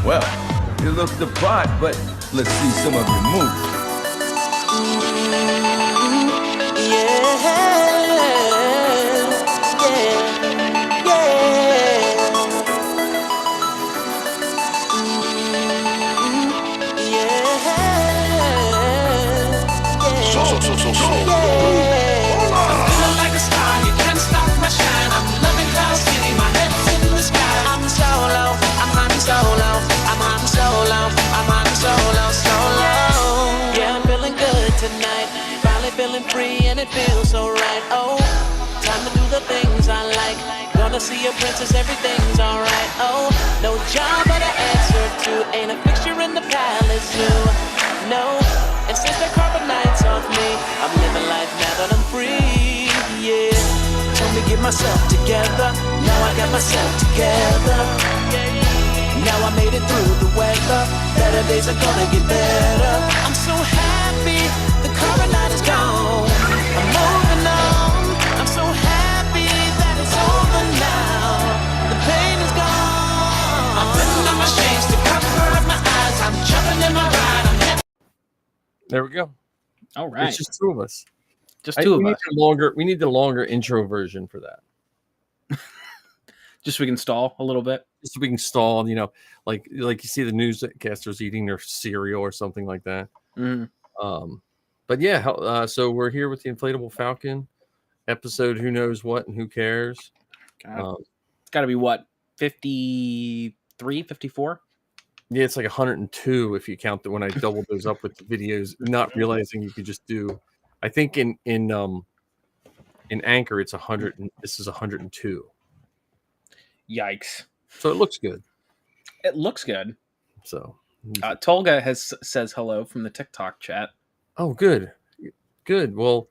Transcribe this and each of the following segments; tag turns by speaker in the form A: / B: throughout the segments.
A: Well, you look the part, but let's see some of your moves.
B: Feeling free and it feels so right. Oh, time to do the things I like. Gonna see a princess, everything's alright. Oh, no job but an answer to. Ain't a fixture in the palace zoo. No, and since the carbonites off me, I'm living life now that I'm free. Yeah, told me get myself together. Now I got myself together. Now I made it through the weather. Better days are gonna get better. I'm so happy the carbonite is gone. I'm moving on. I'm so happy that it's over now. The pain is gone. I'm putting on my shades to cover up my eyes. I'm jumping in my ride. I'm happy.
C: There we go.
D: All right.
C: It's just two of us.
D: Just two of us.
C: We need the longer intro version for that.
D: Just so we can stall a little bit.
C: Just so we can stall, like you see the newscasters eating their cereal or something like that. But yeah, so we're here with the Inflatable Falcon episode. Who knows what and who cares?
D: It's got to be what, 53, 54?
C: Yeah, it's like 102 if you count that when I doubled those up with the videos, not realizing you could just do. I think in Anchor it's 100, and this is 102.
D: Yikes!
C: So it looks good.
D: It looks good.
C: So
D: Tolga says hello from the TikTok chat.
C: Oh, good. Well,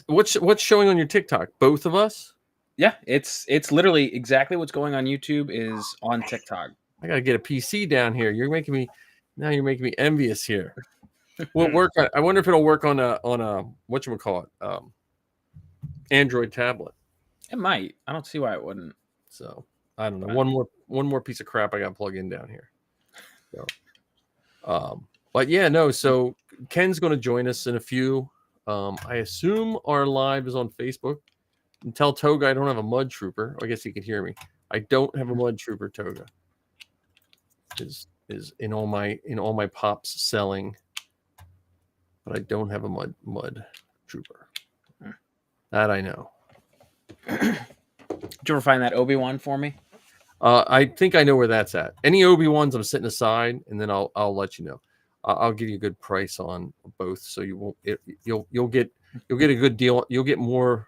C: what's showing on your TikTok? Both of us?
D: Yeah, it's literally exactly what's going on YouTube is on TikTok.
C: I gotta get a PC down here. You're making me envious here. We'll work on. I wonder if it'll work on a whatchamacallit, Android tablet.
D: It might. I don't see why it wouldn't.
C: So I don't know. One more piece of crap I got to plug in down here. So, but yeah, no. So Ken's going to join us in a few. I assume our live is on Facebook. And tell Toga I don't have a mud trooper. I guess he can hear me. I don't have a mud trooper. Toga is in all my pops selling, but I don't have a mud trooper. That I know.
D: Did you ever find that Obi-Wan for me?
C: I think I know where that's at. Any Obi-Wans I'm sitting aside, and then I'll let you know. I'll give you a good price on both, so you won't. You'll get a good deal. You'll get more.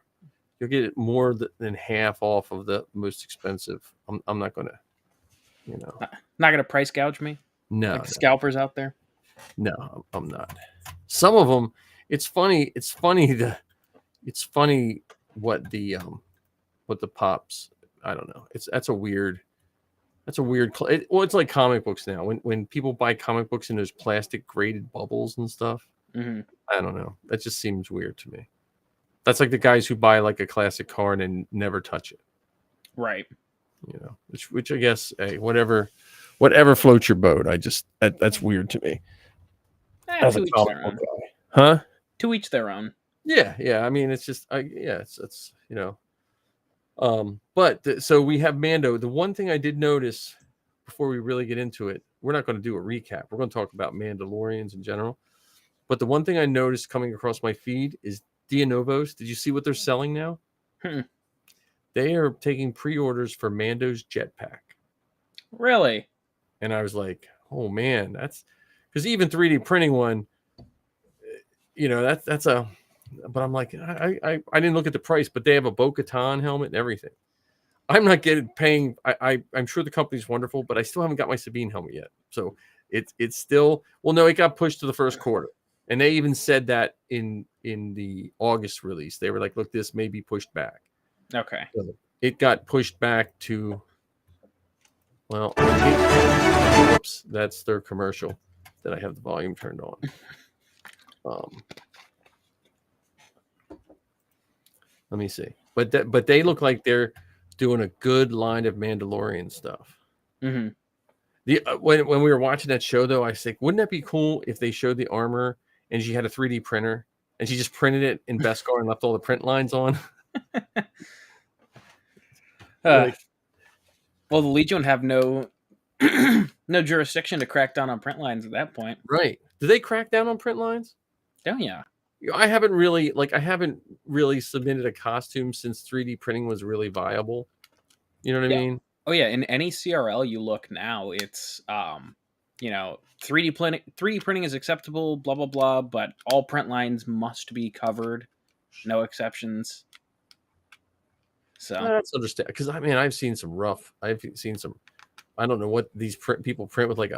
C: You'll get it more than half off of the most expensive. I'm not gonna,
D: not gonna price gouge me.
C: No,
D: like scalpers out there.
C: No, I'm not. Some of them. It's funny. It's funny what the pops. I don't know. That's a weird. Well, it's like comic books now. When people buy comic books in those plastic graded bubbles and stuff, I don't know. That just seems weird to me. That's like the guys who buy like a classic car and then never touch it.
D: Right.
C: Which I guess, hey, whatever floats your boat. That's weird to me. As a comic book guy. Huh?
D: To each their own.
C: Yeah. I mean, it's just, so we have Mando. The one thing I did notice before we really get into it, we're not going to do a recap. We're going to talk about Mandalorians in general. But the one thing I noticed coming across my feed is Dia Novos. Did you see what they're selling now? They are taking pre-orders for Mando's jetpack.
D: Really?
C: And I was like, oh man, that's because even 3D printing one, that's a. But I'm like, I didn't look at the price, but they have a Bo-Katan helmet and everything. I'm not paying. I'm sure the company's wonderful, but I still haven't got my Sabine helmet yet. So it's still, well, no, it got pushed to the first quarter. And they even said that in the August release. They were like, look, this may be pushed back.
D: Okay.
C: So it got pushed back to, well, whoops, that's their commercial that I have the volume turned on. Let me see. But they look like they're doing a good line of Mandalorian stuff.
D: Mm-hmm.
C: When we were watching that show, though, I was like, wouldn't that be cool if they showed the armor and she had a 3D printer and she just printed it in Beskar and left all the print lines on?
D: Well, the Legion have no no jurisdiction to crack down on print lines at that point.
C: Right? Do they crack down on print lines?
D: Oh yeah.
C: I haven't really submitted a costume since 3D printing was really viable. You know what I mean?
D: Oh yeah. In any CRL you look now, it's 3D printing is acceptable, blah blah blah, but all print lines must be covered, no exceptions. So
C: that's understandable because I've seen some I don't know what these people print with, like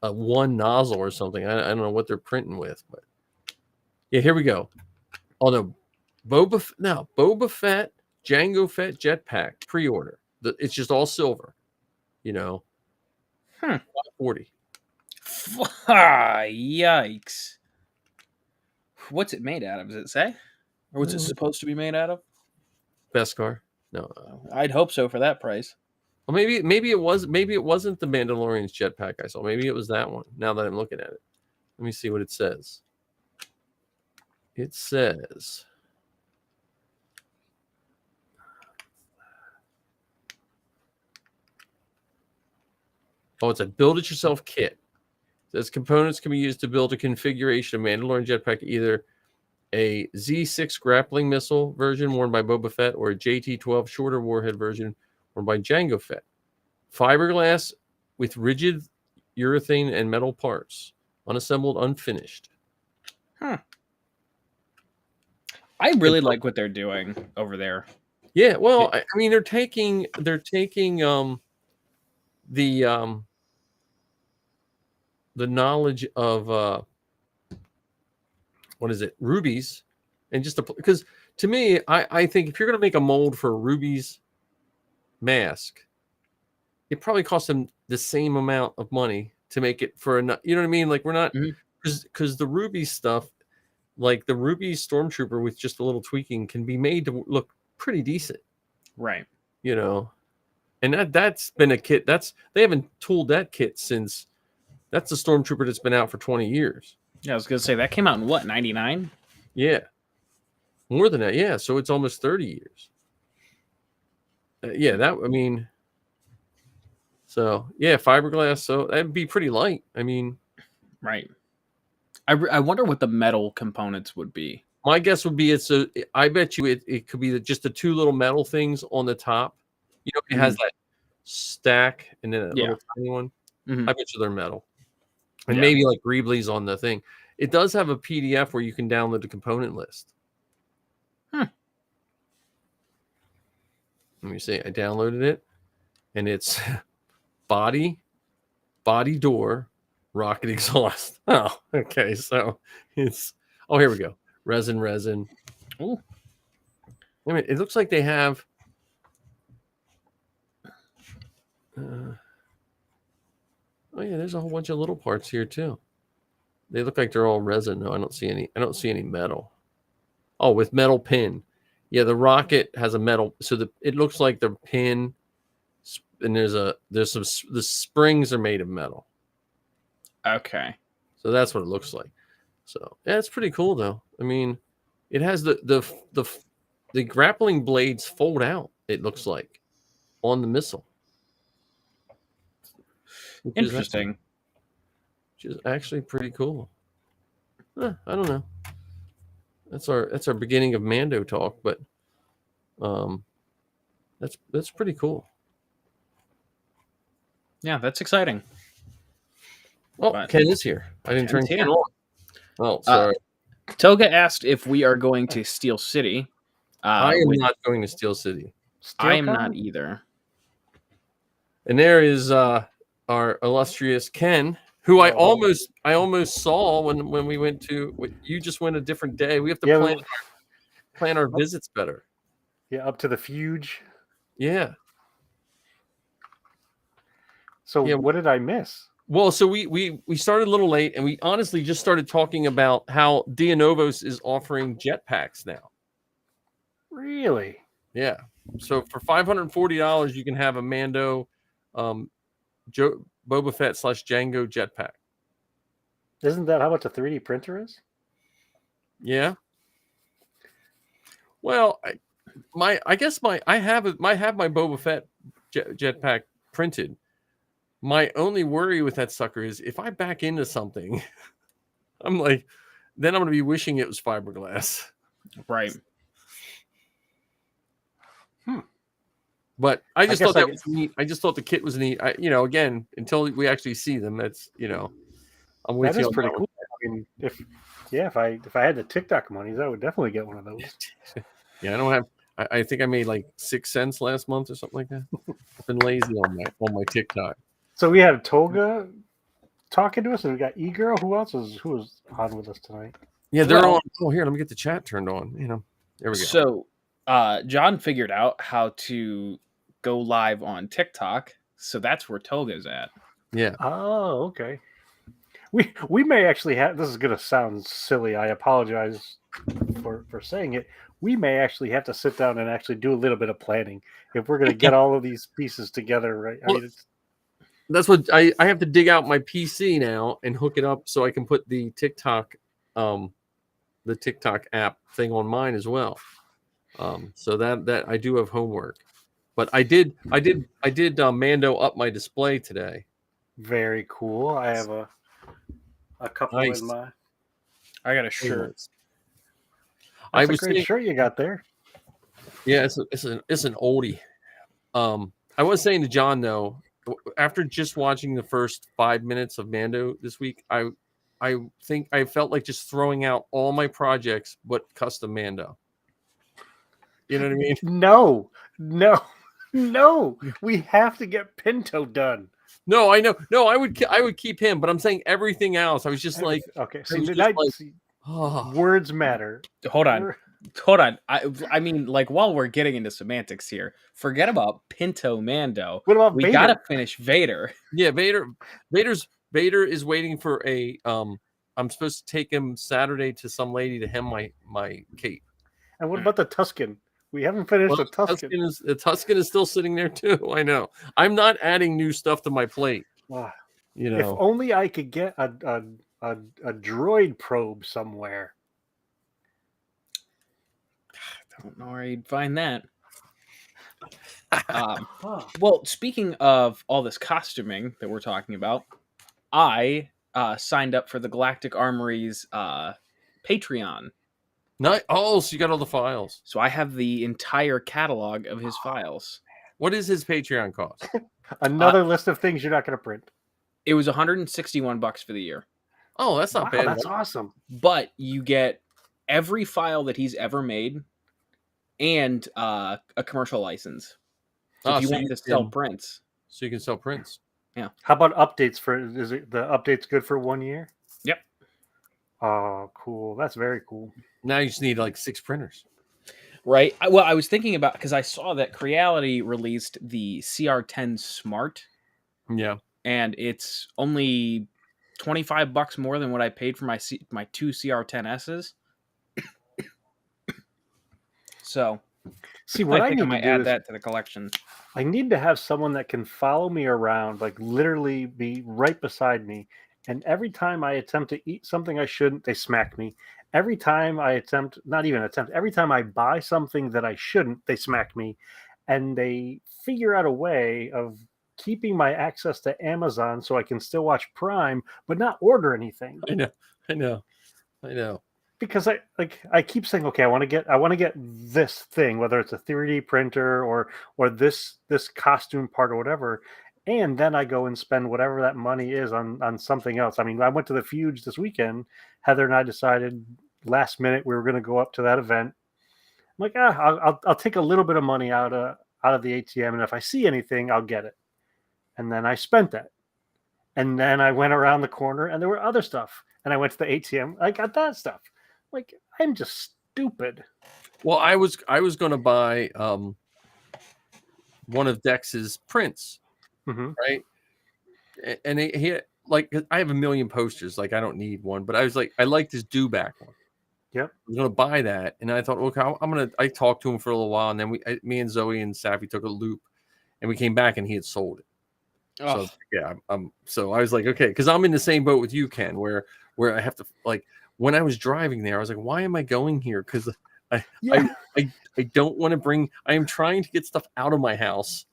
C: a one nozzle or something. I don't know what they're printing with, but yeah, here we go. Oh no, Boba Fett, Jango Fett jetpack pre-order. It's just all silver, 40.
D: Yikes! What's it made out of? Does it say, or what's it supposed to be made out of?
C: Beskar. No,
D: I'd hope so for that price.
C: well, maybe it wasn't the Mandalorian's jetpack I saw. Maybe it was that one. Now that I'm looking at it, let me see what it says. It says, oh, it's a build-it-yourself kit. It says components can be used to build a configuration of Mandalorian jetpack, either a Z6 grappling missile version worn by Boba Fett or a JT-12 shorter warhead version worn by Jango Fett. Fiberglass with rigid urethane and metal parts, unassembled, unfinished.
D: I really like what they're doing over there.
C: Yeah, well, I mean, they're taking the knowledge of what is it, rubies, and just because to me, I think if you're going to make a mold for a rubies mask, it probably costs them the same amount of money to make it for you know what I mean? Like, we're not, because the ruby stuff, like the ruby stormtrooper with just a little tweaking, can be made to look pretty decent,
D: right?
C: And that's been a kit they haven't tooled that kit since. That's a stormtrooper that's been out for 20 years.
D: Yeah, I was gonna say that came out in what, 99?
C: Yeah, more than that. Yeah, so it's almost 30 years. So yeah, fiberglass. So that'd be pretty light.
D: Right. I wonder what the metal components would be.
C: My guess would be I bet you it could be just the two little metal things on the top. It has that stack and then a little tiny one. I bet you they're metal. And maybe like Greeblies on the thing. It does have a PDF where you can download the component list. Let me see. I downloaded it, and it's body door, rocket exhaust. Oh, okay. So it's here we go. Resin.
D: Oh,
C: it looks like they have. Oh yeah, there's a whole bunch of little parts here too. They look like they're all resin. No, I don't see any metal. Oh, with metal pin. Yeah, the rocket has a metal. So it looks like the pin, and the springs are made of metal.
D: okay.
C: So that's what it looks like. So yeah, it's pretty cool though. It has the grappling blades fold out. It looks like on the missile.
D: Interesting.
C: Which is actually pretty cool. I don't know. That's our beginning of Mando talk, but that's pretty cool.
D: Yeah, that's exciting.
C: Oh, but Ken is here. I didn't turn Ken on. Oh, sorry.
D: Toga asked if we are going to Steel City.
C: I am not going to Steel City.
D: I am not either.
C: And there is our illustrious Ken, who I almost saw when we went to. You just went a different day. We have to plan our visits better.
E: Yeah, up to the Fuge.
C: Yeah.
E: So what did I miss?
C: Well, so we started a little late, and we honestly just started talking about how Dia Novos is offering jetpacks now.
E: Really?
C: Yeah. So for $540, you can have a Mando Boba Fett / Django jetpack.
E: Isn't that how much a 3D printer is?
C: Yeah. Well, I guess I have my Boba Fett jetpack printed. My only worry with that sucker is if I back into something, I'm like, then I'm going to be wishing it was fiberglass.
D: Right.
C: But I just thought that was
E: guess-
C: neat. I just thought the kit was neat. Again, until we actually see them, that's I'm with
E: That
C: you
E: is
C: on
E: pretty
C: that
E: cool. I mean, if I had the TikTok monies, I would definitely get one of those.
C: Yeah, I don't have. I think I made like 6 cents last month or something like that. I've been lazy on my TikTok.
E: So we had Toga talking to us, and we got E-Girl. Who was on with us tonight?
C: Yeah, they're
D: Well-
C: on. Oh, here, let me get the chat turned on. There we go.
D: So, John figured out how to go live on TikTok, so that's where Toga's at.
C: Yeah.
E: Oh, okay. We may actually have. This is going to sound silly. I apologize for saying it. We may actually have to sit down and actually do a little bit of planning if we're going to get all of these pieces together, right? I
C: Well,
E: mean,
C: that's what I have to dig out my PC now and hook it up so I can put the TikTok app thing on mine as well. So that I do have homework, but I did Mando up my display today.
E: very cool. I have a couple
C: Nice.
E: in my.
D: I got a shirt.
C: I
E: That's
C: was
E: a great
C: saying,
E: shirt you got there.
C: yeah, it's an oldie. I was saying to John though, after just watching the first 5 minutes of Mando this week, I think I felt like just throwing out all my projects but custom Mando. You know what I mean?
E: No. We have to get Pinto done.
C: No, I know. No, I would keep him, but I'm saying everything else. I was just like,
E: okay.
C: I
E: See,
C: was just
E: like,
C: like,
E: see,
C: oh.
E: words matter.
D: Hold on. I mean, like, while we're getting into semantics here, forget about Pinto Mando.
E: What about
D: We
E: Vader?
D: gotta finish Vader.
C: Yeah, Vader is waiting for a I'm supposed to take him Saturday to some lady to hem my cape.
E: And what about the Tuscan? We haven't finished
C: Well,
E: the Tuscan.
C: the Tuscan is still sitting there too. I know. I'm not adding new stuff to my plate.
E: Ah,
C: You
E: if
C: know.
E: only I could get a droid probe somewhere.
D: Don't know where you'd find that.
E: Huh.
D: Well, speaking of all this costuming that we're talking about, I signed up for the Galactic Armory's Patreon.
C: Oh, so you got all the files.
D: So I have the entire catalog of his files.
C: What is his Patreon cost?
E: Another list of things you're not going to print.
D: It was $161 for the year.
C: Oh, that's not
E: Wow,
C: bad.
E: that's awesome.
D: But you get every file that he's ever made and a commercial license. So if you want to sell prints.
C: So you can sell prints.
E: How about updates is it the updates good for 1 year?
D: Yep.
E: Oh, cool. That's very cool.
C: Now you just need like 6 printers.
D: Right. Well, I was thinking about because I saw that Creality released the CR10 Smart,
C: Yeah.
D: and it's only $25 more than what I paid for my two CR10Ss. So,
E: See, what I
D: think
E: need
D: I might
E: to do
D: add
E: is
D: that to the collection.
E: I need to have someone that can follow me around, like literally be right beside me. And every time I attempt to eat something I shouldn't, they smack me. Every time I every time I buy something that I shouldn't, they smack me. And they figure out a way of keeping my access to Amazon so I can still watch Prime, but not order anything.
C: I know.
E: Because I keep saying, okay, I want to get this thing, whether it's a 3D printer or this costume part or whatever, and then I go and spend whatever that money is on something else. I mean, I went to the Fuge this weekend. Heather and I decided last minute we were going to go up to that event. I'm like, I'll take a little bit of money out of the ATM, and if I see anything, I'll get it. And then I spent that, and then I went around the corner, and there were other stuff, and I went to the ATM. I got that stuff. Like, I'm just stupid.
C: Well, I was going to buy one of Dex's prints, right? And he had, like, I have a million posters. Like, I don't need one, but I was like, I liked his do back one.
E: Yep.
C: I was going to buy that, and I thought, okay, I talked to him for a little while, and then me and Zoe and Safi took a loop, and we came back, and he had sold it. So
D: Oh,
C: yeah, so I was like, okay, because I'm in the same boat with you, Ken, where I have to like when I was driving there, I was like, why am I going here? Because I
E: Yeah.
C: I I don't want to bring. I am trying to get stuff out of my house,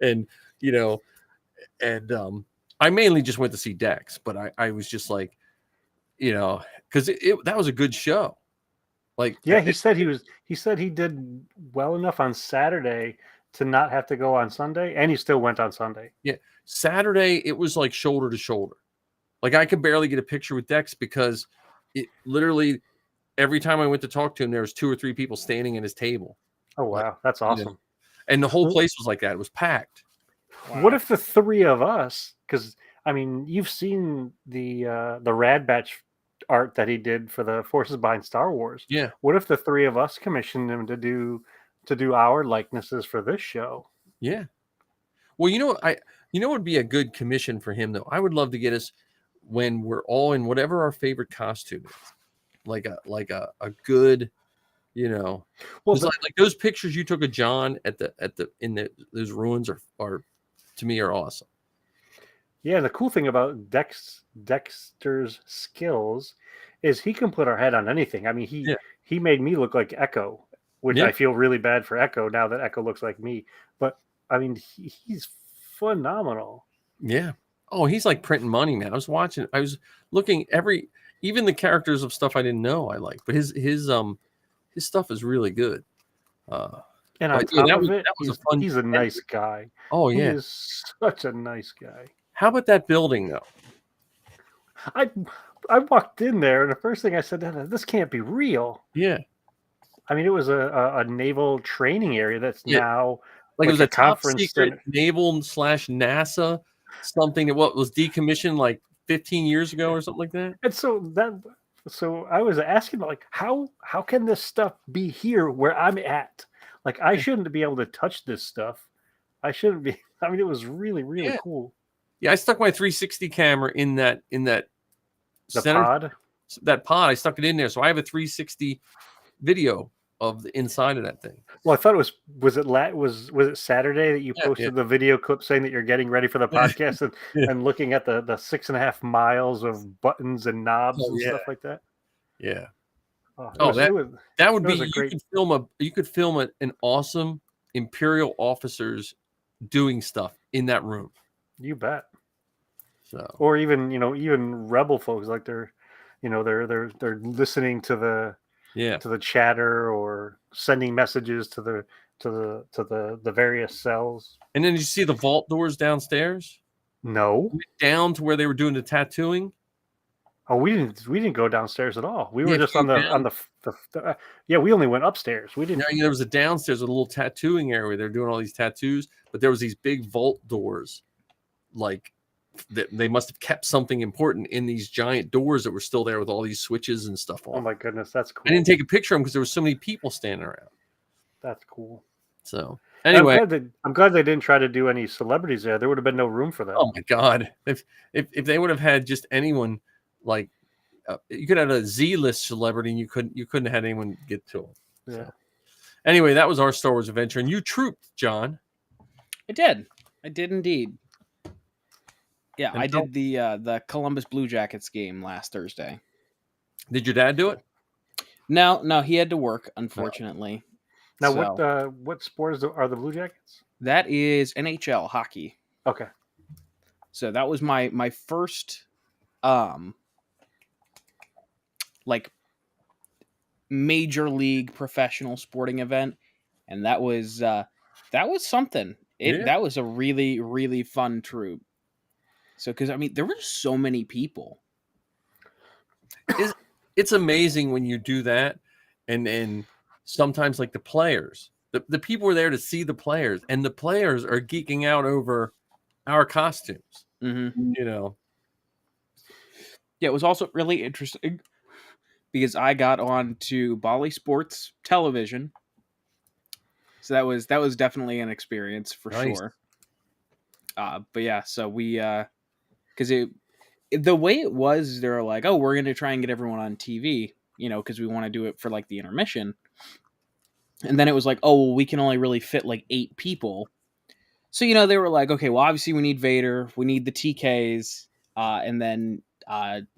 C: and you know, and I mainly just went to see Dex, but I was just like, because that was a good show. Like,
E: Yeah, he said he did well enough on Saturday to not have to go on Sunday, and he still went on Sunday.
C: yeah, Saturday it was like shoulder to shoulder. Like I could barely get a picture with Dex because it literally every time I went to talk to him, there was 2 or 3 people standing at his table.
E: Oh
C: Like,
E: wow, that's
C: you know,
E: awesome.
C: and the whole
E: Well,
C: place was like that. It was packed.
E: what if the three of us? Because I mean, you've seen the Rad Batch art that he did for the Forces Behind Star Wars.
C: Yeah,
E: What if the three of us commissioned him to do our likenesses for this show?
C: yeah. Well, what would be a good commission for him though. I would love to get us when we're all in whatever our favorite costume is, like a good,
E: Well,
C: because like those pictures you took of John at the in those ruins are to me are awesome.
E: yeah, the cool thing about Dexter's skills is he can put our head on anything. I mean,
C: Yeah,
E: he made me look like Echo, which
C: yeah,
E: I feel really bad for Echo now that Echo looks like me. But I mean, he's phenomenal.
C: yeah. Oh, he's like printing money, man. I was looking even the characters of stuff I didn't know I like, but his stuff is really good.
E: And on
C: But yeah,
E: top of it,
C: that was a fun.
E: he's a nice guy.
C: Oh
E: He
C: yeah.
E: is such a nice guy.
C: How about that building though?
E: I I walked in there, and the first thing I said, "This can't be real."
C: Yeah,
E: I mean, it was a naval training area that's
C: yeah.
E: now
C: Like it was
E: a
C: a top
E: conference
C: secret
E: center.
C: naval slash NASA something that was decommissioned like 15 years ago or something like that.
E: And so I was asking, like, how can this stuff be here where I'm at? Like, I shouldn't be able to touch this stuff. I shouldn't be. I mean, it was really really
C: Yeah,
E: cool.
C: yeah. I stuck my 360 camera in that
E: The
C: center
E: pod.
C: that pod. I stuck it in there, so I have a 360 video of the inside of that thing.
E: Well, I thought it was it Saturday that you
C: Yeah, yeah,
E: posted the video clip saying that you're getting ready for the podcast
C: yeah.
E: and looking at the 6.5 miles of buttons and knobs
C: Oh
E: and
C: yeah,
E: stuff like that.
C: yeah.
E: Oh, it
C: Oh,
E: was it was
C: that would
E: it
C: be
E: was a great.
C: you could film an awesome Imperial officers doing stuff in that room.
E: You bet.
C: So
E: Or even even rebel folks, like they're listening
C: yeah,
E: to the chatter or sending messages to the various cells.
C: and then you see the vault doors downstairs
E: No.
C: down to where they were doing the tattooing.
E: Oh, we didn't go downstairs at all. We
C: Yeah,
E: were
C: if
E: just
C: you
E: on
C: go
E: the
C: down,
E: yeah, we only went upstairs. We didn't.
C: there was a downstairs with a little tattooing area where they're doing all these tattoos, but there was these big vault doors, like that they must have kept something important in these giant doors that were still there with all these switches and stuff
E: Oh
C: on.
E: my goodness, that's
C: I didn't
E: cool.
C: take a picture of them because there were so many people standing around.
E: That's cool.
C: So
E: And
C: anyway,
E: I'm glad they didn't try to do any celebrities there. There would have been no room for them.
C: oh my god, if they would have had just anyone like you could have a Z-list celebrity and you couldn't have had anyone get to them.
E: Yeah.
C: So, anyway, that was our Star Wars adventure, and you trooped, John.
D: I did indeed. Yeah,
C: And
D: I
C: how-
D: did the Columbus Blue Jackets game last Thursday.
C: Did your dad do it?
D: No, he had to work, unfortunately.
E: Now,
D: So,
E: what sports are the Blue Jackets?
D: that is NHL hockey.
E: Okay.
D: So that was my first like major league professional sporting event, and that was something.
C: Yeah.
D: That was a really really fun troop. So because I mean there were so many people.
C: It's amazing when you do that, and then sometimes like the players, the people were there to see the players, and the players are geeking out over our costumes.
D: Mm-hmm. Yeah, it was also really interesting because I got on to Bali Sports Television, so that was definitely an experience for
C: Nice.
D: sure. But yeah, so we because the way it was, they're like, oh, we're gonna try and get everyone on TV, because we want to do it for like the intermission, and then it was like, oh, well, we can only really fit like 8 people, So they were like, okay, well, obviously we need Vader, we need the TKs, and then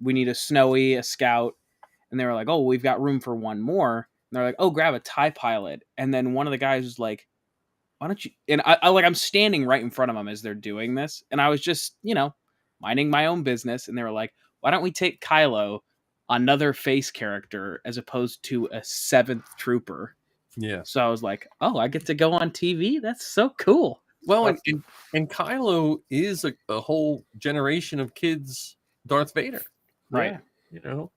D: we need a Snowy, a Scout, and they were like, oh, we've got room for one more. And they're like, oh, grab a TIE pilot. And then one of the guys was like, why don't you? And I'm standing right in front of them as they're doing this, and I was just minding my own business, and they were like, why don't we take Kylo, another face character, as opposed to a 7th trooper?
C: Yeah.
D: So I was like, oh, I get to go on TV. That's so cool.
C: Well, and Kylo is a whole generation of kids Darth Vader.
D: Right.
E: Yeah.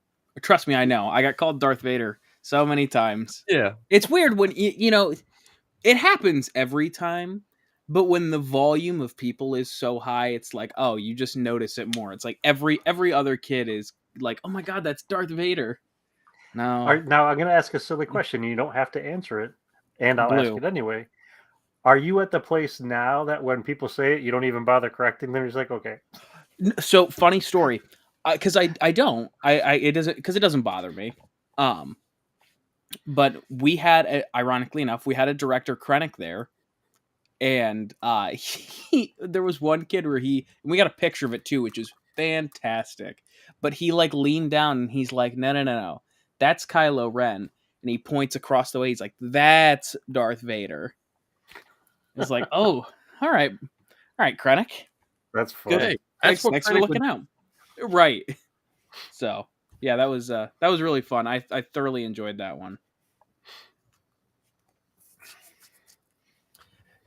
D: Trust me, I know. I got called Darth Vader so many times.
C: Yeah.
D: It's weird when, it happens every time, but when the volume of people is so high, it's like, oh, you just notice it more. It's like every other kid is like, oh my God, that's Darth Vader. No.
E: Now I'm going to ask a silly question. You don't have to answer it, and I'll ask
D: Blue.
E: it anyway. Are you at the place now that when people say it, you don't even bother correcting them? You're just like, okay.
D: So funny story, because I don't. It doesn't, because it doesn't bother me. But we had, ironically enough, we had a director Krennic there, and there was one kid where and we got a picture of it too, which is fantastic. But he leaned down and he's like, no, that's Kylo Ren, and he points across the way. He's like, that's Darth Vader. It's like, oh, all right, Krennic.
E: That's funny.
C: Good.
D: Thanks for looking out. Right. So yeah, that was really fun. I thoroughly enjoyed that one.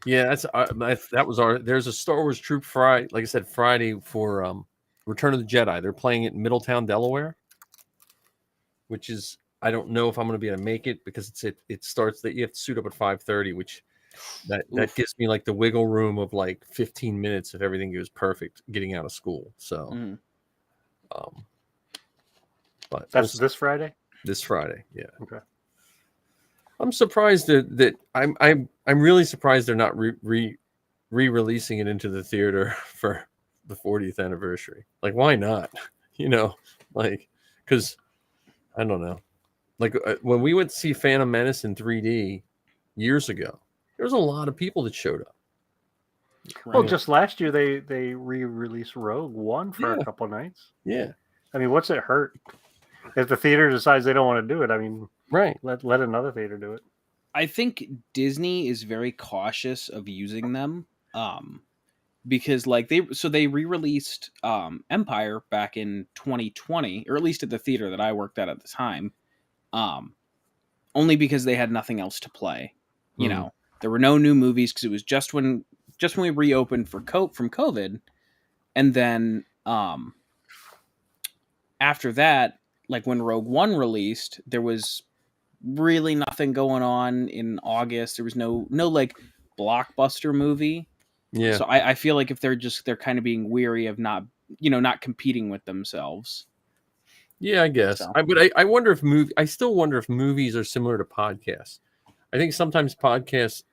C: Yeah, that was there's a Star Wars Troop Friday, like I said, Friday for Return of the Jedi. They're playing it in Middletown, Delaware, which is, I don't know if I'm going to be able to make it because it starts that you have to suit up at 5:30, which that gives me the wiggle room of 15 minutes if everything goes perfect getting out of school. So, but
E: that's this Friday.
C: This Friday, yeah.
E: Okay.
C: I'm surprised that I'm really surprised they're not re-releasing it into the theater for the 40th anniversary. Why not? Because I don't know. When we went to see Phantom Menace in 3D years ago, there was a lot of people that showed up.
E: Right. Well, just last year they re-released Rogue One for a couple nights.
C: Yeah.
E: I mean, what's it hurt? If the theater decides they don't want to do it, I mean,
C: right.
E: Let another theater do it.
D: I think Disney is very cautious of using them, because they re-released Empire back in 2020, or at least at the theater that I worked at the time, only because they had nothing else to play. There were no new movies because it was just when we reopened from COVID, and then after that, when Rogue One released, there was really nothing going on in August. There was no blockbuster movie.
C: Yeah.
D: So I feel like if they're kind of being weary of not competing with themselves.
C: Yeah, I guess.
D: So.
C: I wonder if I still wonder if movies are similar to podcasts. I think sometimes podcasts,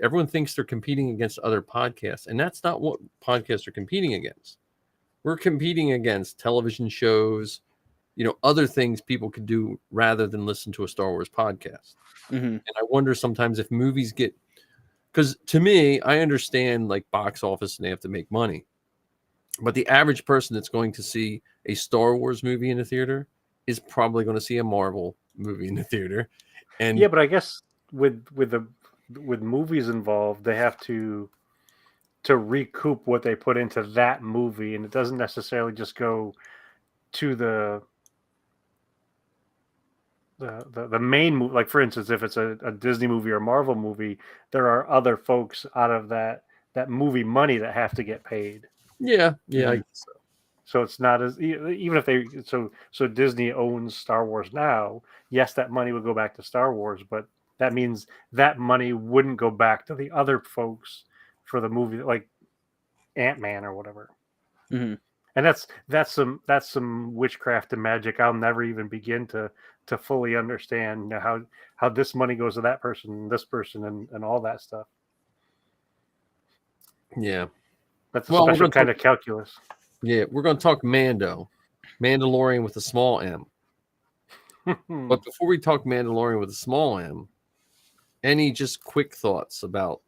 C: everyone thinks they're competing against other podcasts, and that's not what podcasts are competing against. We're competing against television shows, other things people could do rather than listen to a Star Wars podcast.
D: Mm-hmm.
C: And I wonder sometimes if movies because to me, I understand box office and they have to make money, but the average person that's going to see a Star Wars movie in the theater is probably going to see a Marvel movie in the theater. And
E: yeah, but I guess with movies involved, they have to recoup what they put into that movie, and it doesn't necessarily just go to the main movie. For instance, if it's a Disney movie or a Marvel movie, there are other folks out of that movie money that have to get paid.
C: Yeah,
E: Mm-hmm.
C: I guess so.
E: So it's not as, even if they so Disney owns Star Wars now. Yes, that money would go back to Star Wars, but that means that money wouldn't go back to the other folks for the movie, like Ant-Man or whatever.
D: Mm-hmm.
E: And that's some witchcraft and magic I'll never even begin to fully understand. How this money goes to that person, and this person, and all that stuff.
C: Yeah,
E: that's a special kind of calculus.
C: Yeah, we're going to talk Mandalorian with a small M. But before we talk Mandalorian with a small M, any just quick thoughts about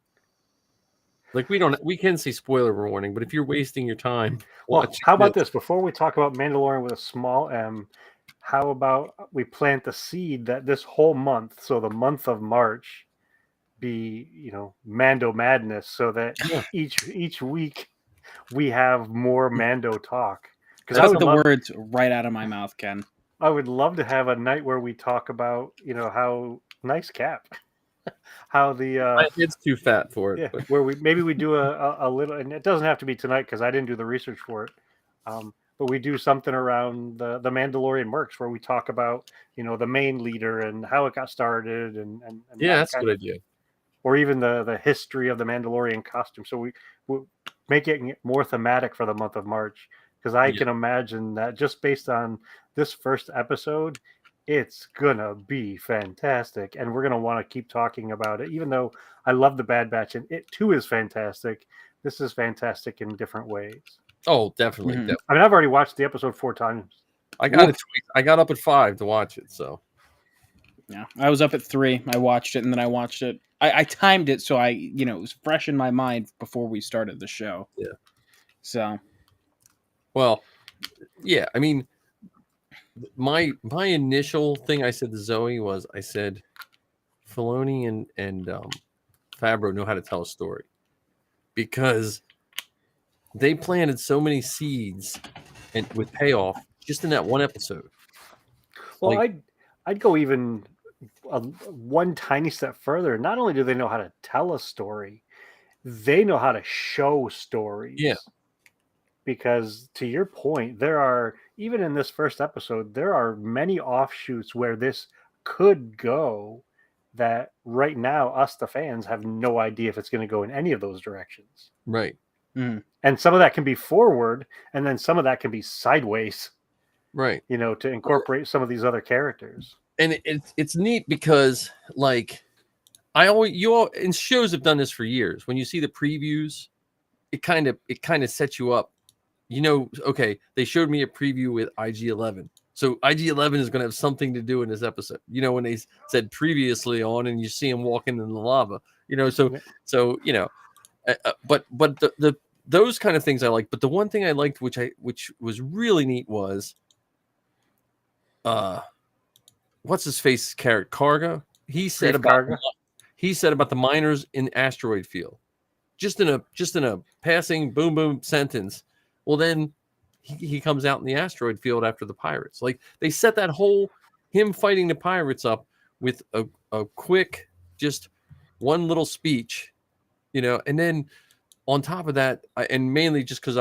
C: Like we can say spoiler warning, but if you're wasting your time,
E: Well,
C: watching
E: how about this? Before we talk about Mandalorian with a small M, how about we plant the seed that this whole month, so the month of March, be Mando madness, so that
C: Yeah.
E: each week we have more Mando talk. Because
D: Took the words right out of my mouth, Ken.
E: I would love to have a night where we talk about how nice cap, how the
C: It's too fat for it.
E: yeah,
C: But
E: where we do a little, and it doesn't have to be tonight because I didn't do the research for it. But we do something around the Mandalorian works where we talk about the main leader and how it got started and
C: yeah, that's a good idea.
E: or even the history of the Mandalorian costume. So we make it more thematic for the month of March, because I can imagine that just based on this first episode, it's gonna be fantastic, and we're gonna want to keep talking about it. Even though I love the Bad Batch and it too is fantastic, this is fantastic in different ways.
C: Oh, definitely.
D: Mhm.
C: definitely.
E: I mean, I've already watched the episode 4 times.
C: I got it. I got up at 5 to watch it. So
D: Yeah, I was up at 3. I watched it, and then I watched it. I timed it so it was fresh in my mind before we started the show.
C: Yeah.
D: So,
C: well, yeah. I mean, my initial thing I said to Zoe was I said, Filoni and Favreau know how to tell a story, because they planted so many seeds and with payoff just in that one episode.
E: Well, I'd go even one tiny step further. Not only do they know how to tell a story, they know how to show stories.
C: Yeah.
E: Because to your point, there are, even in this first episode, there are many offshoots where this could go that right now us, the fans, have no idea if it's going to go in any of those directions.
C: Right.
E: And some of that can be forward, and then some of that can be sideways.
C: Right.
E: To incorporate some of these other characters.
C: And it's neat because, like, and shows have done this for years. When you see the previews, it kind of sets you up. Okay, they showed me a preview with IG-11, so IG-11 is going to have something to do in this episode. When they said previously on, and you see him walking in the lava. But those kind of things I like. But the one thing I liked, which was really neat, was what's his face character Cargo. He said about the miners in asteroid field, just in a passing boom sentence. Well, then he comes out in the asteroid field after the pirates. Like, they set that whole him fighting the pirates up with a quick, just one little speech, and then on top of that, and mainly just because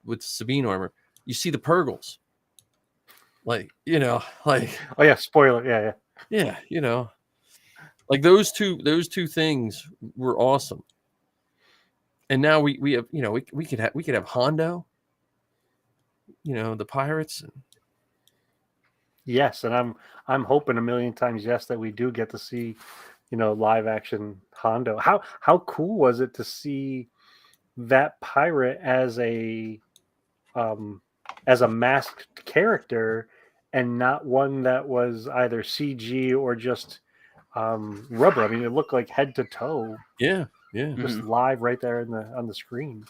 C: with Sabine armor, you see the Purgles. Like, oh
E: yeah, spoiler,
C: yeah, like those two things were awesome. And now we have, we could have Hondo, the pirates.
E: Yes, and I'm hoping a million times yes that we do get to see, live action Hondo. How cool was it to see that pirate as a masked character, and not one that was either CG or just rubber. I mean, it looked like head to toe.
C: Yeah.
E: Just live right there on the screen.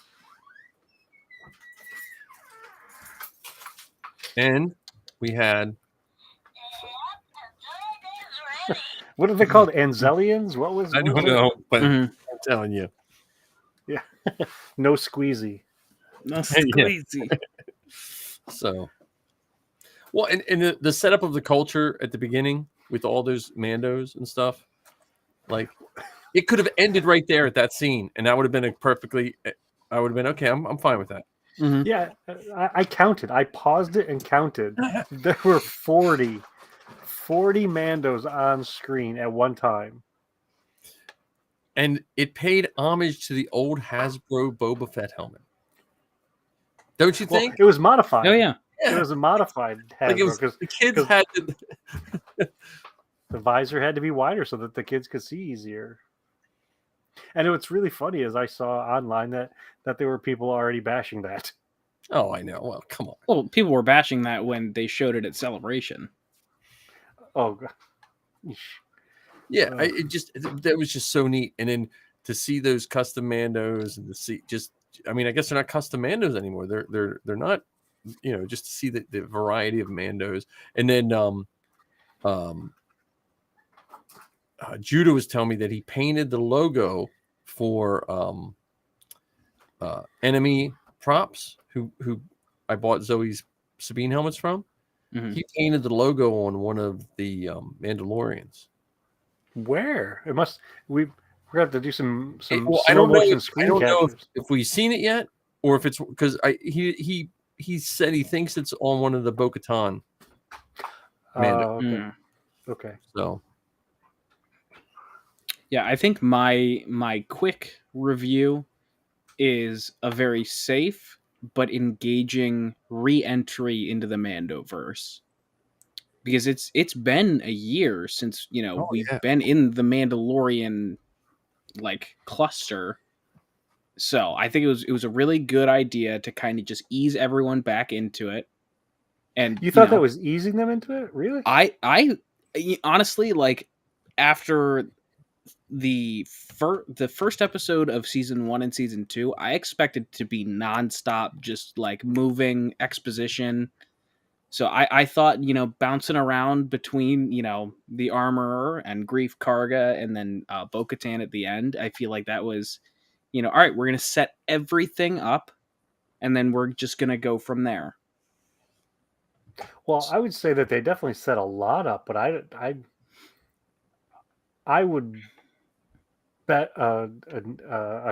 C: And we had
E: what are they called? Anzelians?
C: I don't know, but I'm telling you.
E: Yeah. No squeezy.
D: No squeezy.
C: So, well, and the setup of the culture at the beginning with all those Mandos and stuff, like, it could have ended right there at that scene, and that would have been I would have been okay. I'm fine with that.
D: Mm-hmm.
E: Yeah, I counted. I paused it and counted. There were 40 Mandos on screen at one time.
C: And it paid homage to the old Hasbro Boba Fett helmet. Don't you think?
E: Well, it was modified.
D: Oh, yeah.
E: It was a modified Hasbro, because
C: the kids had to...
E: the visor had to be wider so that the kids could see easier. And what's really funny is I saw online that there were people already bashing that.
C: Oh, I know. Well, come on.
D: Well, people were bashing that when they showed it at Celebration.
E: Oh, God.
C: Yeah, that was just so neat. And then to see those custom Mandos and to see just, I mean, I guess they're not custom Mandos anymore. They're not, just to see the variety of Mandos. And then Judah was telling me that he painted the logo for enemy props who I bought Zoe's Sabine helmets from.
D: Mhm.
C: He painted the logo on one of the Mandalorians.
E: Where it must we're gonna have to do some
C: I
E: slow
C: don't know.
E: motion
C: I
E: screen
C: don't know
E: captures.
C: if we've seen it yet, or if it's because he said he thinks it's on one of the Bo-Katan Mando.
E: Okay.
D: Mm.
E: Okay.
C: So
D: Yeah, I think my quick review is a very safe but engaging re-entry into the Mandoverse. Because it's been a year since, we've been in the Mandalorian like cluster. So I think it was a really good idea to kind of just ease everyone back into it. And
E: You thought that was easing them into it? Really?
D: I honestly, like, after the first episode of season 1 and season 2, I expected to be nonstop, just like moving exposition. So I thought, bouncing around between, the Armorer and Grief Karga and then Bo-Katan at the end, I feel like that was, all right, we're going to set everything up and then we're just going to go from there.
E: Well, I would say that they definitely set a lot up, but I would bet a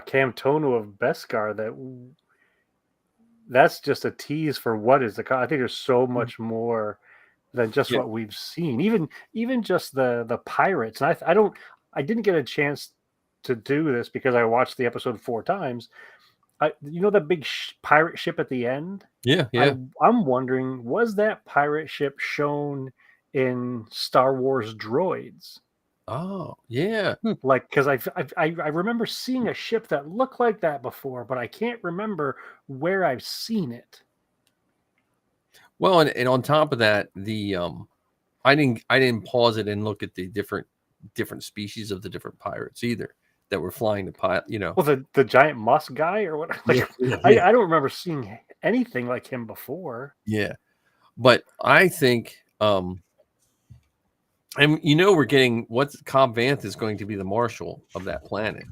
E: Camtono of Beskar that's just a tease for what is the. I think there's so much more than just what we've seen. Even just the pirates. And I didn't get a chance to do this because I watched the episode 4 times. The big pirate ship at the end?
C: yeah.
E: I'm wondering, was that pirate ship shown in Star Wars Droids?
C: Oh, yeah.
E: Like, because I remember seeing a ship that looked like that before, but I can't remember where I've seen it.
C: Well, and on top of that, the I didn't pause it and look at the different species of the different pirates either that were flying the pilot.
E: Well, the giant musk guy or what? Like,
C: Yeah.
E: I don't remember seeing anything like him before.
C: Yeah, but I think and we're getting Cobb Vanth is going to be the marshal of that planet.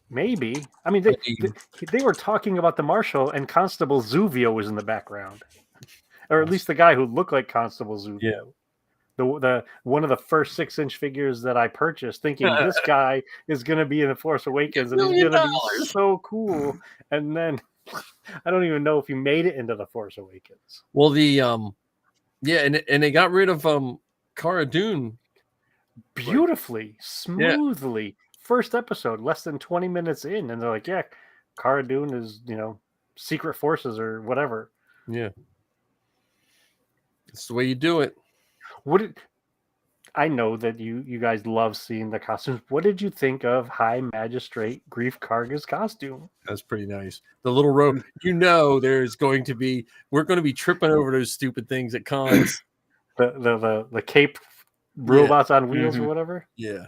E: Maybe. I mean, they were talking about the marshal, and Constable Zuvio was in the background, or at least the guy who looked like Constable Zuvio.
C: Yeah.
E: The one of the first 6-inch figures that I purchased, thinking this guy is going to be in the Force Awakens and he's going to be so cool, and then I don't even know if he made it into the Force Awakens.
C: Well, the and they got rid of Cara Dune
E: beautifully, smoothly. First episode, less than 20 minutes in, and they're like, yeah, Cara Dune is, secret forces or whatever.
C: Yeah. It's the way you do it.
E: I know that you guys love seeing the costumes. What did you think of High Magistrate Grief Karga's costume?
C: That's pretty nice. The little rope. There's going to be we're going to be tripping over those stupid things at cons.
E: the cape robots on wheels or whatever.
C: Yeah.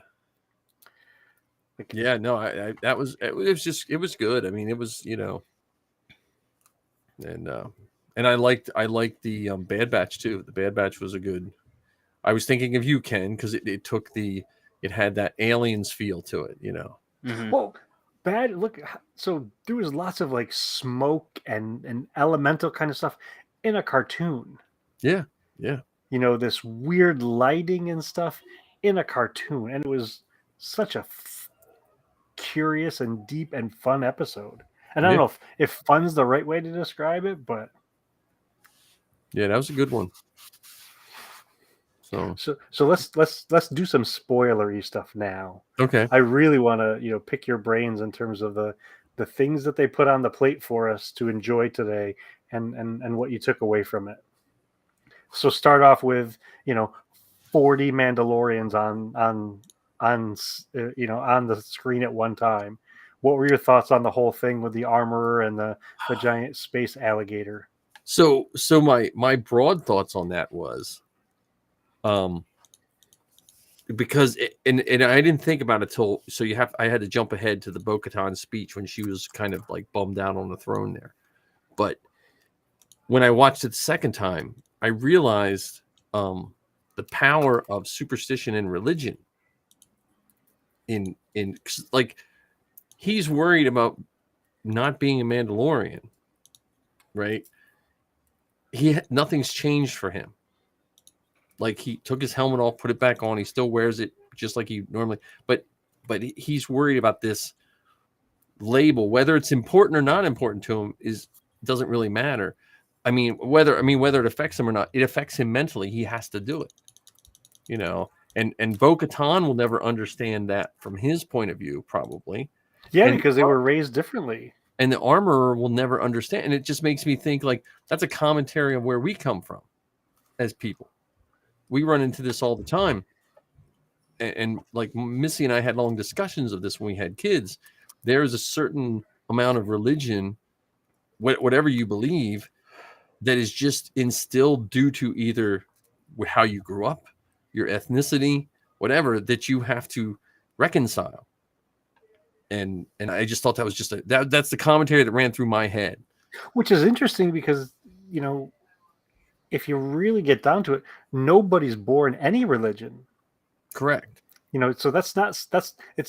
C: Yeah, no, it was good. I mean, it was, and I liked the Bad Batch too. The Bad Batch was a good. I was thinking of you, Ken, because it had that Aliens feel to it,
D: Mm-hmm.
E: Well, so there was lots of like smoke and elemental kind of stuff in a cartoon.
C: Yeah.
E: This weird lighting and stuff in a cartoon, and it was such a curious and deep and fun episode. And I don't know if fun's the right way to describe it, but
C: yeah, that was a good one.
E: So let's do some spoilery stuff now.
C: Okay.
E: I really want to pick your brains in terms of the things that they put on the plate for us to enjoy today, and what you took away from it. So start off with 40 Mandalorians on the screen at one time. What were your thoughts on the whole thing with the Armorer and the giant space alligator?
C: So my broad thoughts on that was because and I didn't think about it till I had to jump ahead to the Bo-Katan speech when she was kind of like bummed out on the throne there. But when I watched it the second time, I realized the power of superstition and religion. In like, he's worried about not being a Mandalorian, right? Nothing's changed for him. Like, he took his helmet off, put it back on. He still wears it just like he normally. But he's worried about this label, whether it's important or not important to him doesn't really matter. Whether it affects him or not, it affects him mentally. He has to do it, you know. And Bo-Katan will never understand that from his point of view, probably.
E: Yeah, because they were raised differently.
C: And the armorer will never understand. And it just makes me think, like, that's a commentary on where we come from as people. We run into this all the time. And like Missy and I had long discussions of this when we had kids. There is a certain amount of religion, whatever you believe, that is just instilled due to either how you grew up, your ethnicity, whatever, that you have to reconcile. And I just thought that was just that's the commentary that ran through my head.
E: Which is interesting because, you know, if you really get down to it, nobody's born any religion.
C: Correct.
E: You know, so it's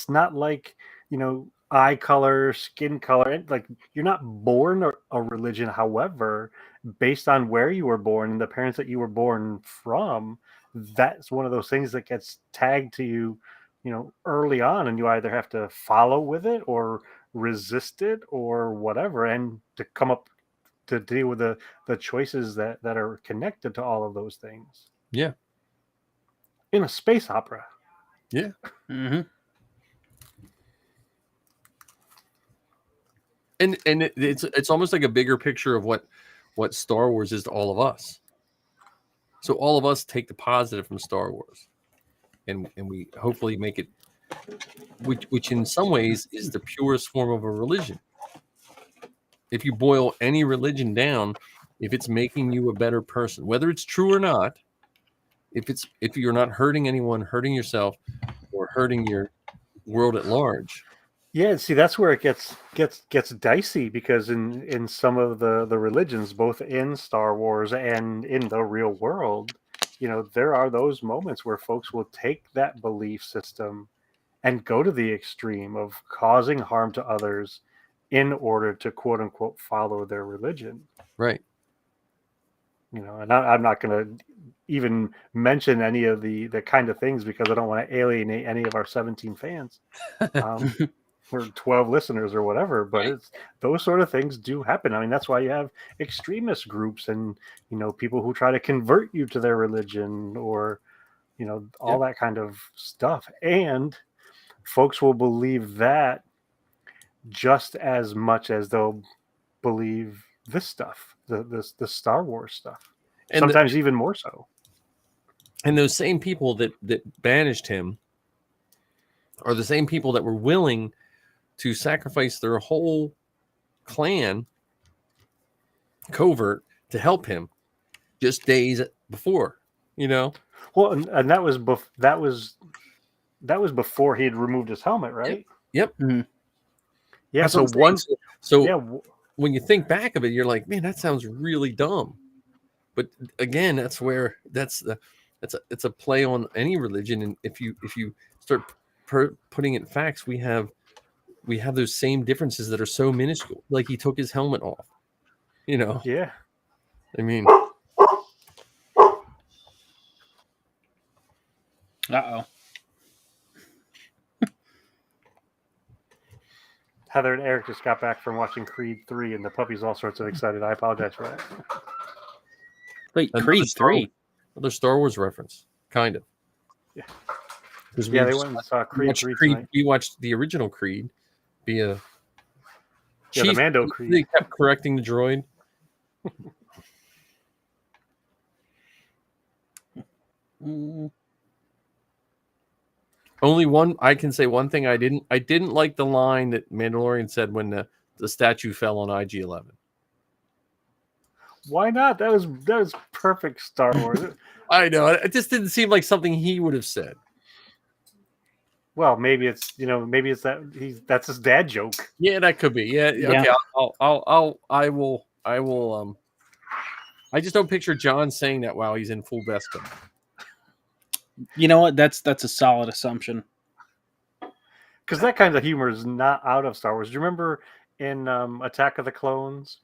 E: not like, you know, eye color, skin color, like, you're not born a religion. However, based on where you were born and the parents that you were born from, that's one of those things that gets tagged to you, you know, early on, and you either have to follow with it or resist it or whatever, and to come up to deal with the choices that are connected to all of those things.
C: Yeah.
E: In a space opera.
C: Yeah.
D: Mm-hmm.
C: And it's almost like a bigger picture of what Star Wars is to all of us. So all of us take the positive from Star Wars, and we hopefully make it, which in some ways is the purest form of a religion. If you boil any religion down, if it's making you a better person, whether it's true or not, if you're not hurting anyone, hurting yourself, or hurting your world at large.
E: Yeah, see, that's where it gets dicey, because in some of the religions, both in Star Wars and in the real world, you know, there are those moments where folks will take that belief system and go to the extreme of causing harm to others in order to, quote unquote, follow their religion.
C: Right.
E: You know, and I'm not going to even mention any of the kind of things, because I don't want to alienate any of our 17 fans. Or 12 listeners or whatever, but it's those sort of things do happen. I mean, that's why you have extremist groups and, you know, people who try to convert you to their religion, or, you know, all that kind of stuff. And folks will believe that just as much as they'll believe this stuff, the Star Wars stuff, and sometimes even more so.
C: And those same people that banished him are the same people that were willing to sacrifice their whole clan covert to help him just days before, you know.
E: Well, and that was before he had removed his helmet, right?
C: Yep.
D: Mm-hmm.
E: Yeah.
C: When you think back of it, you're like, man, that sounds really dumb. But again, that's where it's a play on any religion. And if you start putting it in facts, we have those same differences that are so minuscule. Like, he took his helmet off, you know?
E: Yeah.
C: I mean,
D: Uh-oh.
E: Heather and Eric just got back from watching Creed 3, and the puppy's all sorts of excited. I apologize for that.
D: Wait, Creed 3?
C: Another Star Wars reference, kind of.
E: Yeah.
C: Yeah,
E: they went and saw Creed 3 tonight.
C: We watched the original Creed via
E: the Mando Creed.
C: They kept correcting the droid. Only one, I can say one thing I didn't like the line that Mandalorian said when the statue fell on IG-11.
E: Why not? That was perfect Star Wars.
C: I know. It just didn't seem like something he would have said.
E: Well, maybe it's that's his dad joke.
C: Yeah, that could be. Yeah. Okay. I will. I just don't picture John saying that while he's in full Beskar.
D: You know what? That's a solid assumption.
E: Because that kind of humor is not out of Star Wars. Do you remember in Attack of the Clones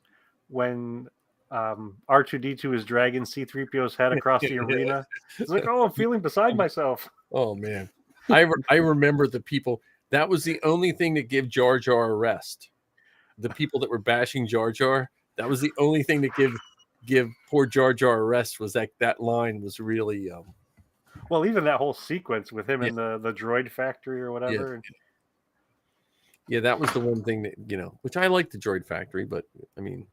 E: when R2D2 is dragging C-3PO's head across the arena? It's like, oh, I'm feeling beside myself.
C: Oh man, I remember the people. That was the only thing that gave Jar Jar a rest. The people that were bashing Jar Jar. That was the only thing that give poor Jar Jar a rest. Was that line was really.
E: Well, even that whole sequence with him in the droid factory or whatever.
C: Yeah, that was the one thing that which I like the droid factory, but I mean,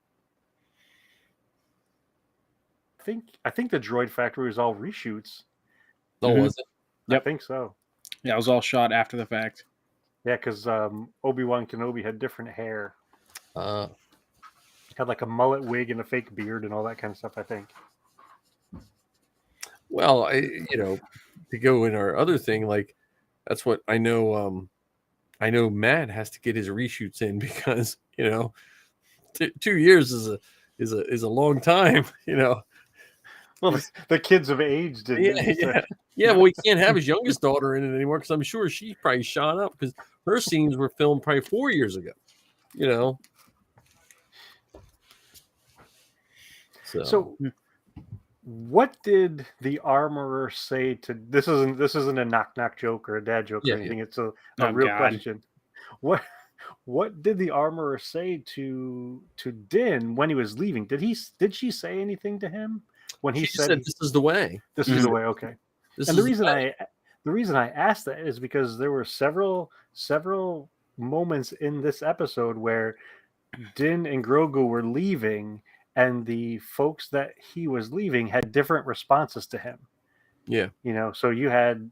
E: I think the droid factory was all reshoots.
C: Oh, was it?
E: Yep. I think so.
D: Yeah, it was all shot after the fact.
E: Yeah, because Obi-Wan Kenobi had different hair. Had like a mullet wig and a fake beard and all that kind of stuff, I think.
C: Well, to go in our other thing, like that's what I know. I know Matt has to get his reshoots in because 2 years is a long time.
E: Well, the kids have aged.
C: Yeah. Well, he can't have his youngest daughter in it anymore because I'm sure she's probably shot up because her scenes were filmed probably 4 years ago.
E: So, what did the armorer say to this? Isn't a knock joke or a dad joke or anything. It's a real question. What did the armorer say to Din when he was leaving? Did she say anything to him when he said
C: this is the way?
E: This is the way. Okay. The reason I asked that is because there were several moments in this episode where Din and Grogu were leaving, and the folks that he was leaving had different responses to him.
C: Yeah.
E: So you had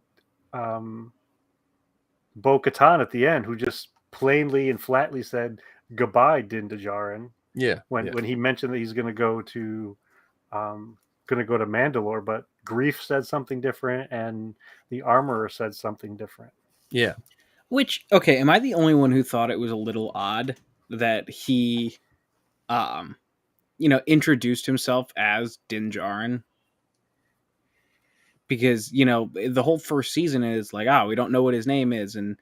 E: Bo-Katan at the end, who just plainly and flatly said goodbye, Din Djarin.
C: Yeah.
E: When he mentioned that he's going to go to Mandalore, but Grief said something different, and the armorer said something different.
C: Yeah.
D: Which, okay, am I the only one who thought it was a little odd that he, introduced himself as Din Djarin? Because the whole first season is like, we don't know what his name is, and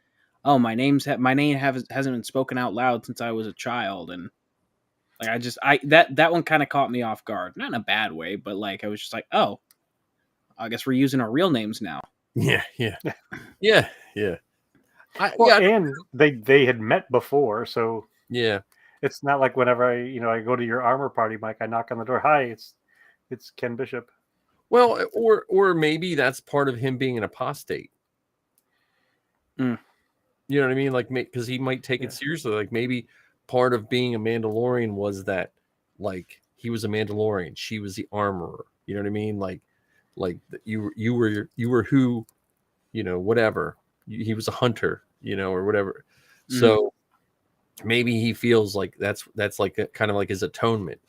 D: my name hasn't been spoken out loud since I was a child, and like that one kind of caught me off guard, not in a bad way, but like I was just like, oh, I guess we're using our real names now.
C: Yeah.
E: And they had met before, so
C: yeah,
E: it's not like whenever I go to your armor party, Mike, I knock on the door. Hi, it's Ken Bishop.
C: Well, or maybe that's part of him being an apostate. You know what I mean? Like, because he might take it seriously. Like, maybe part of being a Mandalorian was that, like, he was a Mandalorian, she was the armorer. You know what I mean? Like you were who, whatever. He was a hunter, or whatever. Mm-hmm. So maybe he feels like that's like kind of like his atonement,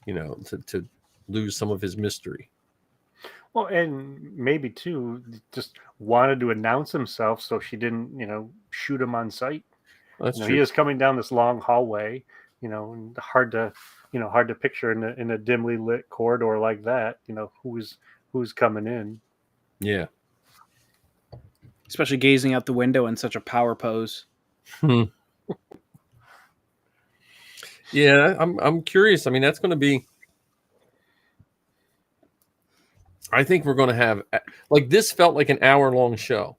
C: to lose some of his mystery.
E: Well, and maybe too, just wanted to announce himself so she didn't, shoot him on sight.
C: That's true.
E: He is coming down this long hallway, hard to picture in a dimly lit corridor like that. Who's coming in.
C: Yeah.
D: Especially gazing out the window in such a power pose.
C: Yeah, I'm curious. I mean, that's going to be. I think we're going to have this felt like an hour-long show.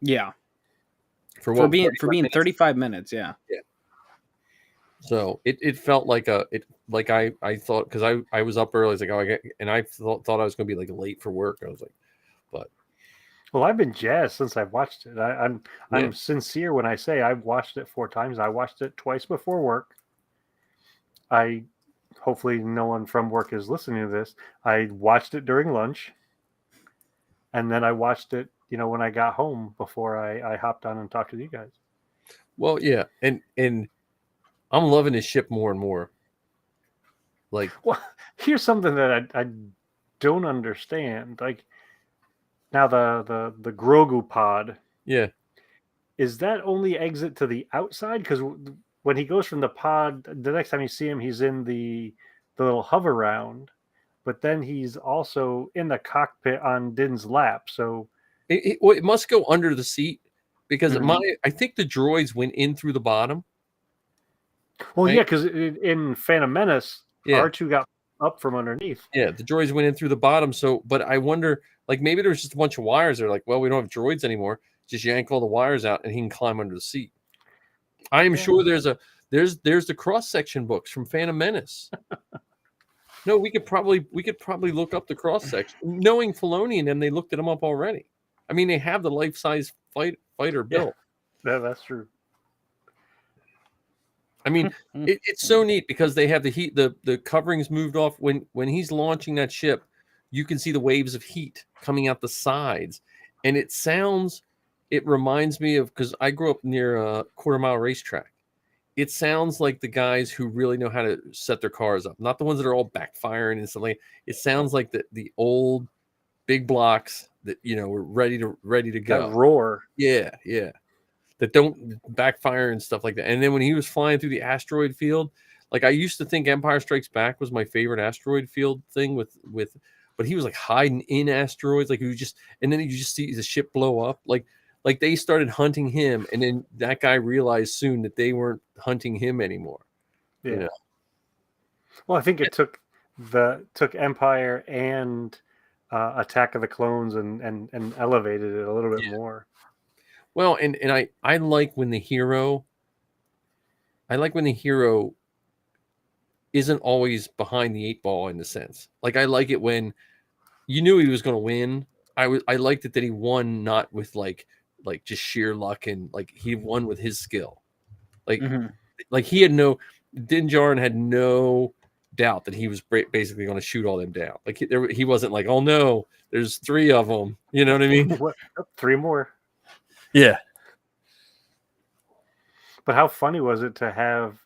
D: Yeah.
C: For
D: being 35 minutes, yeah.
C: Yeah. So it felt like I thought, because I was up early, I was like, I thought I was going to be like late for work. I was like, but.
E: Well, I've been jazzed since I've watched it. I'm sincere when I say I've watched it 4 times. I watched it twice before work. Hopefully no one from work is listening to this. I watched it during lunch, and then I watched it, when I got home before I hopped on and talked to you guys.
C: Well, yeah, and I'm loving this ship more and more. Like,
E: well, here's something that I don't understand. Like, now the Grogu pod,
C: yeah,
E: is that only exit to the outside? Because when he goes from the pod, the next time you see him, he's in the little hover round, but then he's also in the cockpit on Din's lap. So
C: Well, it must go under the seat because
D: Mhm.
C: I think the droids went in through the bottom.
E: well,
C: Right?
E: yeah, because in Phantom Menace,
C: Yeah.
E: R2 got up from underneath.
C: Yeah, the droids went in through the bottom. So, but I wonder, like maybe there's just a bunch of wires. They're like, well, we don't have droids anymore. Just yank all the wires out, and he can climb under the seat. I am
E: Yeah.
C: sure there's the cross section books from Phantom Menace. No, we could probably look up the cross section. Knowing Filoni and them, they looked at them up already. I mean, they have the life size fighter built.
E: Yeah, that's true.
C: I mean, it's so neat because they have the heat, the coverings moved off when he's launching that ship. You can see the waves of heat coming out the sides, and it reminds me of, because I grew up near a quarter mile racetrack. It sounds like the guys who really know how to set their cars up, not the ones that are all backfiring and stuff like. It sounds like the old big blocks that were ready to
E: That
C: go.
E: roar.
C: Yeah, that don't backfire and stuff like that. And then when he was flying through the asteroid field, like I used to think Empire Strikes Back was my favorite asteroid field thing but he was like hiding in asteroids, like and then you just see the ship blow up, like they started hunting him, and then that guy realized soon that they weren't hunting him anymore.
E: Yeah. Well, I think it took Empire and Attack of the Clones and elevated it a little bit more.
C: Well, and I like when the hero isn't always behind the eight ball, in the sense. Like I like it when you knew he was going to win. I liked it that he won not with like just sheer luck, and like he won with his skill. Like like he had Din Djarin had no doubt that he was basically going to shoot all them down. Like he wasn't like, oh no, there's 3 of them. You know what I mean?
E: What, 3 more?
C: Yeah.
E: But how funny was it to have,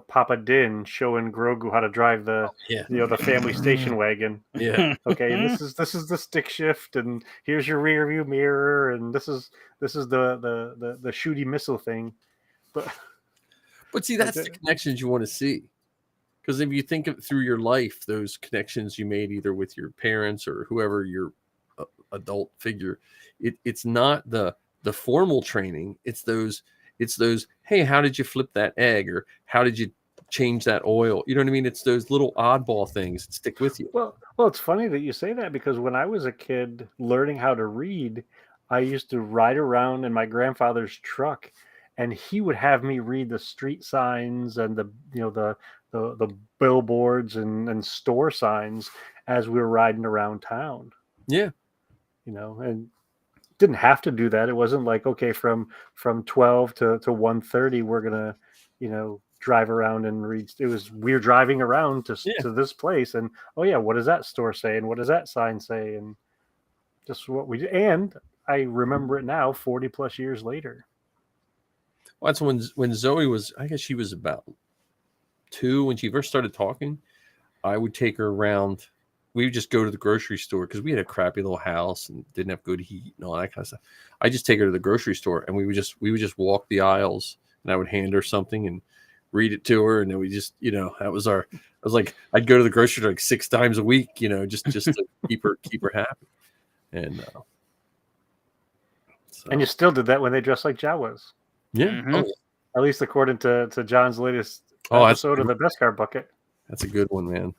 E: Papa Din showing Grogu how to drive the family station wagon?
C: Yeah.
E: Okay, and this is the stick shift, and here's your rear view mirror, and this is the shooty missile thing.
C: But see, that's the connections you want to see. Because if you think of through your life, those connections you made either with your parents or whoever your adult figure, it's not the formal training. It's those, hey, how did you flip that egg, or how did you change that oil? You know what I mean? It's those little oddball things that stick with you.
E: Well, it's funny that you say that, because when I was a kid learning how to read, I used to ride around in my grandfather's truck, and he would have me read the street signs and the billboards and store signs as we were riding around town.
C: Yeah.
E: And didn't have to do that. It wasn't like, okay, from 12 to 1:30 we're gonna drive around and read. It was, we're driving around to this place, and oh yeah, what does that store say, and what does that sign say, and just what we did. And I remember it now 40 plus years later.
C: Well, that's when Zoe was, I guess she was about 2 when she first started talking. I would take her around. We would just go to the grocery store because we had a crappy little house and didn't have good heat and all that kind of stuff. I just take her to the grocery store, and we would just walk the aisles, and I would hand her something and read it to her, and then we just that was I was like, I'd go to the grocery store like 6 times a week, just to keep her happy. And
E: and you still did that when they dressed like Jawas.
C: Yeah.
D: Mm-hmm.
C: Oh,
E: At least according to John's latest
C: Oh,
E: episode of the Beskar Bucket.
C: That's a good one, man.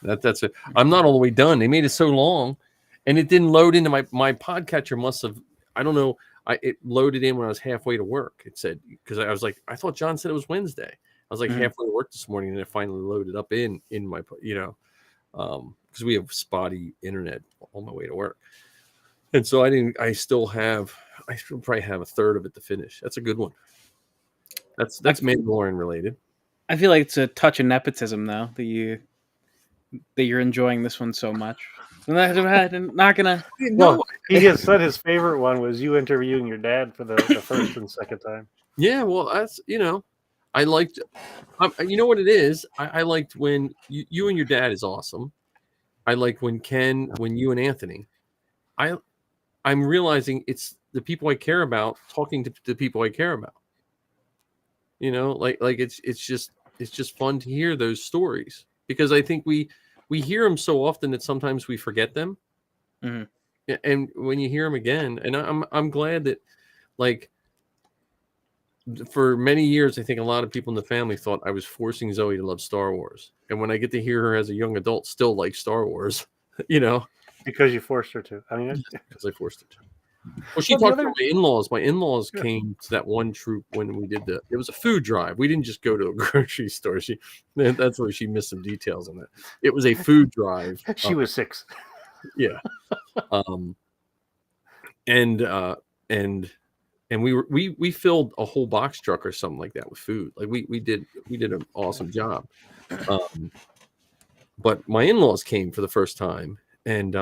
C: That's it. I'm not all the way done. They made it so long, and it didn't load into my podcatcher. Must have, I don't know. It loaded in when I was halfway to work. It said, because I was like, I thought John said it was Wednesday. I was like halfway to work this morning, and it finally loaded up in my, because we have spotty internet on my way to work, and so I still probably have a third of it to finish. That's a good one. That's Mandalorian related.
D: I feel like it's a touch of nepotism, though, that you're enjoying this one so much. I'm not gonna.
E: Well, he has said his favorite one was you interviewing your dad for the first and second time.
C: Yeah, well, that's I liked. You know what it is? I liked when you and your dad is awesome. I like when you and Anthony. I'm realizing the people I care about talking to the people I care about. You know, like it's just fun to hear those stories, because I think we hear them so often that sometimes we forget them.
D: Mhm.
C: And when you hear them again, and I'm glad that, like, for many years, I think a lot of people in the family thought I was forcing Zoe to love Star Wars. And when I get to hear her as a young adult still like Star Wars, you know,
E: Because you forced her to. I mean,
C: because I forced her to. Well, she
E: Well, the
C: talked to
E: other-
C: my in-laws. My in-laws
E: Yeah.
C: came to that one troop when we did it was a food drive. We didn't just go to a grocery store. That's where she missed some details on it. It was a food drive.
E: she was 6.
C: Yeah. And we filled a whole box truck or something like that with food. Like we did an awesome job. But my in-laws came for the first time, and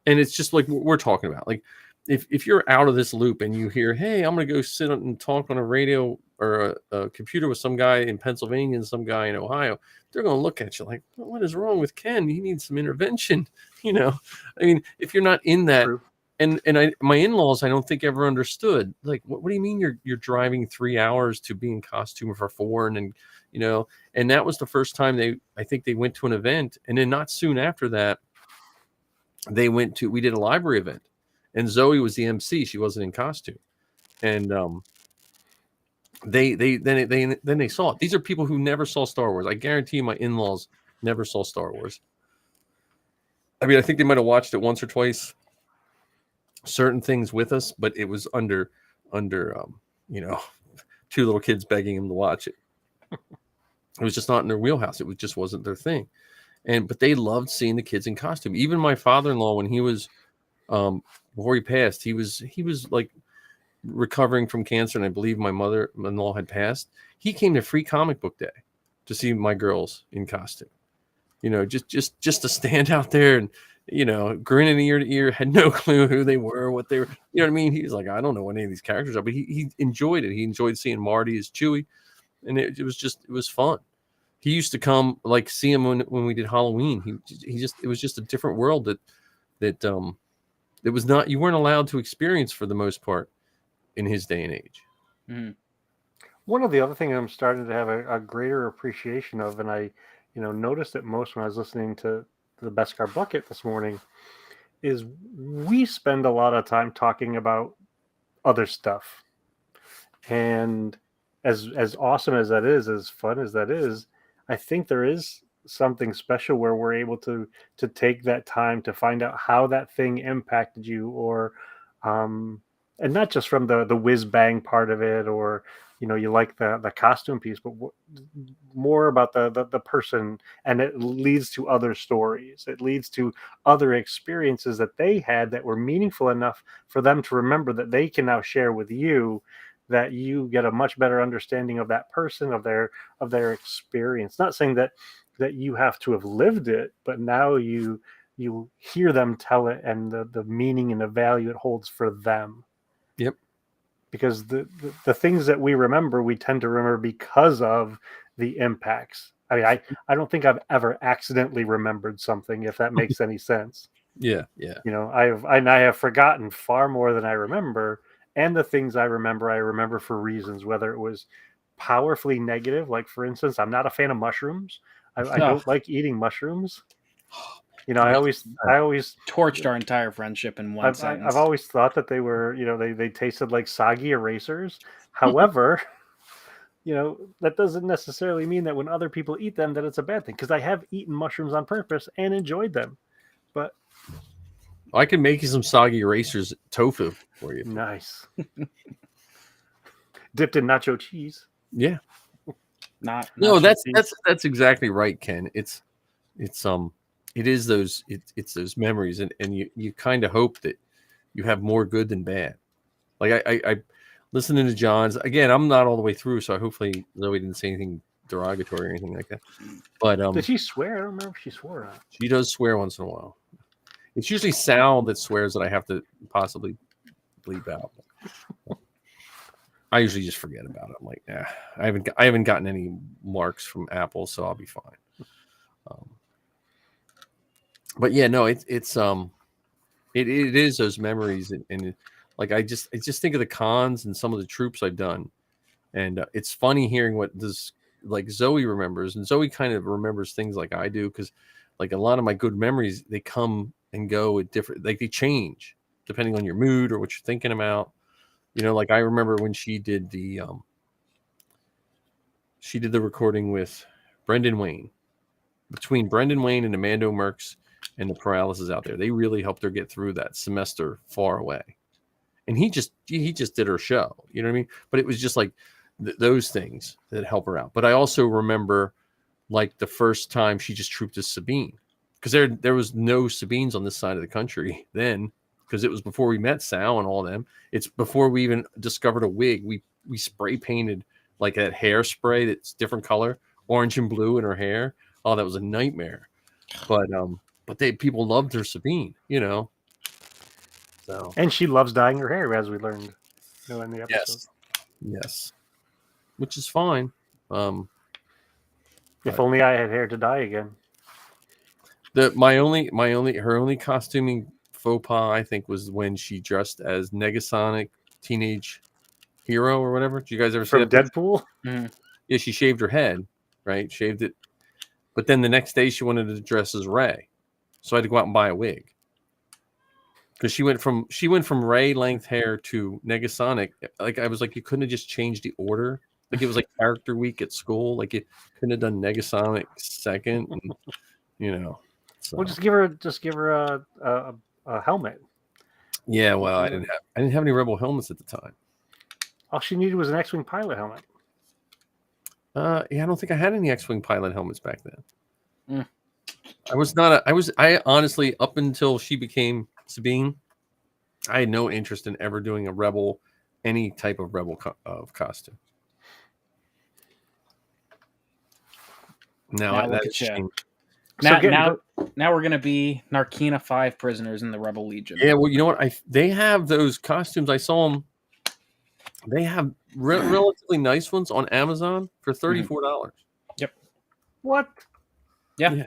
C: it's just like we're talking about. Like, if you're out of this loop and you hear, hey, I'm gonna go sit and talk on a radio or a computer with some guy in Pennsylvania and some guy in Ohio, they're gonna look at you like, what is wrong with Ken? He needs some intervention. You know, I mean, if you're not in that.
E: True.
C: And my in-laws, I don't think ever understood. Like, what do you mean you're driving 3 hours to be in costume for 4, and then, you know, and that was the first time I think they went to an event, and then not soon after that, we did a library event, and Zoe was the MC. She wasn't in costume, and they saw it. These are people who never saw Star Wars. I guarantee you, my in-laws never saw Star Wars. I mean, I think they might have watched it once or twice. Certain things with us, but it was under you know, 2 little kids begging him to watch it. It was just not in their wheelhouse. It just wasn't their thing. But they loved seeing the kids in costume. Even my father-in-law, when he was before he passed, he was like recovering from cancer, and I believe my mother-in-law had passed. He came to Free Comic Book Day to see my girls in costume. You know, just to stand out there and, you know, grinning ear to ear, had no clue who they were, what they were. You know what I mean? He's like, I don't know what any of these characters are, but he enjoyed it. He enjoyed seeing Marty as Chewie, and it was fun. He used to come, like, see him when we did Halloween. It was just a different world that it was not, you weren't allowed to experience for the most part in his day and age.
D: Mhm.
E: One of the other things I'm starting to have a greater appreciation of, and I, noticed it most when I was listening to the Beskar Bucket this morning, is we spend a lot of time talking about other stuff. And as awesome as that is, as fun as that is, I think there is something special where we're able to take that time to find out how that thing impacted you, or and not just from the whiz bang part of it, or you like the costume piece, but more about the person, and it leads to other stories. It leads to other experiences that they had that were meaningful enough for them to remember, that they can now share with you, that you get a much better understanding of that person, of their experience. Not saying that you have to have lived it, but now you hear them tell it, and the meaning and the value it holds for them.
C: Yep.
E: Because the things that we remember, we tend to remember because of the impacts. I mean, I don't think I've ever accidentally remembered something, if that makes any sense.
C: Yeah.
E: I have forgotten far more than I remember, and the things I remember for reasons, whether it was powerfully negative, like, for instance, I'm not a fan of mushrooms. I don't like eating mushrooms. I always
D: torched our entire friendship in one sentence.
E: I've always thought that they were, they tasted like soggy erasers. However, that doesn't necessarily mean that when other people eat them that it's a bad thing, because I have eaten mushrooms on purpose and enjoyed them. But
C: I can make you some soggy erasers tofu for you.
E: Nice. Dipped in nacho cheese.
C: Yeah.
D: No,
C: that's exactly right, Ken. It's those memories, and you kind of hope that you have more good than bad. Like I listening to John's again. I'm not all the way through, so hopefully Zoe didn't say anything derogatory or anything like that. But
E: did she swear? I don't remember if she swore or not.
C: She does swear once in a while. It's usually Sal that swears that I have to possibly bleep out. I usually just forget about it. I'm like, I haven't gotten any marks from Apple, so I'll be fine. But yeah, no, it is those memories, and Like I just think of the cons and some of the troops I've done, and it's funny hearing what this like Zoe remembers, and Zoe kind of remembers things like I do because like a lot of my good memories they come and go at different, like they change depending on your mood or what you're thinking about. You know, like I remember when she did the recording with Brendan Wayne. Between Brendan Wayne and Amando Merckx and the paralysis out there, they really helped her get through that semester far away. And he just did her show, you know what I mean? But it was just like those things that help her out. But I also remember like the first time she just trooped as Sabine, because there was no Sabines on this side of the country then, because it was before we met Sal and all them. It's before we even discovered a wig. We spray painted like that hairspray that's different color, orange and blue in her hair. Oh, that was a nightmare. But people loved her Sabine, you know. So
E: And she loves dyeing her hair, as we learned in the episode.
C: Yes. Which is fine.
E: If only I had hair to dye again.
C: Her only costuming faux pas, I think, was when she dressed as Negasonic Teenage Hero or whatever. Did you guys ever see
E: From
C: that?
E: Deadpool?
D: Mm-hmm.
C: Yeah, she shaved her head, right? Shaved it. But then the next day she wanted to dress as Rey. So I had to go out and buy a wig. Because she went from Rey length hair to Negasonic. Like I was like, you couldn't have just changed the order. Like it was like character week at school. Like you couldn't have done Negasonic second, and, you know. So.
E: Well, just give her a helmet.
C: Yeah, well, I didn't have any Rebel helmets at the time.
E: All she needed was an X-wing pilot helmet.
C: Yeah, I don't think I had any X-wing pilot helmets back then.
D: Mm.
C: I honestly, up until she became Sabine, I had no interest in ever doing a Rebel, any type of Rebel costume. Now
D: look
C: that
D: at
C: is
D: ya.
C: shame.
D: Now we're gonna be Narkina 5 prisoners in the Rebel Legion.
C: Yeah, well, you know what? They have those costumes. I saw them. They have relatively nice ones on Amazon for $34.
D: Yep.
E: What?
D: Yeah.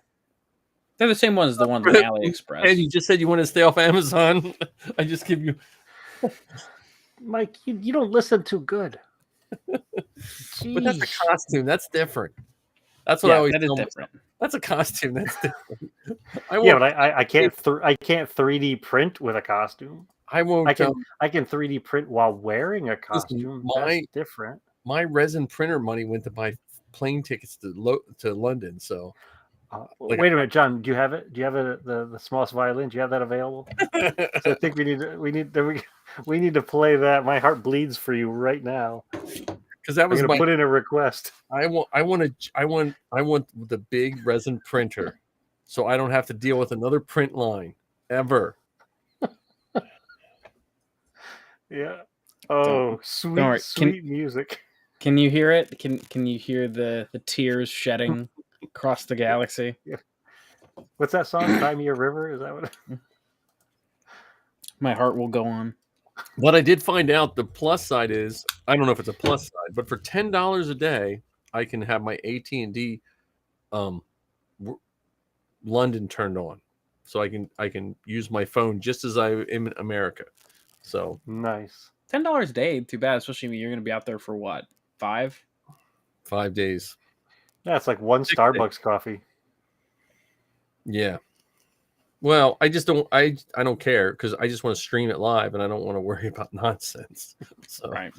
D: They're the same ones as the ones on AliExpress.
C: And you just said you want to stay off Amazon. I just give you.
E: Mike, you don't listen too good.
C: But that's a costume. That's different. That's what I always
D: that is
C: tell
D: different.
C: That's a costume. That's different.
E: But I can't 3D print with a costume.
C: I won't.
E: I can 3D print while wearing a costume. That's different.
C: My resin printer money went to buy plane tickets to London. So,
E: wait a minute, John. Do you have it? Do you have the smallest violin? Do you have that available? So I think we need to play that. My heart bleeds for you right now.
C: Because that was
E: I'm gonna put in a request.
C: I want the big resin printer, so I don't have to deal with another print line ever.
E: Yeah. Oh, sweet music.
D: Can you hear it? Can you hear the tears shedding across the galaxy?
E: Yeah. What's that song? Cry Me a River? Is that what?
D: My heart will go on.
C: What I did find out, the plus side is, I don't know if it's a plus side, but for $10 a day, I can have my AT&D London turned on, so I can use my phone just as I am in America. So
E: nice.
D: $10 a day, too bad. Especially when you're going to be out there for what, 5
C: days.
E: That's like one Starbucks coffee.
C: Yeah. Well, I just don't. I don't care because I just want to stream it live, and I don't want to worry about nonsense. So,
D: right.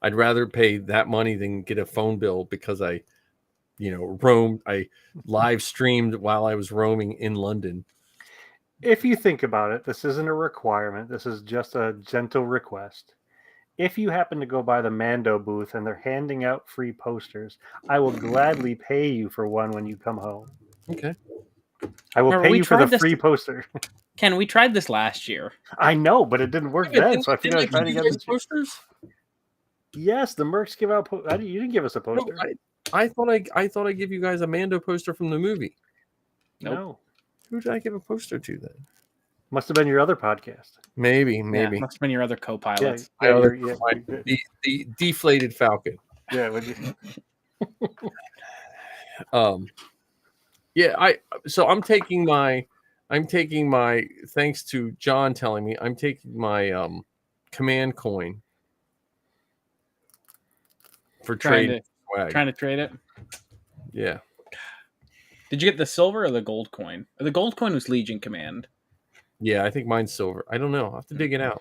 C: I'd rather pay that money than get a phone bill because I live streamed while I was roaming in London.
E: If you think about it, this isn't a requirement. This is just a gentle request. If you happen to go by the Mando booth and they're handing out free posters, I will gladly pay you for one when you come home.
C: Okay.
E: I will pay you for the free poster.
D: Ken, we tried this last year.
E: I know, but it didn't work then. So I think I tried to get the
C: posters.
E: Yes, the Mercs give out. You didn't give us a poster.
C: No, I thought I give you guys a Mando poster from the movie.
E: Nope. No.
C: Who did I give a poster to then?
E: Must have been your other podcast.
C: Maybe.
D: Yeah, must have been your other co-pilots.
C: The deflated Falcon.
E: Yeah. Would you?
C: So I'm taking my I'm taking my, thanks to John telling me, I'm taking my command coin for trade swag.
D: Trying to trade it.
C: Yeah.
D: Did you get the silver or the gold coin? The gold coin was Legion Command.
C: Yeah, I think mine's silver. I don't know. I'll have to dig it out.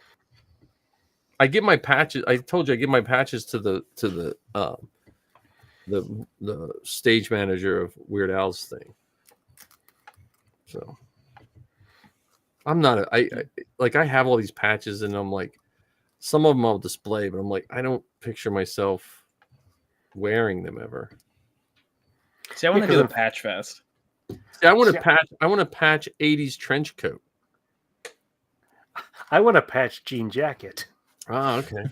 C: I give my patches. I told you I give my patches to the stage manager of Weird Al's thing. So I'm not I have all these patches, and I'm like, some of them I'll display, but I'm like, I don't picture myself wearing them ever.
D: See, I want to do a patch fest.
C: See, I want to patch 80s trench coat.
E: I want to patch jean jacket.
C: Oh, okay.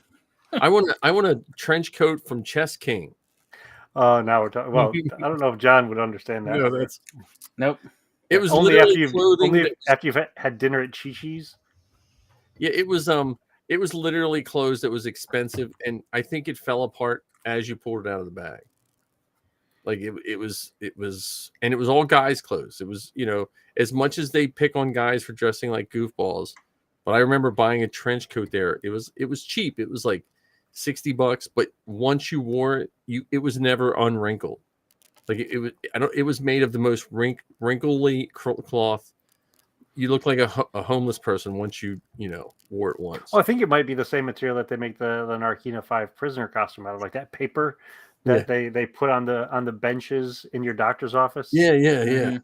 C: I want a trench coat from Chess King.
E: Oh, now we're talking. Well, I don't know if John would understand that.
C: No, that's
D: nope.
C: It was
E: only after you've had dinner at Chi-Chi's.
C: Yeah, it was literally clothes that was expensive, and I think it fell apart as you pulled it out of the bag. Like it was all guys' clothes. It was, as much as they pick on guys for dressing like goofballs, but I remember buying a trench coat there. It was cheap. It was like $60, but once you wore it, it was never unwrinkled. Like it was made of the most wrinkly cloth. You look like a homeless person once you wore it once.
E: Well, I think it might be the same material that they make the Narkina 5 prisoner costume out of, like that paper that they put on the benches in your doctor's office.
C: Yeah.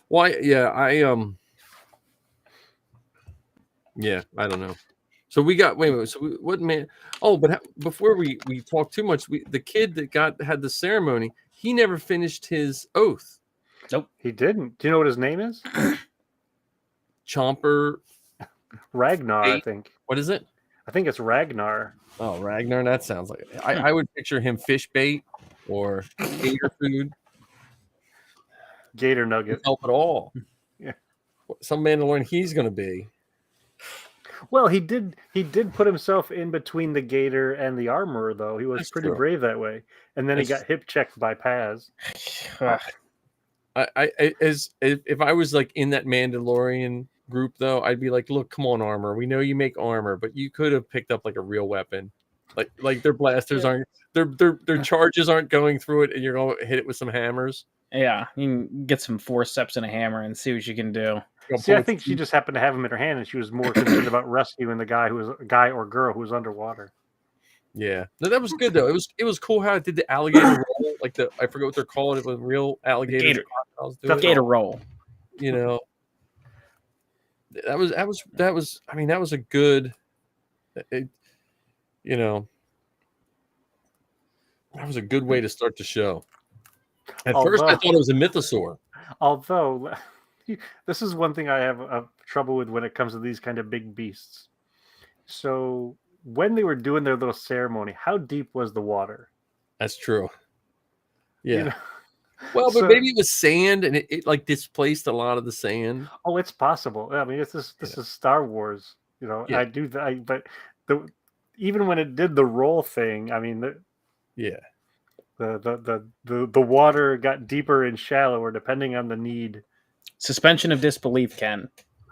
C: Why? I don't know. So we got So what man? Oh, but before we talk too much, the kid that had the ceremony, he never finished his oath.
D: Nope,
E: he didn't. Do you know what his name is?
C: Chomper
E: Ragnar, I think.
C: What is it?
E: I think it's Ragnar.
C: Oh, Ragnar. That sounds like it. I would picture him fish bait or gator food.
E: Gator nugget.
C: Help at all.
E: Yeah.
C: Some Mandalorian he's going to be.
E: Well, he did put himself in between the gator and the armorer, though. He was pretty brave that way. And then he got hip checked by Paz.
C: If I was like in that Mandalorian group, though, I'd be like, look, come on, armor. We know you make armor, but you could have picked up like a real weapon. Like their blasters aren't, their charges aren't going through it, and you're going to hit it with some hammers.
D: Yeah, you can get some forceps and a hammer and see what you can do.
E: See, I think she just happened to have him in her hand, and she was more concerned about rescuing the guy or girl who was underwater.
C: Yeah, no, that was good though. It was cool how it did the alligator roll, like I forget what they're calling it, with real alligators.
D: Gator roll.
C: That was. I mean, that was a good. That was a good way to start the show. At first, I thought it was a mythosaur.
E: Although, this is one thing I have trouble with when it comes to these kind of big beasts. So, when they were doing their little ceremony, how deep was the water?
C: That's true. Yeah. Well, but maybe it was sand, and it like displaced a lot of the sand.
E: Oh, it's possible. I mean, this is Star Wars. I do that, but even when it did the roll thing, I mean, the water got deeper and shallower depending on the need.
D: Suspension of disbelief, Ken.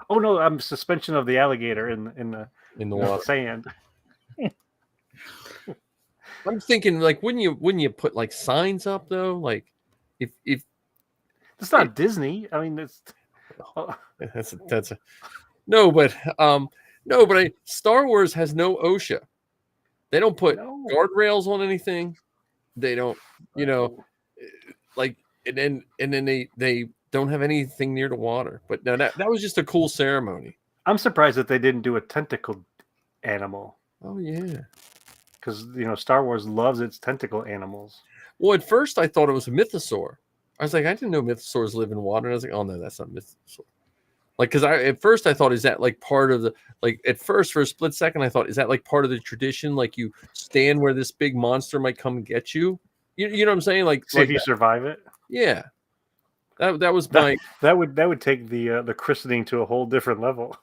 E: Oh no, I'm suspension of the alligator in the water. Sand.
C: I'm thinking, like, wouldn't you put like signs up though? Like, if
E: it's not Disney. I mean, it's
C: that's a no, but Star Wars has no OSHA. They don't put guardrails on anything. They don't, like, and then they don't have anything near the water. But no, that was just a cool ceremony.
E: I'm surprised that they didn't do a tentacled animal.
C: Oh yeah,
E: because Star Wars loves its tentacle animals.
C: Well, at first I thought it was a mythosaur. I was like, I didn't know mythosaurs live in water. And I was like, oh no, that's not mythosaur. Like, because at first I thought, is that like part of the, like, at first for a split second I thought, is that like part of the tradition? Like, you stand where this big monster might come and get you. You know what I'm saying? Like,
E: see if you survive it.
C: Yeah, that was my
E: that would take the christening to a whole different level.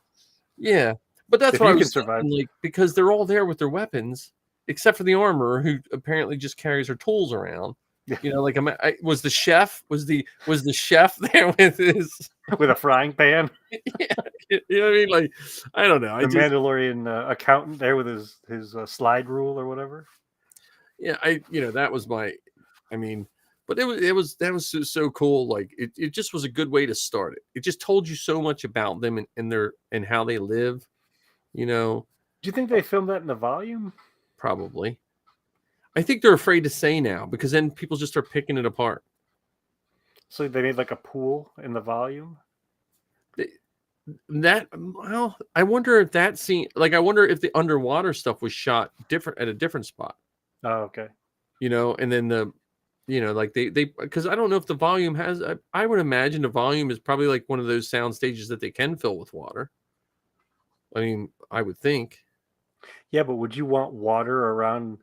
C: Yeah, but that's what I was
E: survive.
C: Saying, like, because they're all there with their weapons, except for the armorer, who apparently just carries her tools around. You know, like was the chef there with his
E: with a frying pan.
C: yeah, you know what I mean? Like, I don't know.
E: The Mandalorian accountant there with his slide rule or whatever.
C: Yeah, that was I mean, but that was so cool. Like, it just was a good way to start it. It just told you so much about them and how they live. You know,
E: Do you think they filmed that in the volume?
C: probably. I think they're afraid to say now because then people just start picking it apart.
E: So they made like a pool in the volume.
C: Well, I wonder if that scene, like, I wonder if the underwater stuff was shot different at a different spot.
E: Oh, okay.
C: You know, and then like they because I don't know if the volume has. I would imagine the volume is probably like one of those sound stages that they can fill with water. I mean, I would think.
E: Yeah, but would you want water around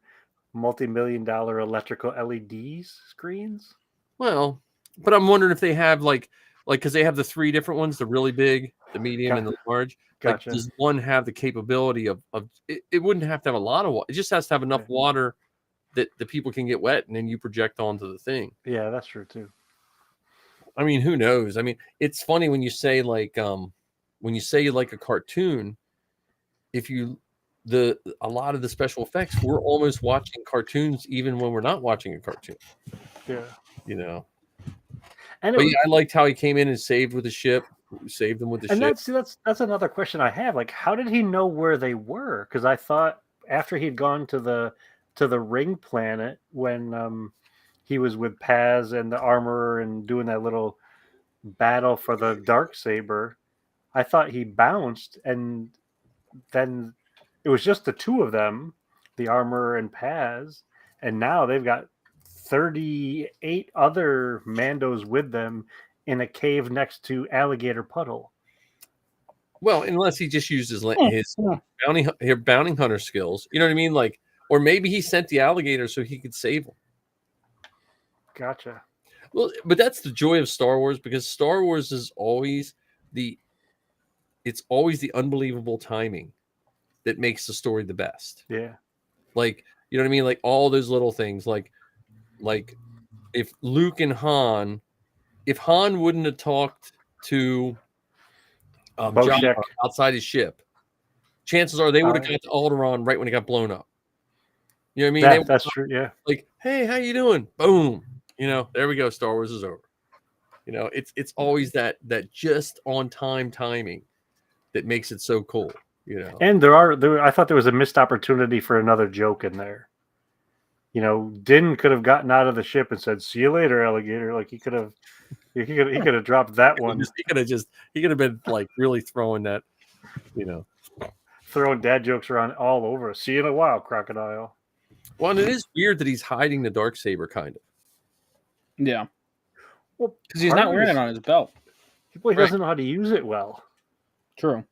E: multi-million-dollar electrical LED screens?
C: Well, but I'm wondering if they have like because they have the 3 different ones, the really big, the medium, and the large.
E: Gotcha.
C: Like, does one have the capability of it wouldn't have to have a lot of water. It just has to have enough water that the people can get wet, and then you project onto the thing.
E: Yeah, that's true too.
C: I mean, who knows? I mean, it's funny when you say like a cartoon, a lot of the special effects, we're almost watching cartoons even when we're not watching a cartoon.
E: Yeah.
C: You know.
E: And
C: but yeah, I liked how he came in and saved with the ship, saved them with the ship.
E: And that's another question I have. Like, how did he know where they were? Because I thought after he'd gone to the ring planet when he was with Paz and the armorer and doing that little battle for the Darksaber, I thought he bounced, and then it was just the 2 of them, the armorer and Paz, and now they've got 38 other Mandos with them in a cave next to Alligator Puddle.
C: Well, unless he just used his bounty hunter skills, you know what I mean? Like, or maybe he sent the alligator so he could save them.
E: Gotcha.
C: Well, but that's the joy of Star Wars, because Star Wars is always it's always the unbelievable timing that makes the story the best.
E: Yeah.
C: Like, you know what I mean? Like all those little things, like if Luke and Han, if Han wouldn't have talked to Jabba outside his ship, chances are they would have got to Alderaan right when it got blown up. You know what I mean?
E: That's true. Yeah.
C: Like, hey, how you doing? Boom. You know, there we go. Star Wars is over. You know, it's always that just on time timing that makes it so cool. You know,
E: and I thought there was a missed opportunity for another joke in there. You know, Din could have gotten out of the ship and said, "See you later, alligator." Like he could have dropped that one.
C: He could have been like really throwing that, you know,
E: throwing dad jokes around all over. See you in a while, crocodile.
C: Well, and it is weird that he's hiding the Darksaber, kind of.
D: Yeah.
E: Well,
D: because he's not wearing it on his belt.
E: Well, he doesn't know how to use it well.
D: True.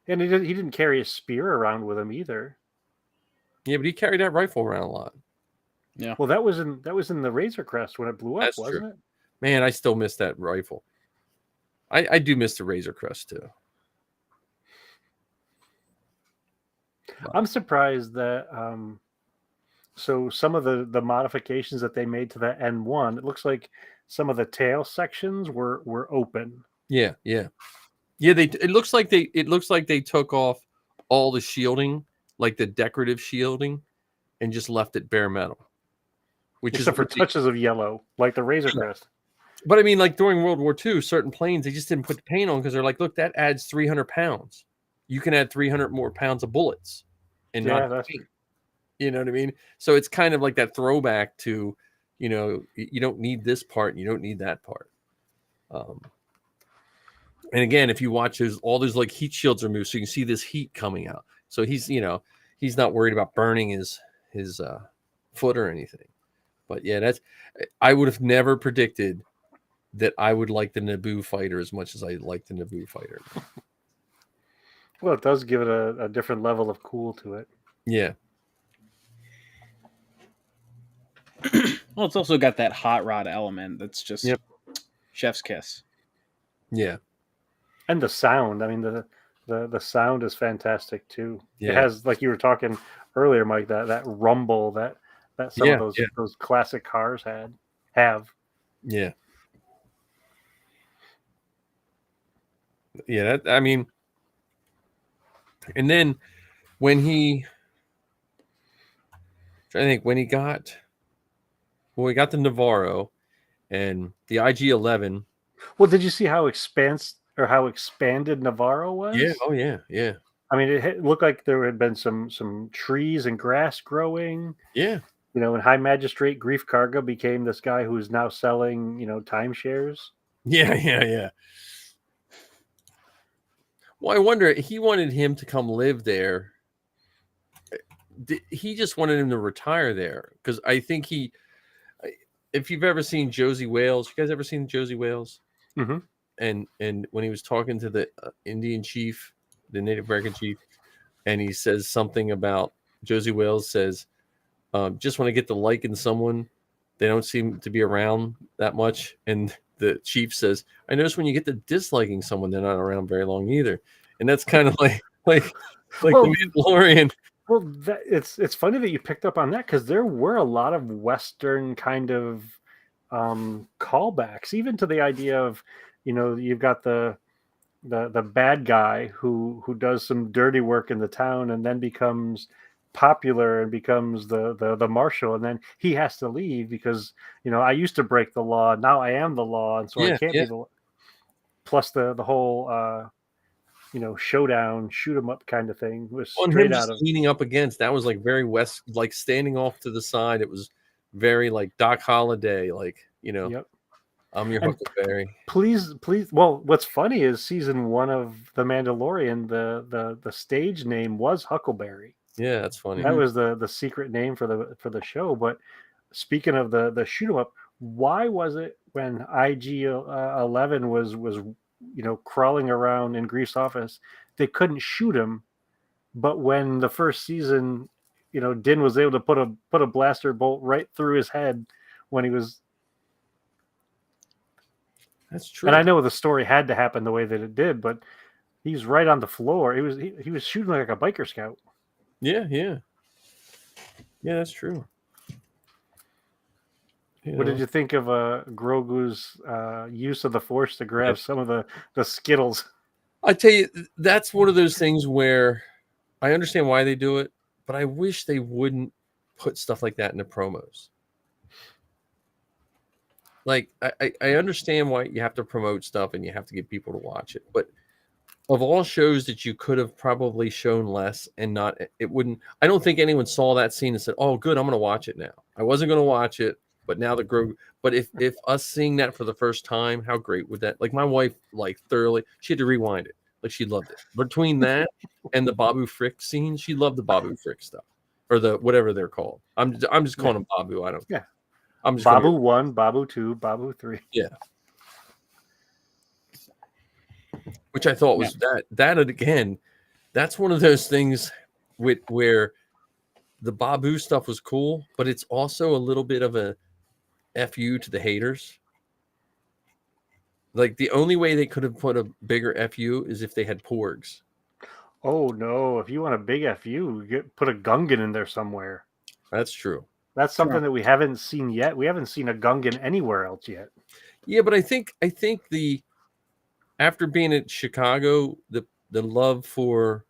E: And he didn't carry a spear around with him either.
C: Yeah, but he carried that rifle around a lot.
D: Yeah.
E: Well, that was in the Razor Crest when it blew up, wasn't it?
C: Man, I still miss that rifle. I do miss the Razor Crest too.
E: I'm surprised that so some of the modifications that they made to that N1, it looks like some of the tail sections were open.
C: Yeah. It looks like they took off all the shielding, like the decorative shielding, and just left it bare metal.
E: Except for touches of yellow, like the Razor Crest.
C: But I mean, like during World War II, certain planes, they just didn't put the paint on because they're like, look, that adds 300 pounds. You can add 300 more pounds of bullets and not paint. You know what I mean? So it's kind of like that throwback to, you know, you don't need this part and you don't need that part. And again, if you watch all those like heat shields are moved, so you can see this heat coming out. So he's not worried about burning his foot or anything. But yeah, I would have never predicted that I would like the Naboo fighter as much as I like the Naboo fighter.
E: Well, it does give it a different level of cool to it.
C: Yeah.
D: Well, it's also got that hot rod element that's just chef's kiss.
C: Yeah.
E: And the sound. I mean, the sound is fantastic too.
C: Yeah.
E: It has, like you were talking earlier, Mike, that rumble that some of those classic cars had. have.
C: Yeah. Yeah, I mean, and then when I think when he got the Navarro and the IG-11.
E: Well, did you see how how expanded Navarro
C: Yeah.
E: was?
C: Oh yeah. Yeah.
E: I mean, it looked like there had been some trees and grass growing.
C: Yeah.
E: You know, and High Magistrate Grief Karga became this guy who's now selling, timeshares.
C: Yeah. Yeah. Yeah. Well, I wonder. He wanted him to come live there. He just wanted him to retire there because I think if you've ever seen Josie Wales, you guys ever seen Josie Wales?
E: Mm-hmm.
C: And when he was talking to the Indian chief, the Native American chief, and he says something about Josie Wales says, just when I get to liking someone, they don't seem to be around that much. And the chief says, I notice when you get to disliking someone, they're not around very long either. And that's kind of like
E: Well,
C: the Mandalorian.
E: Well, it's funny that you picked up on that because there were a lot of Western kind of callbacks, even to the idea of, you've got the bad guy who does some dirty work in the town and then becomes popular and becomes the marshal, and then he has to leave because I used to break the law, now I am the law, and so I can't be the. Plus the whole showdown, shoot 'em up kind of thing was straight out of
C: leaning up against that was like very West, like standing off to the side. It was very like Doc Holliday, like
E: Yep.
C: I'm your Huckleberry.
E: Please. Well, what's funny is season 1 of The Mandalorian, the stage name was Huckleberry.
C: Yeah, that's funny.
E: That was the secret name for the show. But speaking of the shoot 'em up, why was it when IG-11 was crawling around in Grief's office, they couldn't shoot him, but when the first season, Din was able to put a blaster bolt right through his head when he was.
C: That's true.
E: And I know the story had to happen the way that it did, but he's right on the floor. He was shooting like a biker scout.
C: Yeah, that's true.
E: What did you think of Grogu's use of the Force to grab some of the Skittles?
C: I tell you, that's one of those things where I understand why they do it, but I wish they wouldn't put stuff like that in the promos. Like, I understand why you have to promote stuff and you have to get people to watch it, but of all shows that you could have probably shown less and not, it wouldn't. I don't think anyone saw that scene and said, "Oh, good, I'm going to watch it now." I wasn't going to watch it, but now the Grogu. But if us seeing that for the first time, how great would that? Like my wife, like thoroughly, she had to rewind it. Like she loved it. Between that and the Babu Frick scene, she loved the Babu Frick stuff or the whatever they're called. I'm just calling them Babu. I don't.
E: Yeah.
C: I'm just
E: Babu 1, Babu 2, Babu 3.
C: Yeah. Which I thought was that again, that's one of those things where the Babu stuff was cool, but it's also a little bit of a FU to the haters. Like the only way they could have put a bigger FU is if they had porgs.
E: Oh no! If you want a big FU, put a Gungan in there somewhere.
C: That's true.
E: That's something that we haven't seen yet. We haven't seen a Gungan anywhere else yet. Yeah,
C: but I think the after being at Chicago, the love for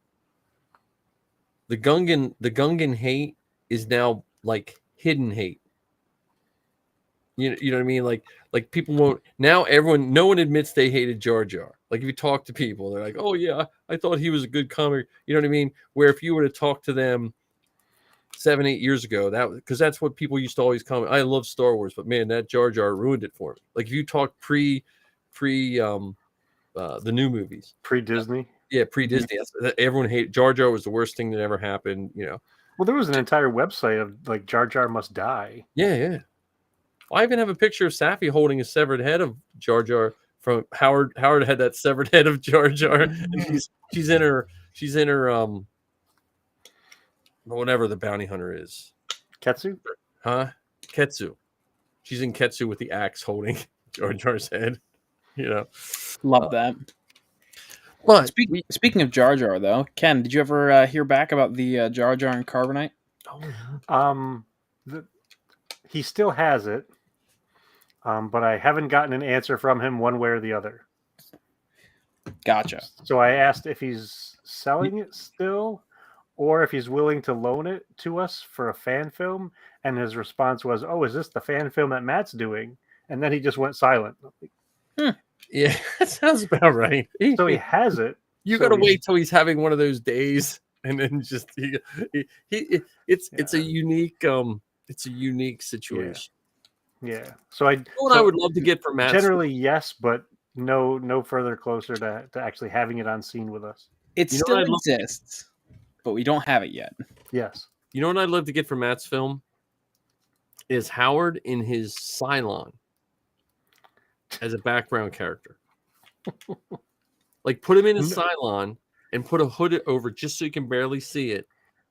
C: the Gungan hate is now like hidden hate. You know what I mean? Like people won't now. No one admits they hated Jar Jar. Like if you talk to people, they're like, "Oh yeah, I thought he was a good comic." You know what I mean? Where if you were to talk to them 7-8 years ago, because that's what people used to always comment. I love Star Wars, but man, that Jar Jar ruined it for me. Like if you talk pre the new movies,
E: pre-Disney.
C: Yeah, pre-Disney. Everyone hated Jar Jar. Was the worst thing that ever happened.
E: Well, there was an entire website of like Jar Jar must die.
C: Yeah. I even have a picture of Safi holding a severed head of Jar Jar from Howard. Howard had that severed head of Jar Jar, and she's in her whatever the bounty hunter is.
E: Ketsu?
C: Huh? Ketsu. She's in Ketsu with the axe holding Jar Jar's head.
D: Love that.
C: But
D: speaking of Jar Jar, though, Ken, did you ever hear back about the Jar Jar and Carbonite?
E: He still has it. but I haven't gotten an answer from him one way or the other.
D: Gotcha.
E: So I asked if he's selling it still, or if he's willing to loan it to us for a fan film, and his response was, "Oh, is this the fan film that Matt's doing?" And then he just went silent.
C: Yeah, that sounds about right.
E: So he has it.
C: You
E: so
C: got to
E: he-
C: wait till he's having one of those days, and then just it's a unique situation.
E: Yeah. So I
C: You know what I would love to get from Matt.
E: generally yes, but no further closer to actually having it on scene with us.
D: It
C: You know
D: still
C: what I'd love-
D: exists, but we don't have it yet.
E: Yes.
C: You know what I'd love to get from Matt's film is Howard in his Cylon as a background character. Like put him in his Cylon and put a hood over just so you can barely see it,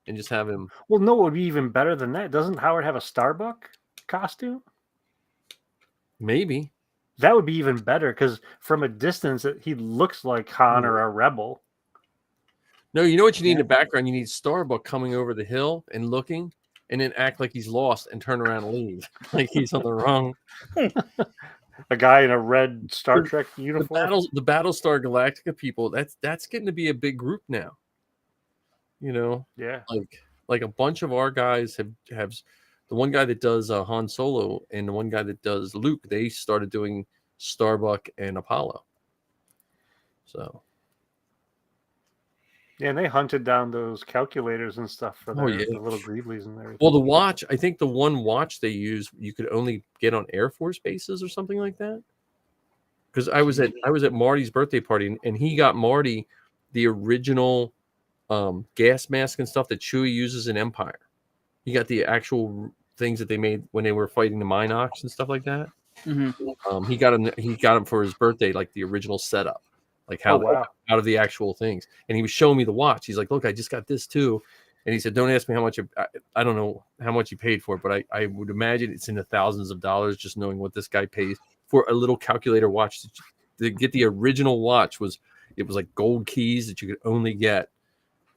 C: and just have him.
E: Well, no, it would be even better than that. Doesn't Howard have a Starbuck costume?
C: Maybe.
E: That would be even better because from a distance, he looks like Han or a rebel.
C: No, you know what you need in the background? You need Starbuck coming over the hill and looking, and then act like he's lost and turn around and leave, like he's on the wrong.
E: A guy in a red Star Trek uniform.
C: The Battlestar Galactica people. That's getting to be a big group now. You know,
E: Yeah.
C: like a bunch of our guys have the one guy that does Han Solo and the one guy that does Luke. They started doing Starbuck and Apollo. So.
E: Yeah, and they hunted down those calculators and stuff for their,
C: yeah.
E: the little Greeblies and everything.
C: Well, the watch, I think the one watch they use, you could only get on Air Force bases or something like that. Because I was at Marty's birthday party, and he got Marty the original gas mask and stuff that Chewie uses in Empire. He got the actual things that they made when they were fighting the Minox and stuff like that.
D: Mm-hmm.
C: He got him for his birthday, like the original setup, like how out of the actual things. And he was showing me the watch. He's like, "Look, I just got this too." And he said, "Don't ask me how much. I don't know how much you paid for it, but I would imagine it's in the thousands of dollars. Just knowing what this guy pays for a little calculator watch to get the original watch was like gold keys that you could only get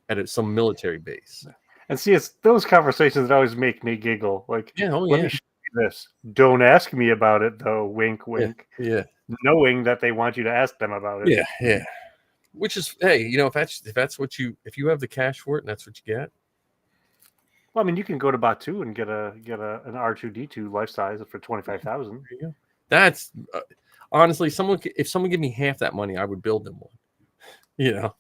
C: at some military base."
E: And see, it's those conversations that always make me giggle. Like, let me show you this. Don't ask me about it, though. Wink, wink.
C: Yeah.
E: Knowing that they want you to ask them about it.
C: Yeah. Which is, hey, you know, if that's what if you have the cash for it and that's what you get.
E: Well, I mean, you can go to Batu and get an R2D2 life size for $25,000.
C: There you go. That's honestly, if someone give me half that money, I would build them one. You know.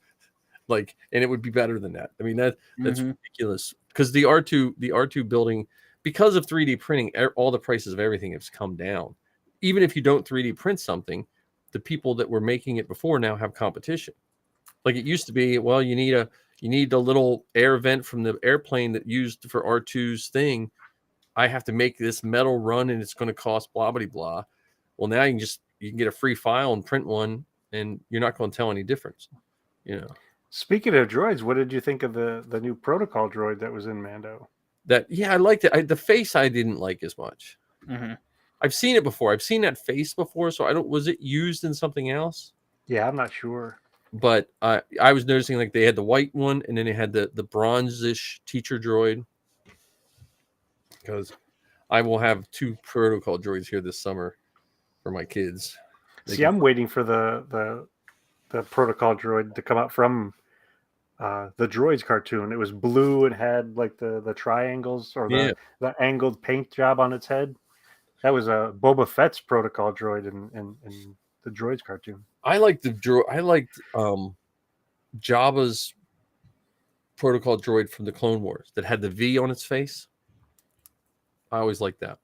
C: Like, and it would be better than that. I mean, that's ridiculous because the R2 building, because of 3D printing, all the prices of everything has come down. Even if you don't 3D print something, the people that were making it before now have competition. Like it used to be, well, you need a little air vent from the airplane that used for R2's thing. I have to make this metal run and it's going to cost blah blah blah. Well, now you can get a free file and print one, and you're not going to tell any difference. You know.
E: Speaking of droids, what did you think of the new protocol droid that was in Mando?
C: I liked it. The face I didn't like as much.
D: Mm-hmm.
C: I've seen it before. I've seen that face before, so was it used in something else?
E: Yeah, I'm not sure.
C: But I was noticing like they had the white one and then they had the bronze-ish teacher droid. Because I will have 2 protocol droids here this summer for my kids.
E: I'm waiting for the protocol droid to come out from the Droids cartoon. It was blue and had like the triangles or the angled paint job on its head. That was a Boba Fett's protocol droid in the Droids cartoon.
C: I liked Jabba's protocol droid from the Clone Wars that had the V on its face. I always liked that.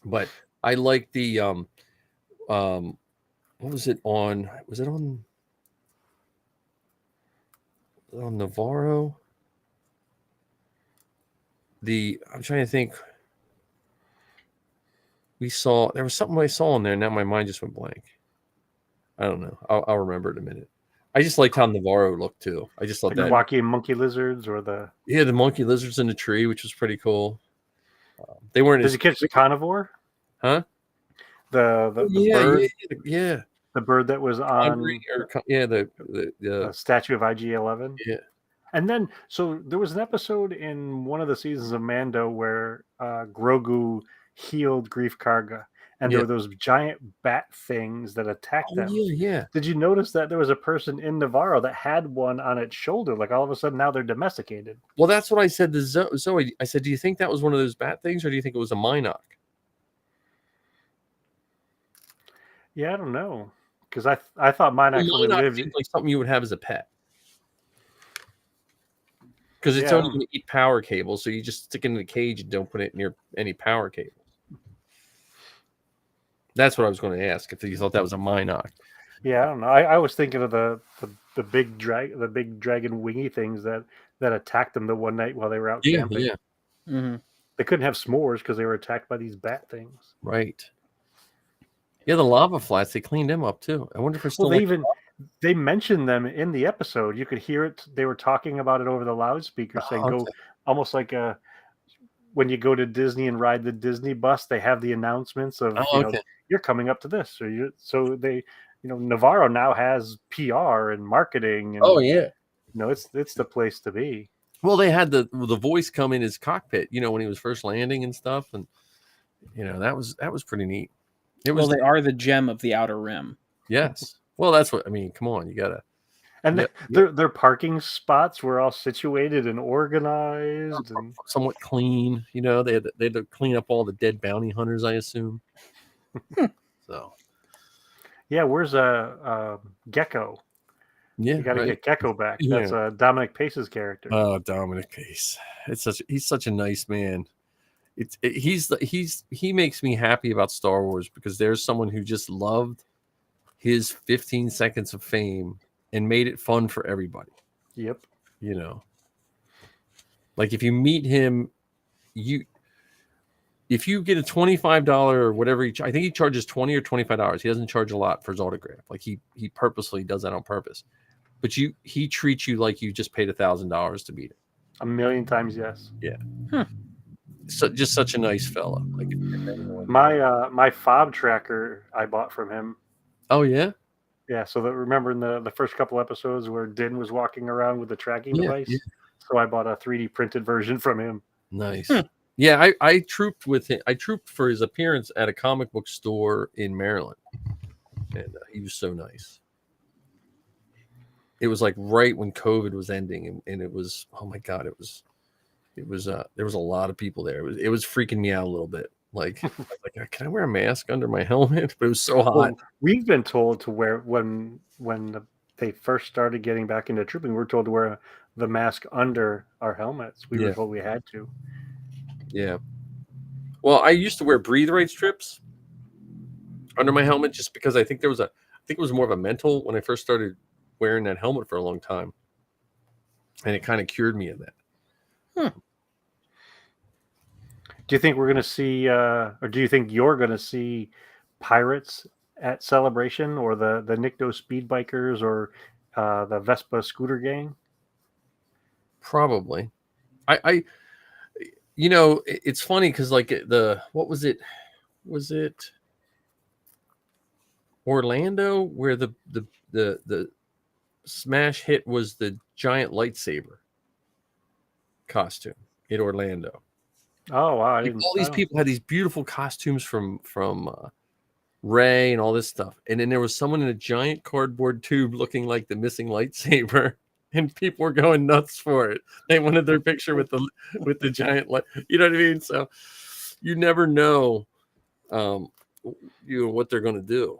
C: But I like the what was it on? Was it on Navarro? I'm trying to think. There was something I saw in there. Now my mind just went blank. I don't know. I'll remember in a minute. I just liked how Navarro looked too. I just thought
E: like
C: that
E: the wacky monkey lizards or the
C: monkey lizards in the tree, which was pretty cool. They weren't.
E: Did you catch the carnivore?
C: Huh?
E: The bird.
C: Yeah.
E: The bird that was on
C: the
E: statue of IG-11.
C: Yeah.
E: And then, so there was an episode in one of the seasons of Mando where Grogu healed Grief Karga, and there were those giant bat things that attacked them.
C: Yeah.
E: Did you notice that there was a person in Navarro that had one on its shoulder? Like all of a sudden now they're domesticated.
C: Well, that's what I said to Zoe. I said, do you think that was one of those bat things, or do you think it was a Minoc?
E: Yeah, I don't know, because I thought mine actually lived.
C: Seems like something you would have as a pet, because it's
E: Yeah.
C: only going to eat power cables, so you just stick it in the cage and don't put it near any power cables. That's what I was going to ask, if you thought that was a Minoc.
E: Yeah, I don't know. I was thinking of the big dragon wingy things that attacked them the one night while they were out camping.
C: Yeah.
D: Mm-hmm.
E: They couldn't have s'mores because they were attacked by these bat things.
C: Right. Yeah, the lava flats, they cleaned them up too. I wonder if it's still.
E: Well, they mentioned them in the episode. You could hear it. They were talking about it over the loudspeaker, saying
C: okay.
E: go almost like when you go to Disney and ride the Disney bus, they have the announcements of you're coming up to this, or so they Navarro now has PR and marketing. And, it's the place to be.
C: Well, they had the voice come in his cockpit, when he was first landing and stuff, and that was pretty neat. They
D: are the gem of the Outer Rim.
C: Yes. Well, that's what I mean. Come on, you gotta.
E: And their parking spots were all situated and organized and
C: somewhat clean. They had to clean up all the dead bounty hunters, I assume. So. Yeah,
E: where's Gecko?
C: Yeah,
E: you got to get Gecko back. That's Dominic Pace's character.
C: Oh, Dominic Pace! He's such a nice man. He makes me happy about Star Wars, because there's someone who just loved his 15 seconds of fame and made it fun for everybody.
E: Yep.
C: Like if you meet him, if you get a $25 or whatever, I think he charges $20 or $25. He doesn't charge a lot for his autograph. Like he purposely does that on purpose. But he treats you like you just paid $1,000 to meet him.
E: 1,000,000 times yes.
C: Yeah. So just such a nice fella. Like
E: my fob tracker I bought from him.
C: Oh yeah.
E: Yeah. So remember in the first couple episodes where Din was walking around with the tracking device. Yeah. So I bought a 3D printed version from him.
C: Nice. Yeah, I trooped with him. I trooped for his appearance at a comic book store in Maryland, and he was so nice. It was like right when COVID was ending, and it was, oh my god, it was there was a lot of people there. It was freaking me out a little bit. Like can I wear a mask under my helmet? But it was so hot.
E: Well, we've been told to wear when they first started getting back into trooping. We were told to wear the mask under our helmets. We were told we had to.
C: Yeah. Well, I used to wear breathe right strips under my helmet just because I think it was more of a mental when I first started wearing that helmet for a long time. And it kind of cured me of that.
E: Do you think we're going to see, or do you think you're going to see pirates at Celebration, or the Nikto speed bikers, or the Vespa scooter gang?
C: Probably. It's funny because what was it? Was it Orlando where the smash hit was the giant lightsaber costume in Orlando?
E: Oh wow!
C: All these people had these beautiful costumes from Rey and all this stuff, and then there was someone in a giant cardboard tube looking like the missing lightsaber. And people were going nuts for it. They wanted their picture with the giant light. You know what I mean? So you never know, what they're going to do.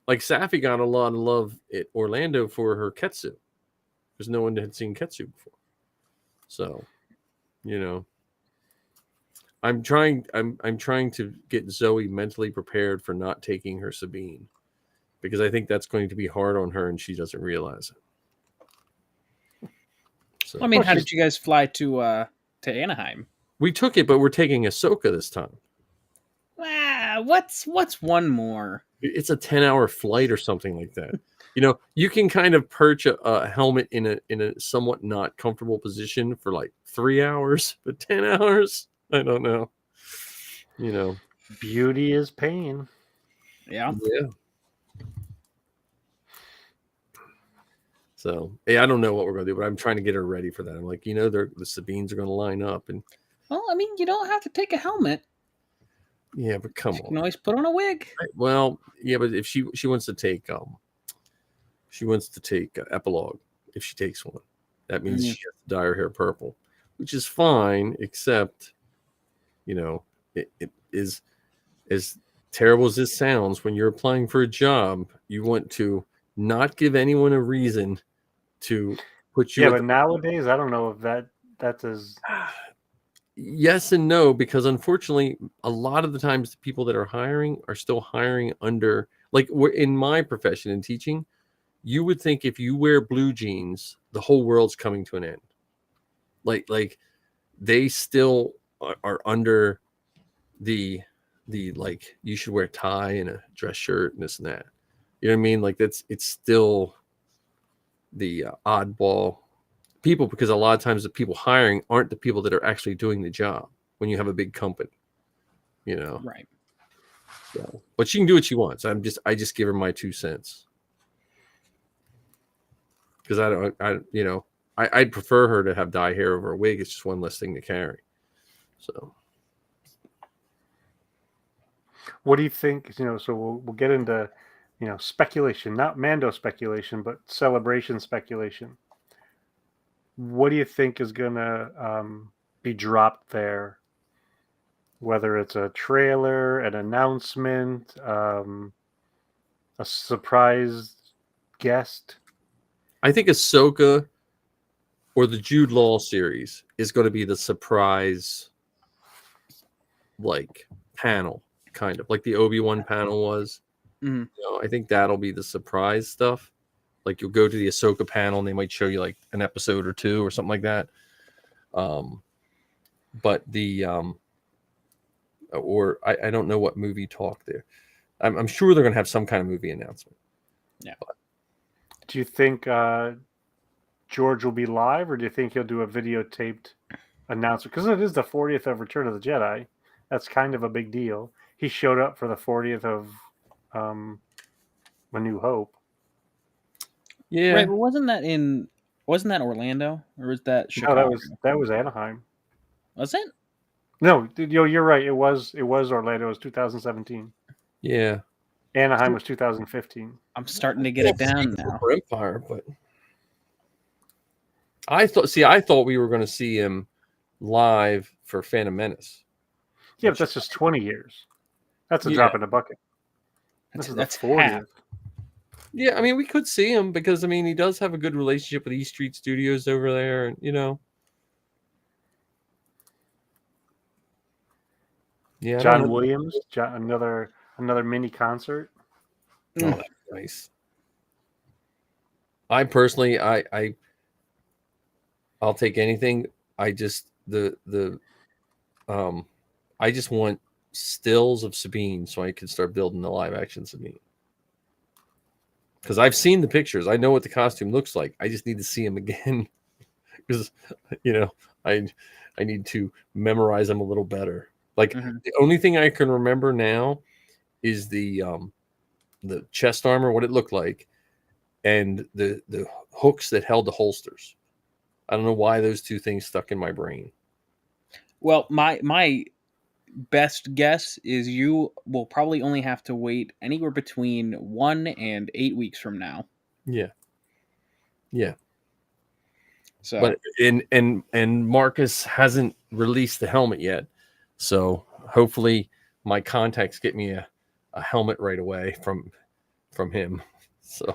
C: Like Safi got a lot of love at Orlando for her Ketsu, because no one had seen Ketsu before. So, I'm trying to get Zoe mentally prepared for not taking her Sabine, because I think that's going to be hard on her and she doesn't realize it. So,
D: I mean, how did you guys fly to Anaheim?
C: We took it, but we're taking Ahsoka this time.
D: What's one more?
C: It's a 10-hour flight or something like that. You can kind of perch a helmet in a somewhat not comfortable position for like 3 hours, but 10 hours, I don't know.
E: Beauty is pain.
D: Yeah.
C: So, I don't know what we're going to do, but I'm trying to get her ready for that. I'm like, the Sabines are going to line up, and
D: Well, I mean, you don't have to take a helmet.
C: Yeah, but come
D: You
C: on.
D: can always put on a wig.
C: Well, yeah, but if she wants to take epilogue. If she takes one, that means
D: Mhm.
C: she has to dye her hair purple, which is fine, except it is as terrible as this sounds. When you're applying for a job, you want to not give anyone a reason to put you
E: Yeah,
C: at
E: but nowadays I don't know if that's as
C: yes and no, because unfortunately a lot of the times the people that are hiring are still hiring under, like, we're in my profession in teaching, you would think if you wear blue jeans the whole world's coming to an end. Like they still are under the like, you should wear a tie and a dress shirt and this and that, you know what I mean? Like it's still the oddball people, because a lot of times the people hiring aren't the people that are actually doing the job when you have a big company, you know.
D: Right.
C: So, but she can do what she wants. I just give her my 2 cents, because I'd prefer her to have dye hair over a wig. It's just one less thing to carry. So
E: what do you think? So we'll get into speculation, not Mando speculation, but celebration speculation. What do you think is gonna be dropped there? Whether it's a trailer, an announcement, a surprise guest.
C: I think Ahsoka or the Jude Law series is going to be the surprise, like, panel, kind of like the Obi-Wan panel was.
D: Mhm.
C: I think that'll be the surprise stuff. Like, you'll go to the Ahsoka panel and they might show you like an episode or two or something like that. But I don't know what movie talk there. I'm sure they're going to have some kind of movie announcement.
D: Yeah.
C: But
E: Do you think George will be live, or do you think he'll do a videotaped announcement? Because it is the 40th of Return of the Jedi. That's kind of a big deal. He showed up for the 40th of A New Hope.
C: yeah,
D: Right, but wasn't that Orlando, or was that Chicago?
E: No, that was Anaheim.
D: Was it?
E: No, you're right. It was Orlando. It was 2017.
C: yeah.
E: Anaheim was 2015.
D: I'm starting to get it down now.
C: For Empire, but I thought we were going to see him live for Phantom Menace.
E: Yeah, but that's just 20 years. That's a
C: Yeah.
E: drop in the bucket. This is the
D: That's
E: 40th.
D: half.
C: Yeah, I mean, we could see him because he does have a good relationship with East Street Studios over there, and yeah, I
E: John
C: don't know.
E: Williams, another mini concert.
C: Oh, that's nice. I personally, I'll take anything. I just I just want stills of Sabine so I can start building the live action Sabine. Because I've seen the pictures, I know what the costume looks like. I just need to see him again, because I need to memorize them a little better. Like, the only thing I can remember now is the chest armor, what it looked like, and the hooks that held the holsters. I don't know why those two things stuck in my brain.
D: Well, my best guess is you will probably only have to wait anywhere between 1 and 8 weeks from now.
C: Yeah.
D: So,
C: But and Marcus hasn't released the helmet yet, so hopefully my contacts get me a helmet right away from him. So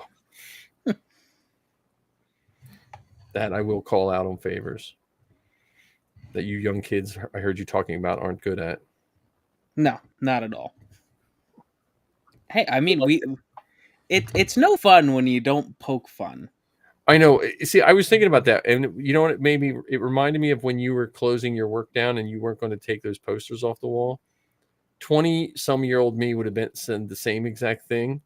C: that I will call out on favors that you young kids I heard you talking about aren't good at.
D: no, not at all. Hey, I mean, it's no fun when you don't poke fun.
C: I know. See, I was thinking about that, and you know what? It reminded me of when you were closing your work down and you weren't going to take those posters off the wall. 20-some-year-old me would have said the same exact thing.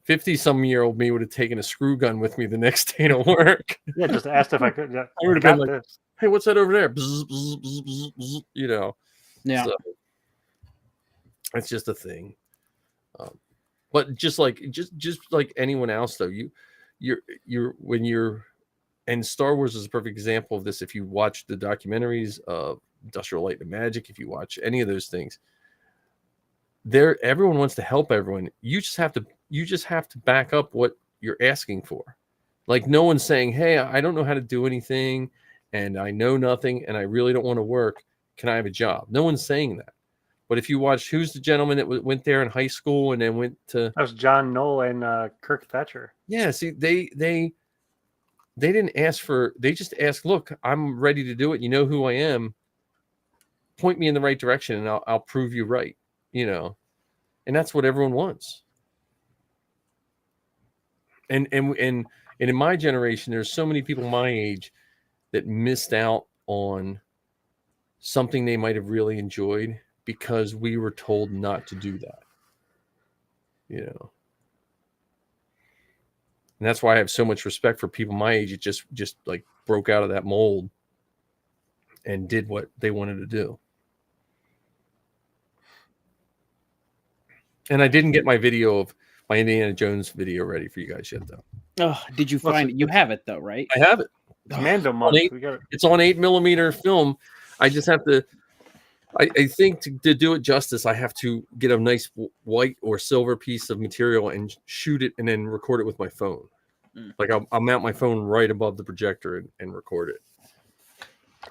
C: 50-some-year-old me would have taken a screw gun with me the next day to work.
E: Yeah, just asked if I could. Yeah,
C: I would have
E: got
C: been like,
E: this.
C: "Hey, what's that over there?" Bzz, bzz, bzz, bzz, bzz,
D: Yeah.
C: So it's just a thing. But just like anyone else, though, you're when you're, and Star Wars is a perfect example of this. If you watch the documentaries of Industrial Light and Magic, if you watch any of those things, everyone wants to help everyone. You just have to back up what you're asking for. Like, no one's saying, hey, I don't know how to do anything, and I know nothing, and I really don't want to work. Can I have a job? No one's saying that. But if you watch, who's the gentleman that went there in high school and then went to...
E: That was John Knoll and Kirk Thatcher.
C: Yeah, see, they didn't ask for... They just asked, look, I'm ready to do it. You know who I am. Point me in the right direction, and I'll prove you right. You know, and that's what everyone wants. And in my generation, there's so many people my age that missed out on something they might have really enjoyed because we were told not to do that. You know, and that's why I have so much respect for people my age. It just like broke out of that mold and did what they wanted to do. And I didn't get my Indiana Jones video ready for you guys yet, though.
D: Oh, did you find it? You have it though, right?
C: I have it.
E: It's Mando month.
C: It's on 8mm film. I just have to. I think to do it justice, I have to get a nice white or silver piece of material and shoot it, and then record it with my phone. Like I'll mount my phone right above the projector and record it.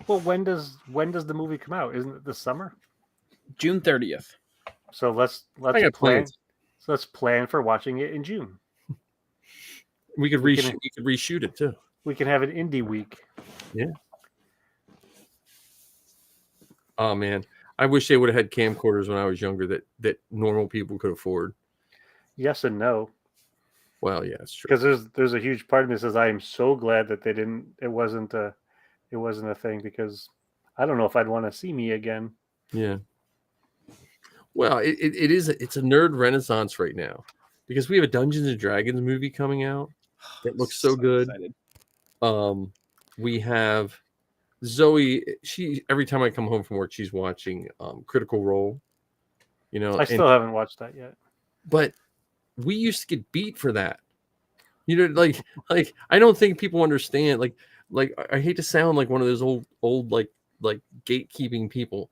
E: Well, when does the movie come out? Isn't it this summer?
D: June 30th.
E: So let's
C: got
E: plan.
C: plans.
E: So let's plan for watching it in June.
C: We could reshoot it too.
E: We can have an indie week.
C: Yeah. Oh man, I wish they would have had camcorders when I was younger that normal people could afford.
E: Yes and no.
C: Well, yeah, it's true.
E: Because there's a huge part of me that says I am so glad that they didn't. It wasn't a thing, because I don't know if I'd want to see me again.
C: Yeah. Well, it's a nerd renaissance right now, because we have a Dungeons and Dragons movie coming out that looks so good. Excited. We have Zoe. She, every time I come home from work, she's watching Critical Role. You know,
E: I still haven't watched that yet.
C: But we used to get beat for that. You know, like I don't think people understand. Like I hate to sound like one of those old like gatekeeping people,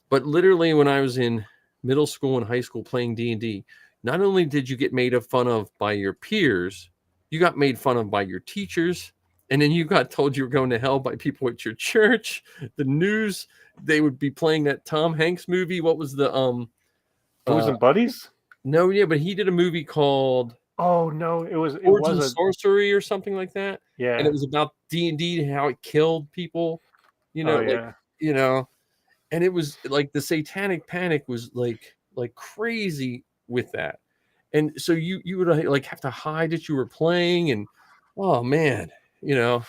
C: but literally when I was in middle school and high school playing D&D, not only did you get made fun of by your peers, you got made fun of by your teachers, and then you got told you were going to hell by people at your church. The news, they would be playing that Tom Hanks movie. What was the
E: Booze and Buddies?
C: No, yeah, but he did a movie called
E: Oh no, it was
C: Sorcery or something like that.
E: Yeah,
C: and it was about D&D and how it killed people. You know, you know, and it was like the Satanic Panic was like crazy with that, and so you would like have to hide that you were playing, and oh man, you know,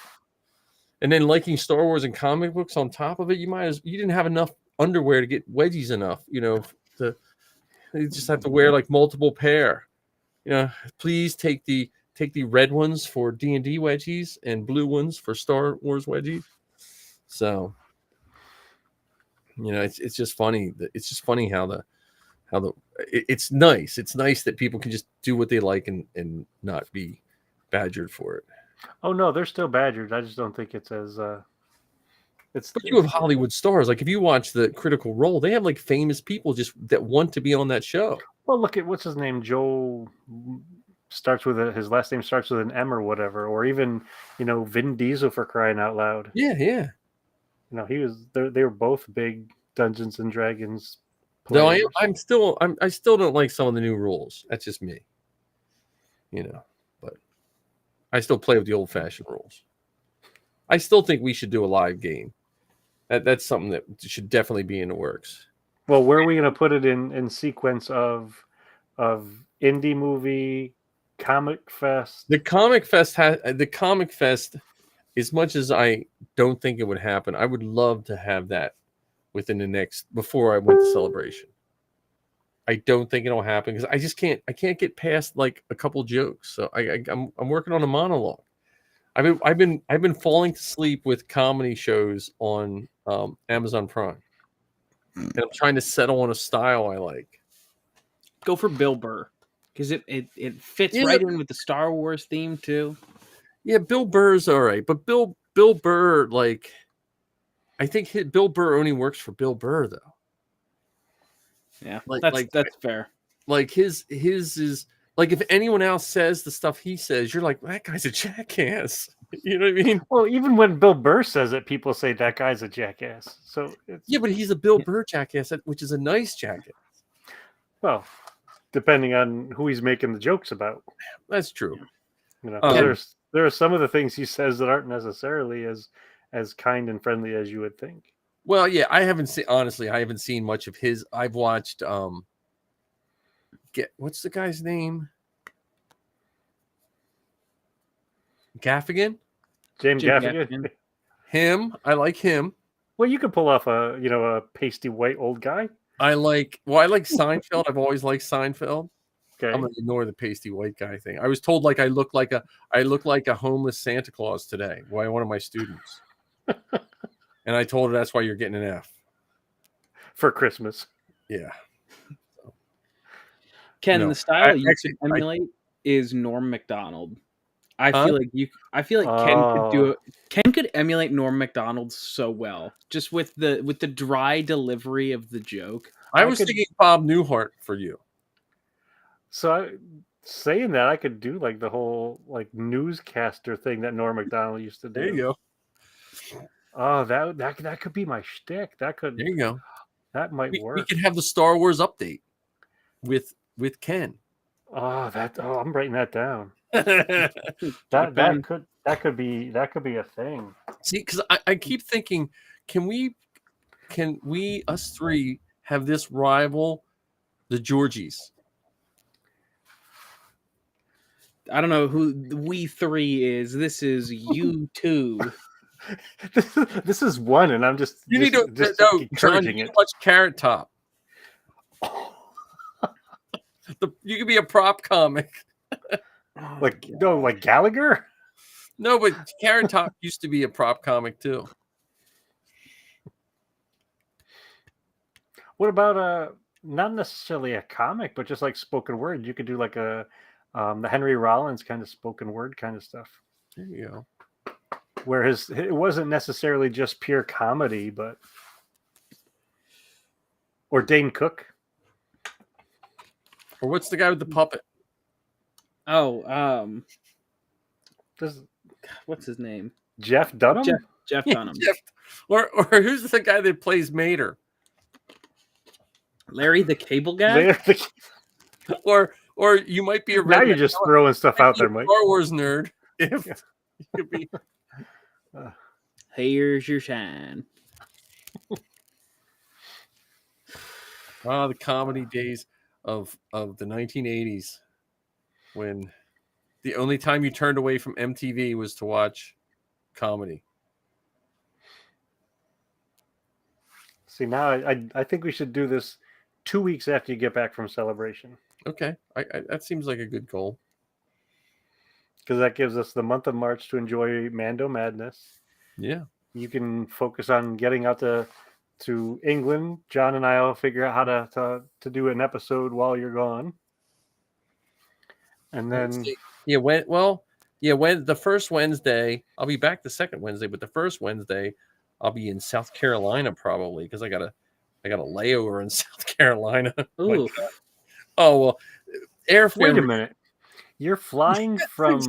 C: and then liking Star Wars and comic books on top of it, you didn't have enough underwear to get wedgies enough, you know, you just have to wear like multiple pair. You know, please take the red ones for D&D wedgies and blue ones for Star Wars wedgies. So, you know, it's just funny. It's just funny how it's nice. It's nice that people can just do what they like and not be badgered for it.
E: Oh no, they're still badgered. I just don't think it's as
C: But you have Hollywood stars. Like if you watch the Critical Role, they have like famous people just that want to be on that show.
E: Well, look at what's his name, Joe. Starts with his last name starts with an M or whatever, or even, you know, Vin Diesel, for crying out loud.
C: Yeah.
E: You know, they were both big Dungeons and Dragons
C: players.
E: No,
C: I still don't like some of the new rules. That's just me. You know, but I still play with the old fashioned rules. I still think we should do a live game. That's something that should definitely be in the works.
E: Well, where are we going to put it in sequence of indie movie, Comic Fest?
C: The Comic Fest. As much as I don't think it would happen, I would love to have that before I went to Celebration. I don't think it'll happen because I can't get past like a couple jokes. So I'm working on a monologue. I've been falling to sleep with comedy shows on Amazon Prime, and I'm trying to settle on a style I like.
D: Go for Bill Burr, because it fits right in with the Star Wars theme too.
C: Yeah, Bill Burr's all right, but Bill Burr, like, I think Bill Burr only works for Bill Burr though.
D: Yeah,
C: Like-
D: that's fair.
C: Like his is like if anyone else says the stuff he says, you're like, that guy's a jackass. You know what I mean?
E: Well, even when Bill Burr says it, people say that guy's a jackass. So it's,
C: Yeah, but he's a Bill Burr jackass, which is a nice jackass.
E: well, depending on who he's making the jokes about.
C: That's true.
E: You know,
C: Um,
E: there are some of the things he says that aren't necessarily as kind and friendly as you would think.
C: Well, yeah, I haven't seen much of his. I've watched what's the guy's name? Gaffigan?
E: Jim
D: Jim
E: Gaffigan.
D: Gaffigan.
C: Him. I like him.
E: Well, you could pull off a pasty white old guy.
C: I like Seinfeld. I've always liked Seinfeld.
E: Okay.
C: I'm gonna ignore the pasty white guy thing. I was told I look like a homeless Santa Claus today by one of my students. And I told her that's why you're getting an F.
E: For Christmas.
C: Yeah.
D: Ken,
C: No,
D: the style you
C: actually,
D: could emulate is Norm Macdonald. I
C: Huh?
D: feel like Ken could do it. Ken could emulate Norm Macdonald so well, just with the dry delivery of the joke.
C: I was thinking Bob Newhart for you.
E: So saying that, I could do like the whole like newscaster thing that Norm Macdonald used to do.
C: There you go.
E: Oh, that could be my shtick.
C: There you go.
E: That might
C: We
E: work.
C: could have the Star Wars update with Ken.
E: I'm writing that down.
C: See,
E: That could be a thing.
C: because I keep thinking, can we us three have this rival the Georgies?
D: I don't know who we three is. This is you two.
E: This is one, and I'm just
C: You
E: just,
C: need to
E: just
C: no, John,
E: encouraging
C: you
E: it.
C: need to watch Carrot Top. You could be a prop comic.
E: Like like Gallagher.
C: No, but Carrot Top used to be a prop comic too.
E: What about not necessarily a comic, but just like spoken word? You could do like the Henry Rollins kind of spoken word kind of stuff,
C: There you go.
E: where it wasn't necessarily just pure comedy, but or Dane Cook.
C: Or what's the guy with the puppet?
D: Oh,
E: This
D: what's his name?
E: Jeff Dunham.
D: Jeff Dunham.
C: Jeff, or who's the guy that plays Mater?
D: Larry the Cable Guy.
C: Or you might be a
E: Now you're
C: redneck.
E: just throwing stuff out there, Mike.
C: Star Wars nerd. If you could be
D: Here's your shine.
C: the comedy days of the 1980s, when the only time you turned away from MTV was to watch comedy.
E: See, now I think we should do this 2 weeks after you get back from Celebration,
C: Okay, I that seems like a good goal.
E: because that gives us the month of March to enjoy Mando Madness.
C: Yeah.
E: You can focus on getting out to England. John and I will figure out how to do an episode while you're gone. And then
C: when the first Wednesday, I'll be back the second Wednesday, but the first Wednesday I'll be in South Carolina probably, because I got a layover in South Carolina.
D: Ooh,
C: Oh well, airfare.
E: wait a minute. You're flying from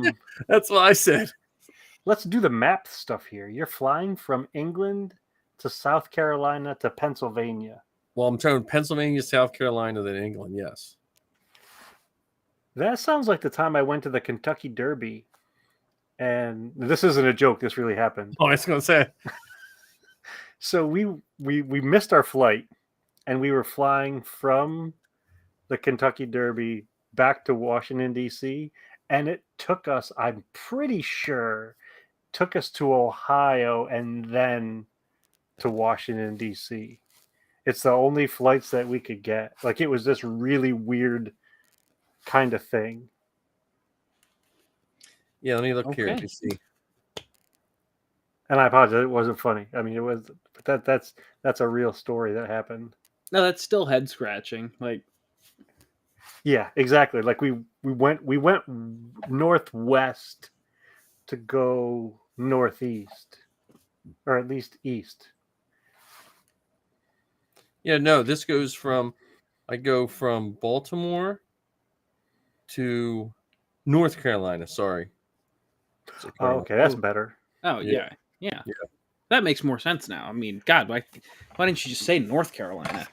C: That's what I said.
E: let's do the map stuff here. You're flying from England to South Carolina to Pennsylvania.
C: Well, I'm telling Pennsylvania, South Carolina, then England. Yes.
E: That sounds like the time I went to the Kentucky Derby. And this isn't a joke, this really happened.
C: Oh, I was going to say.
E: So we missed our flight, and we were flying from the Kentucky Derby back to Washington, D.C., and it took us, I'm pretty sure, took us to Ohio and then to Washington, D.C. It's the only flights that we could get. Like, it was this really weird kind of thing.
C: Yeah, let me look here.
D: Okay.
C: Let me see.
E: And I apologize, it wasn't funny. I mean, it was, but that's a real story that happened.
D: no, that's still head scratching. Like,
E: Yeah, exactly. Like we went northwest to go northeast, or at least east.
C: Yeah, no, this goes from I go from Baltimore to North Carolina. Sorry. So
E: Oh,
C: Carolina.
E: okay, that's better.
D: Oh
C: Yeah.
D: yeah.
C: Yeah.
D: That makes more sense now. I mean, God, why didn't you just say North Carolina?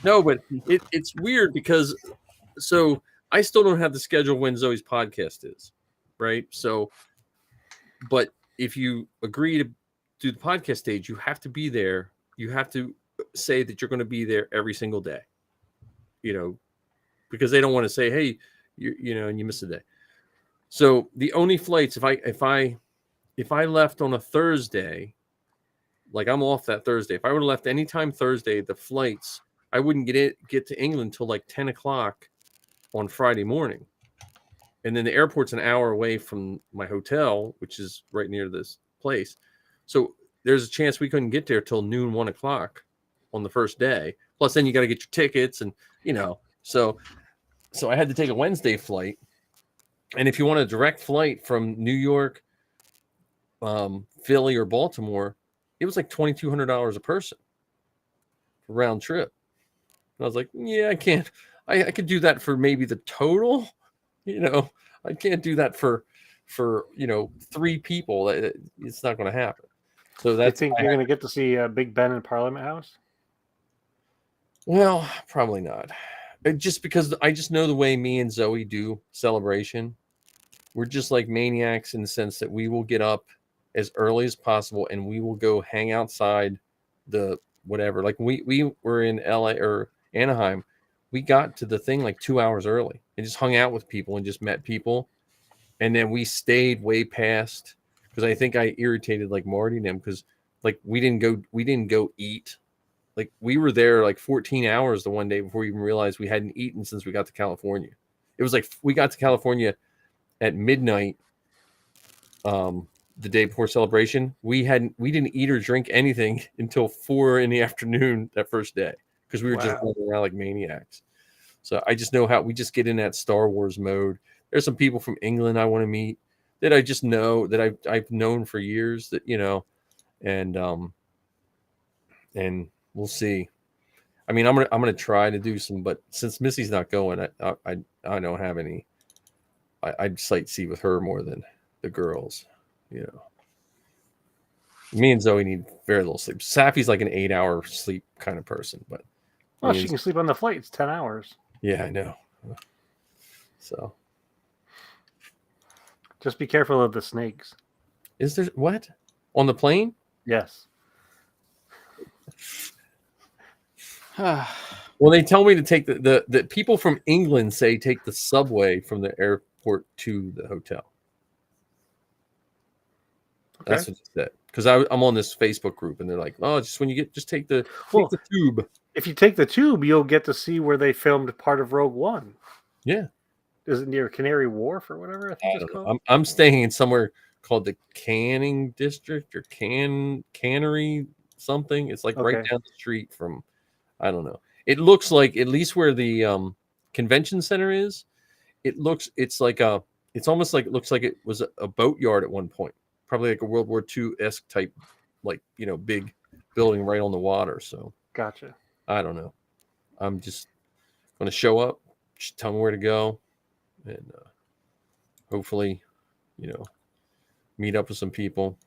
C: No, but it's weird because so I still don't have the schedule when Zoe's podcast is, right? So, but if you agree to do the podcast stage, you have to be there. You have to say that you're going to be there every single day, because they don't want to say, hey, and you miss a day. So the only flights, if I left on a Thursday, like I'm off that Thursday. If I would have left anytime Thursday, the flights, I wouldn't get to England till like 10 o'clock on Friday morning. And then the airport's an hour away from my hotel, which is right near this place. So there's a chance we couldn't get there till noon, 1 o'clock on the first day. Plus, then you got to get your tickets, and so I had to take a Wednesday flight. And if you want a direct flight from New York, Philly, or Baltimore, it was like $2,200 a person round trip. And I was like, yeah, I can't. I could do that for maybe the total. I can't do that for 3 people. It's not going to happen. So
E: I think you're going to get to see Big Ben in Parliament House.
C: Well, probably not. Just because I just know the way me and Zoe do celebration. We're just like maniacs in the sense that we will get up as early as possible and we will go hang outside the whatever. Like we were in LA or Anaheim. We got to the thing like 2 hours early and just hung out with people and just met people. And then we stayed way past, because I think I irritated like Marty and them, because like we didn't go eat. Like we were there like 14 hours the one day before we even realized we hadn't eaten since we got to California. It was like we got to California at midnight the day before celebration. We didn't eat or drink anything until 4 p.m. that first day, because we were just running around like maniacs. So I just know how we just get in that Star Wars mode. There's some people from England I want to meet that I just know that I've known for years, that and we'll see. I mean, I'm gonna try to do some, but since Missy's not going, I don't have any. I'd sightsee with her more than the girls. Me and Zoe need very little sleep. Safi's like an 8-hour sleep kind of person, but
E: Well, she can sleep on the flight. It's 10 hours.
C: Yeah, I know. So
E: just be careful of the snakes.
C: Is there what on the plane?
E: Yes.
C: Well, they tell me to take the people from England say take the subway from the airport to the hotel. Okay. That's what they said. Because I'm on this Facebook group and they're like, oh, just when you just take the tube.
E: If you take the tube, you'll get to see where they filmed part of Rogue One.
C: Yeah.
E: Is it near Canary Wharf or whatever? I think it's called.
C: I'm staying in somewhere called the Canning District or Cannery something. It's like right down the street from, I don't know. It looks like, at least where the convention center is, it's almost like it looks like it was a boatyard at one point. Probably like a World War II-esque type, like, big building right on the water. So
E: gotcha.
C: I don't know. I'm just going to show up, just tell me where to go, and hopefully, meet up with some people.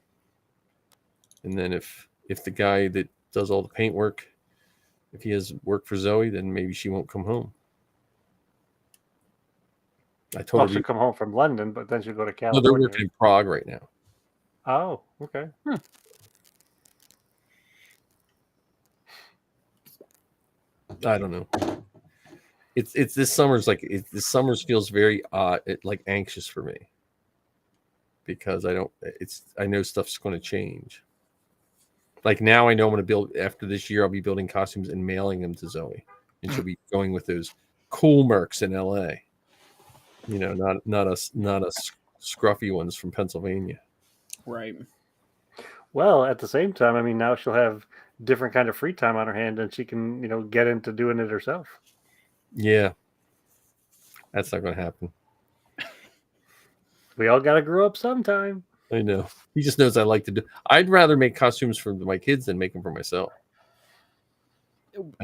C: And then if the guy that does all the paintwork, if he has work for Zoe, then maybe she won't come home. I told her
E: she'll come home from London, but then she'll go to California.
C: No, they're working in Prague right now.
E: Oh, okay.
C: I don't know. It's this summer's like this summer's feels very like anxious for me, because I know stuff's going to change. Like now I know I'm going to build, after this year I'll be building costumes and mailing them to Zoe, and she'll be going with those cool mercs in LA. Not us scruffy ones from Pennsylvania.
D: Right.
E: Well, at the same time, I mean, now she'll have different kind of free time on her hand, and she can, get into doing it herself.
C: Yeah, that's not going to happen.
E: We all got to grow up sometime.
C: I know. He just knows I like to do. I'd rather make costumes for my kids than make them for myself.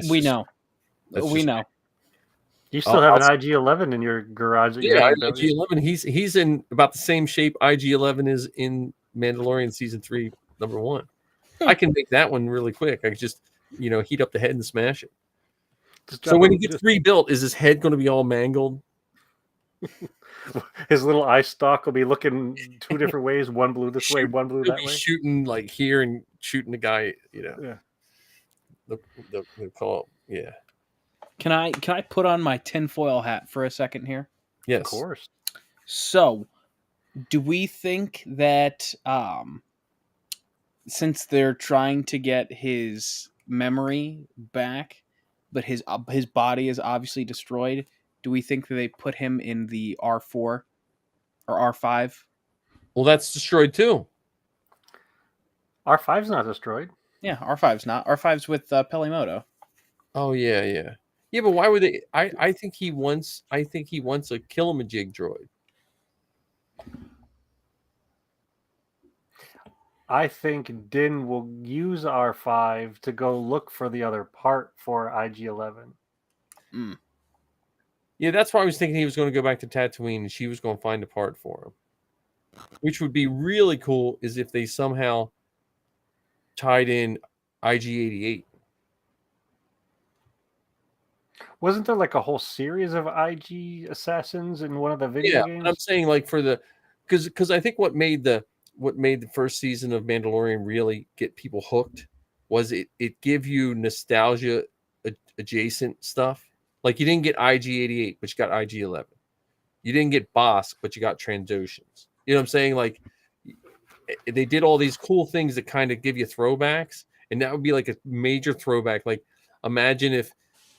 D: We know.
C: that's
D: We
C: just-
D: know.
E: You still
C: I'll-
E: have
C: I'll-
E: an IG-11 in your garage that you
C: Yeah,
E: haven't built yet.
C: IG-11. He's in about the same shape IG-11 is in Mandalorian season 3, number 1. I can make that one really quick. I can just heat up the head and smash it.
E: Just
C: So
E: drop
C: when he
E: him-
C: gets
E: just-
C: rebuilt, is his head going to be all mangled?
E: his little eye stalk will be looking 2 different ways, one blue this way, one blue
C: He'll
E: that
C: be
E: way.
C: shooting like here and shooting the guy.
E: Yeah.
C: The call. Yeah.
D: Can I put on my tinfoil hat for a second here?
C: Yes.
E: Of course.
D: So, do we think that since they're trying to get his memory back, but his body is obviously destroyed, do we think that they put him in the R4 or R5?
C: Well, that's destroyed too.
E: R5's not destroyed.
D: Yeah, R5's not. R5's with Pelimoto.
C: Oh yeah. But why would they? I think he wants a kill-him-a-jig droid.
E: I think Din will use R5 to go look for the other part for IG-11.
C: Yeah, that's why I was thinking he was going to go back to Tatooine and she was going to find a part for him. Which would be really cool is if they somehow tied in IG-88.
E: Wasn't there like a whole series of IG assassins in one of the video
C: Yeah,
E: games?
C: but I'm saying like for the because I think what made the first season of Mandalorian really get people hooked was it give you nostalgia adjacent stuff. Like you didn't get IG-88, but you got IG-11. You didn't get Bosk, but you got Trandoshans. You know what I'm saying? Like they did all these cool things that kind of give you throwbacks, and that would be like a major throwback. Like imagine if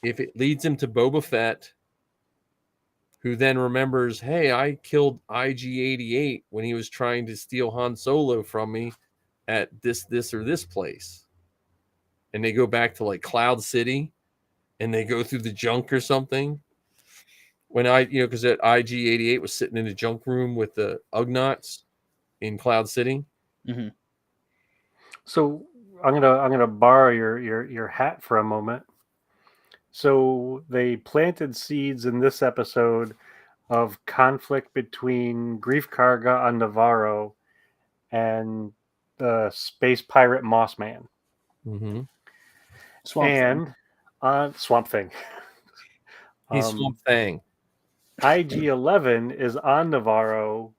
C: it leads him to Boba Fett, who then remembers, hey, I killed IG-88 when he was trying to steal Han Solo from me at this or this place. And they go back to like Cloud City and they go through the junk or something. When because that IG-88 was sitting in the junk room with the Ugnaughts in Cloud City.
D: Mm-hmm.
E: So I'm gonna borrow your hat for a moment. So they planted seeds in this episode of conflict between Grief Karga on Navarro and the space pirate Moss Man.
C: Mm-hmm.
E: Swamp Thing.
C: He's Swamp Thing.
E: IG-11 is on Navarro.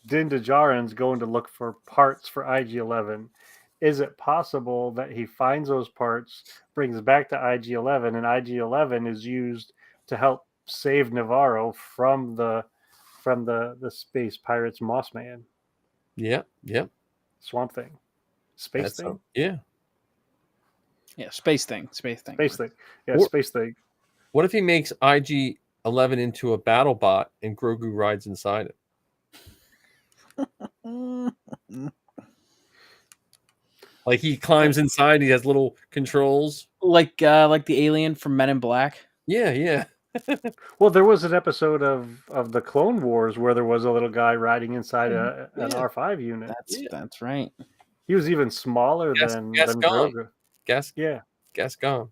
E: Din Djarin's going to look for parts for IG-11. Is it possible that he finds those parts, brings it back to IG-11, and IG-11 is used to help save Navarro from the space pirates Moss Man?
C: Yep.
E: Swamp Thing. Space Thing?
D: Yeah, space thing.
E: Space Thing. Yeah,
C: Or-
E: Space Thing.
C: What if he makes IG-11 into a battle bot and Grogu rides inside it? Like he climbs inside, he has little controls.
D: Like the alien from Men in Black.
C: Yeah.
E: Well, there was an episode of the Clone Wars where there was a little guy riding inside an R5 unit.
D: That's right.
E: He was even smaller than
C: Gascon.
E: Grogu.
C: Yeah. Gascon.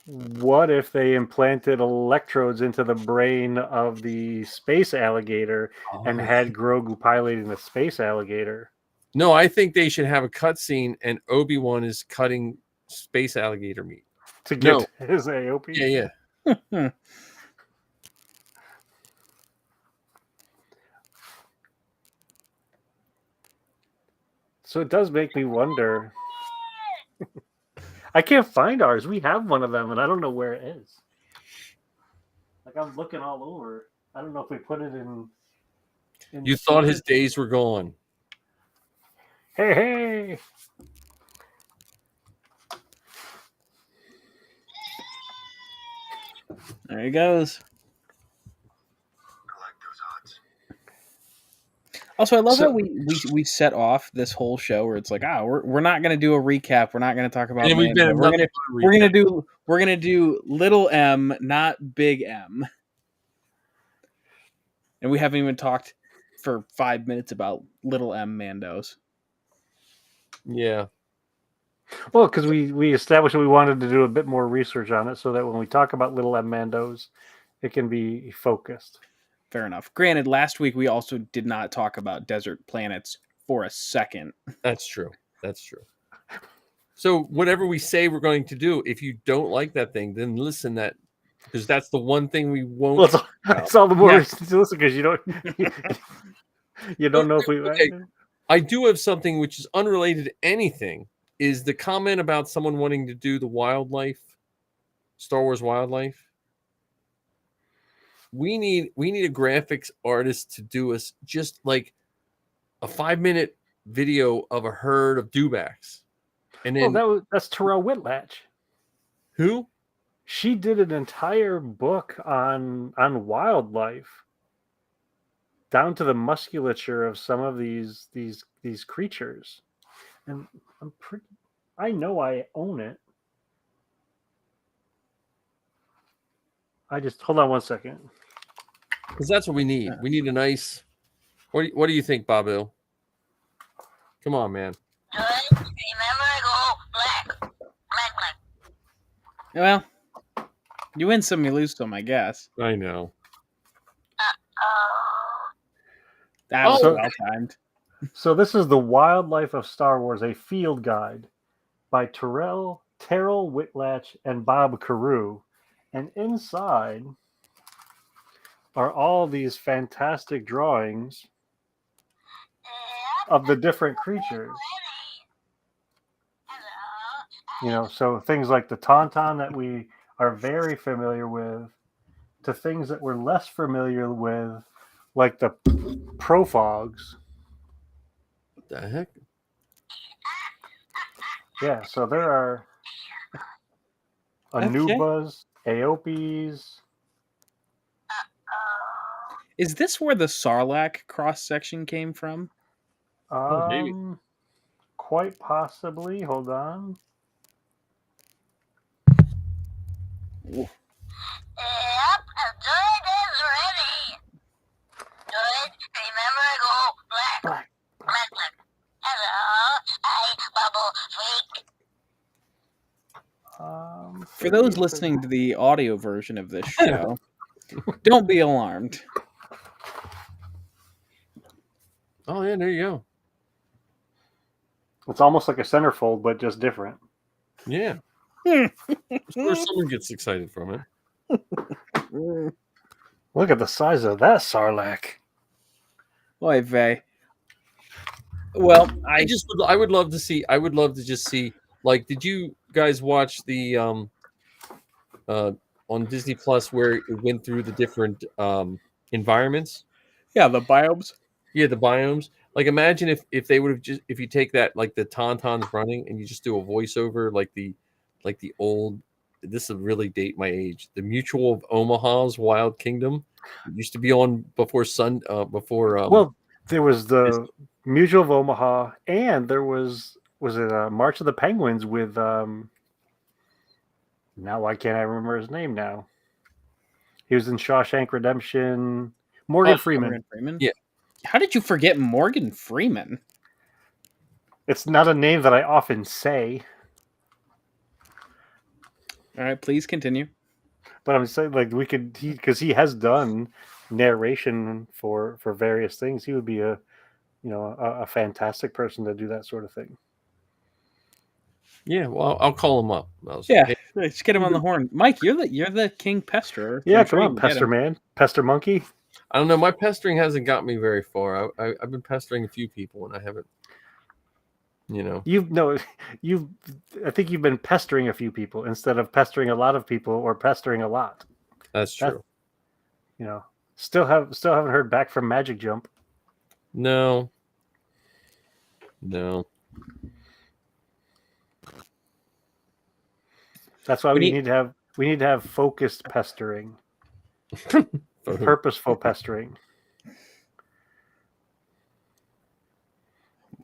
E: What if they implanted electrodes into the brain of the space alligator and had Grogu piloting the space alligator?
C: No, I think they should have a cutscene and Obi-Wan is cutting space alligator meat.
E: To get his AOP?
C: Yeah.
E: So it does make me wonder. I can't find ours. We have one of them, and I don't know where it is. Like I'm looking all over. I don't know if we put it in
C: You thought his days were gone.
E: Hey.
D: There he goes. Also, I love how we set off this whole show where it's like, we're not gonna do a recap. We're not gonna talk about. Mando. We're gonna do little M, not big M. And we haven't even talked for 5 minutes about little M Mandos.
C: Yeah.
E: Well, because we established we wanted to do a bit more research on it, so that when we talk about Little M Mandos, it can be focused.
D: Fair enough. Granted, last week we also did not talk about desert planets for a second.
C: That's true. That's true. So whatever we say we're going to do, if you don't like that thing, then listen that because that's the one thing we won't.
E: Well, it's all the more
D: Yeah.
E: reason to listen because you don't you don't know if we.
C: Okay. I do have something which is unrelated to anything. Is the comment about someone wanting to do the wildlife, Star Wars wildlife? We need a graphics artist to do us just like a 5-minute video of a herd of dewbacks, and then
E: That's Terrell Whitlatch.
C: who?
E: She did an entire book on wildlife, down to the musculature of some of these creatures, and I know I own it. I just hold on one second.
C: Because that's what we need. We need a nice. What do you think, Babu? Come on, man.
D: Well, you win some, you lose some, I guess.
C: I know.
D: That was
E: So-
D: well timed.
E: So this is the Wildlife of Star Wars, a field guide by Terrell Whitlatch and Bob Carew, and inside are all these fantastic drawings of the different creatures. So things like the Tauntaun that we are very familiar with, to things that we're less familiar with, like the Profogs.
C: What the heck?
E: Yeah, so there are Anubas, Aeopes.
D: Is this where the Sarlacc cross section came from?
C: maybe.
E: Quite possibly. Hold on.
F: Yep, Good is ready. Good, remember go black. Black. Hello, I bubble freak.
D: For those listening to the audio version of this show, don't be alarmed.
C: Oh yeah, there you go.
E: It's almost like a centerfold, but just different.
C: Yeah. I'm sure someone gets excited from it.
E: Look at the size of that Sarlacc.
D: Oy vey. Well,
C: I would love to see. I would love to just see. Like, did you guys watch the on Disney Plus where it went through the different environments?
D: yeah, the biomes.
C: Yeah, the biomes. Like, imagine if they would have just if you take that like the Tauntauns running and you just do a voiceover like the old. This will really date my age. The Mutual of Omaha's Wild Kingdom. It used to be on before
E: Well, there was the Mutual of Omaha, and there was it March of the Penguins with now why can't I remember his name now? He was in Shawshank Redemption. Morgan Freeman.
D: Morgan Freeman.
C: Yeah.
D: How did you forget Morgan Freeman?
E: It's not a name that I often say,
D: All right, please continue.
E: but I'm saying like because he has done narration for various things. He would be a fantastic person to do that sort of thing.
C: Yeah, well, I'll call him up.
D: Yeah, let's get him on the horn. Mike, you're the king pesterer.
E: Yeah,
D: I'm
E: come
D: sure you
E: on,
D: can get
E: Pester
D: him.
E: Man, Pester Monkey.
C: I don't know. My pestering hasn't got me very far. I've been pestering a few people, and I haven't.
E: I think you've been pestering a few people instead of pestering a lot of people or pestering a lot.
C: That's true.
E: Still haven't heard back from Magic Jump.
C: No.
E: That's why we need to have focused pestering, purposeful pestering.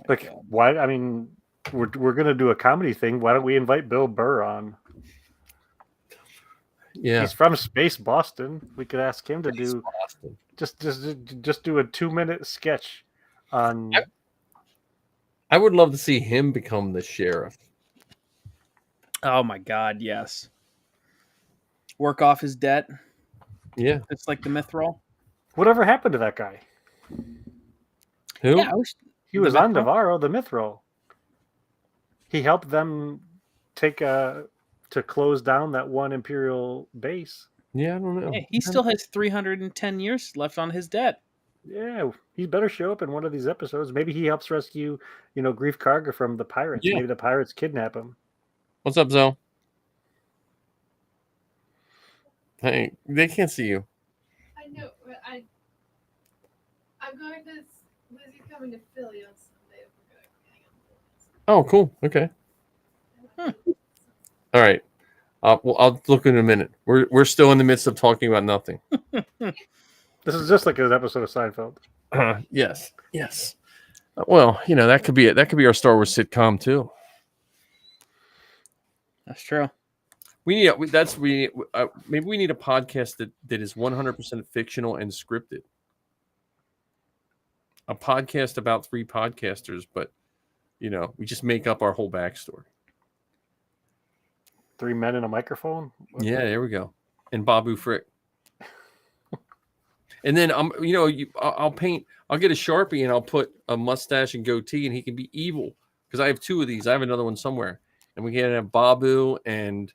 E: Like, why? I mean, we're gonna do a comedy thing. Why don't we invite Bill Burr on?
C: Yeah,
E: He's from Space Boston. We could ask him to do just do a 2-minute sketch on.
C: I would love to see him become the sheriff.
D: Oh my God, yes. Work off his debt.
C: Yeah.
D: It's like the Mithril.
E: Whatever happened to that guy?
C: Who?
D: Yeah, I was.
E: He
D: The
E: was on
D: Mithril?
E: Navarro, the Mithril. He helped them take to close down that one Imperial base.
C: Yeah, I don't know.
D: Yeah, he still has 310 years left on his debt.
E: Yeah, he better show up in one of these episodes. Maybe he helps rescue, Grief Karga from the pirates.
C: Yeah.
E: Maybe the pirates kidnap him.
C: What's up, Zoe? Hey, they can't see you.
G: I know. But I'm going to. Lizzie's coming to Philly on Sunday. We're going to hang out.
C: Oh, cool. Okay. All right. Well, I'll look in a minute. We're still in the midst of talking about nothing.
E: This is just like an episode of Seinfeld.
C: Yes. Yes. Well, that could be it. That could be our Star Wars sitcom too.
D: That's true.
C: Maybe we need a podcast that is 100% fictional and scripted. A podcast about 3 podcasters, but we just make up our whole backstory.
E: 3 men in a microphone.
C: Yeah, there we go. And Babu Frick. And then I'll get a Sharpie and I'll put a mustache and goatee and he can be evil because I have 2 of these. I have another one somewhere, and we can have Babu and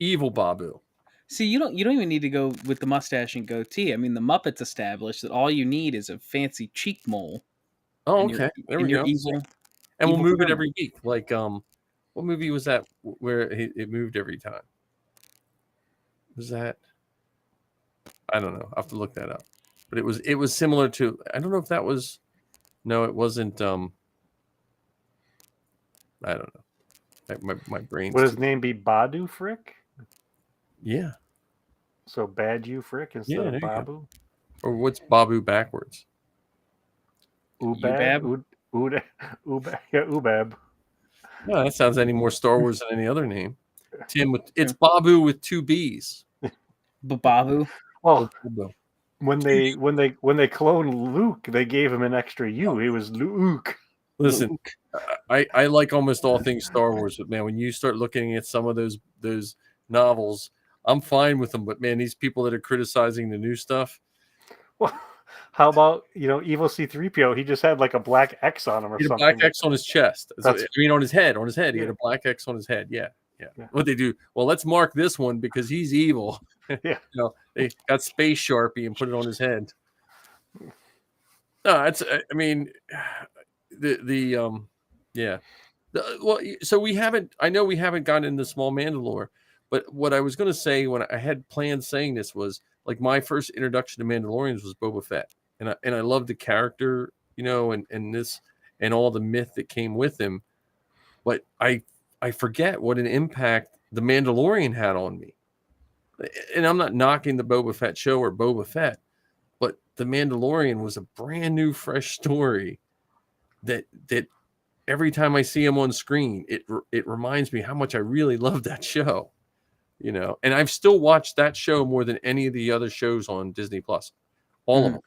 C: evil Babu.
D: See, you don't even need to go with the mustache and goatee. I mean, the Muppets established that all you need is a fancy cheek mole.
C: Oh,
D: and
C: okay. There
D: and
C: we
D: you're
C: go.
D: Evil,
C: And we'll
D: evil
C: move it
D: criminal.
C: every week. Like what movie was that where it moved every time? Was that? I don't know. I have to look that up. But it was similar to, I don't know if that was, no, it wasn't. I don't know. My brain.
E: Would his name be Badu Frick?
C: Yeah.
E: So Bad You Frick instead
C: Yeah,
E: of
C: there you go.
E: Babu?
C: Or what's Babu backwards?
E: Ubab? Ubab. Yeah, Ubab.
C: No, that sounds any more Star Wars than any other name. Tim, it's Babu with 2 B's.
D: Babu.
E: Well,
C: Babu.
E: when they cloned Luke, they gave him an extra U. He was Luke.
C: Listen, I like almost all things Star Wars, but man, when you start looking at some of those novels, I'm fine with them. But man, these people that are criticizing the new stuff.
E: Well, how about evil C-3PO? He just had like a black X on him or
C: He had a
E: something.
C: black X on his chest. On his head. On his head, he had
E: Yeah.
C: a black X on his head. Yeah.
E: Yeah.
C: What they do? Well, let's mark this one because he's evil.
E: Yeah.
C: They got Space Sharpie and put it on his head. No, it's. I mean, so we haven't. I know we haven't gotten into Small Mandalore, but what I was going to say when I had planned saying this was like my first introduction to Mandalorians was Boba Fett, and I loved the character, and this and all the myth that came with him, but I forget what an impact the Mandalorian had on me. And I'm not knocking the Boba Fett show or Boba Fett, but the Mandalorian was a brand new, fresh story that every time I see him on screen, it reminds me how much I really love that show, and I've still watched that show more than any of the other shows on Disney Plus, all of them.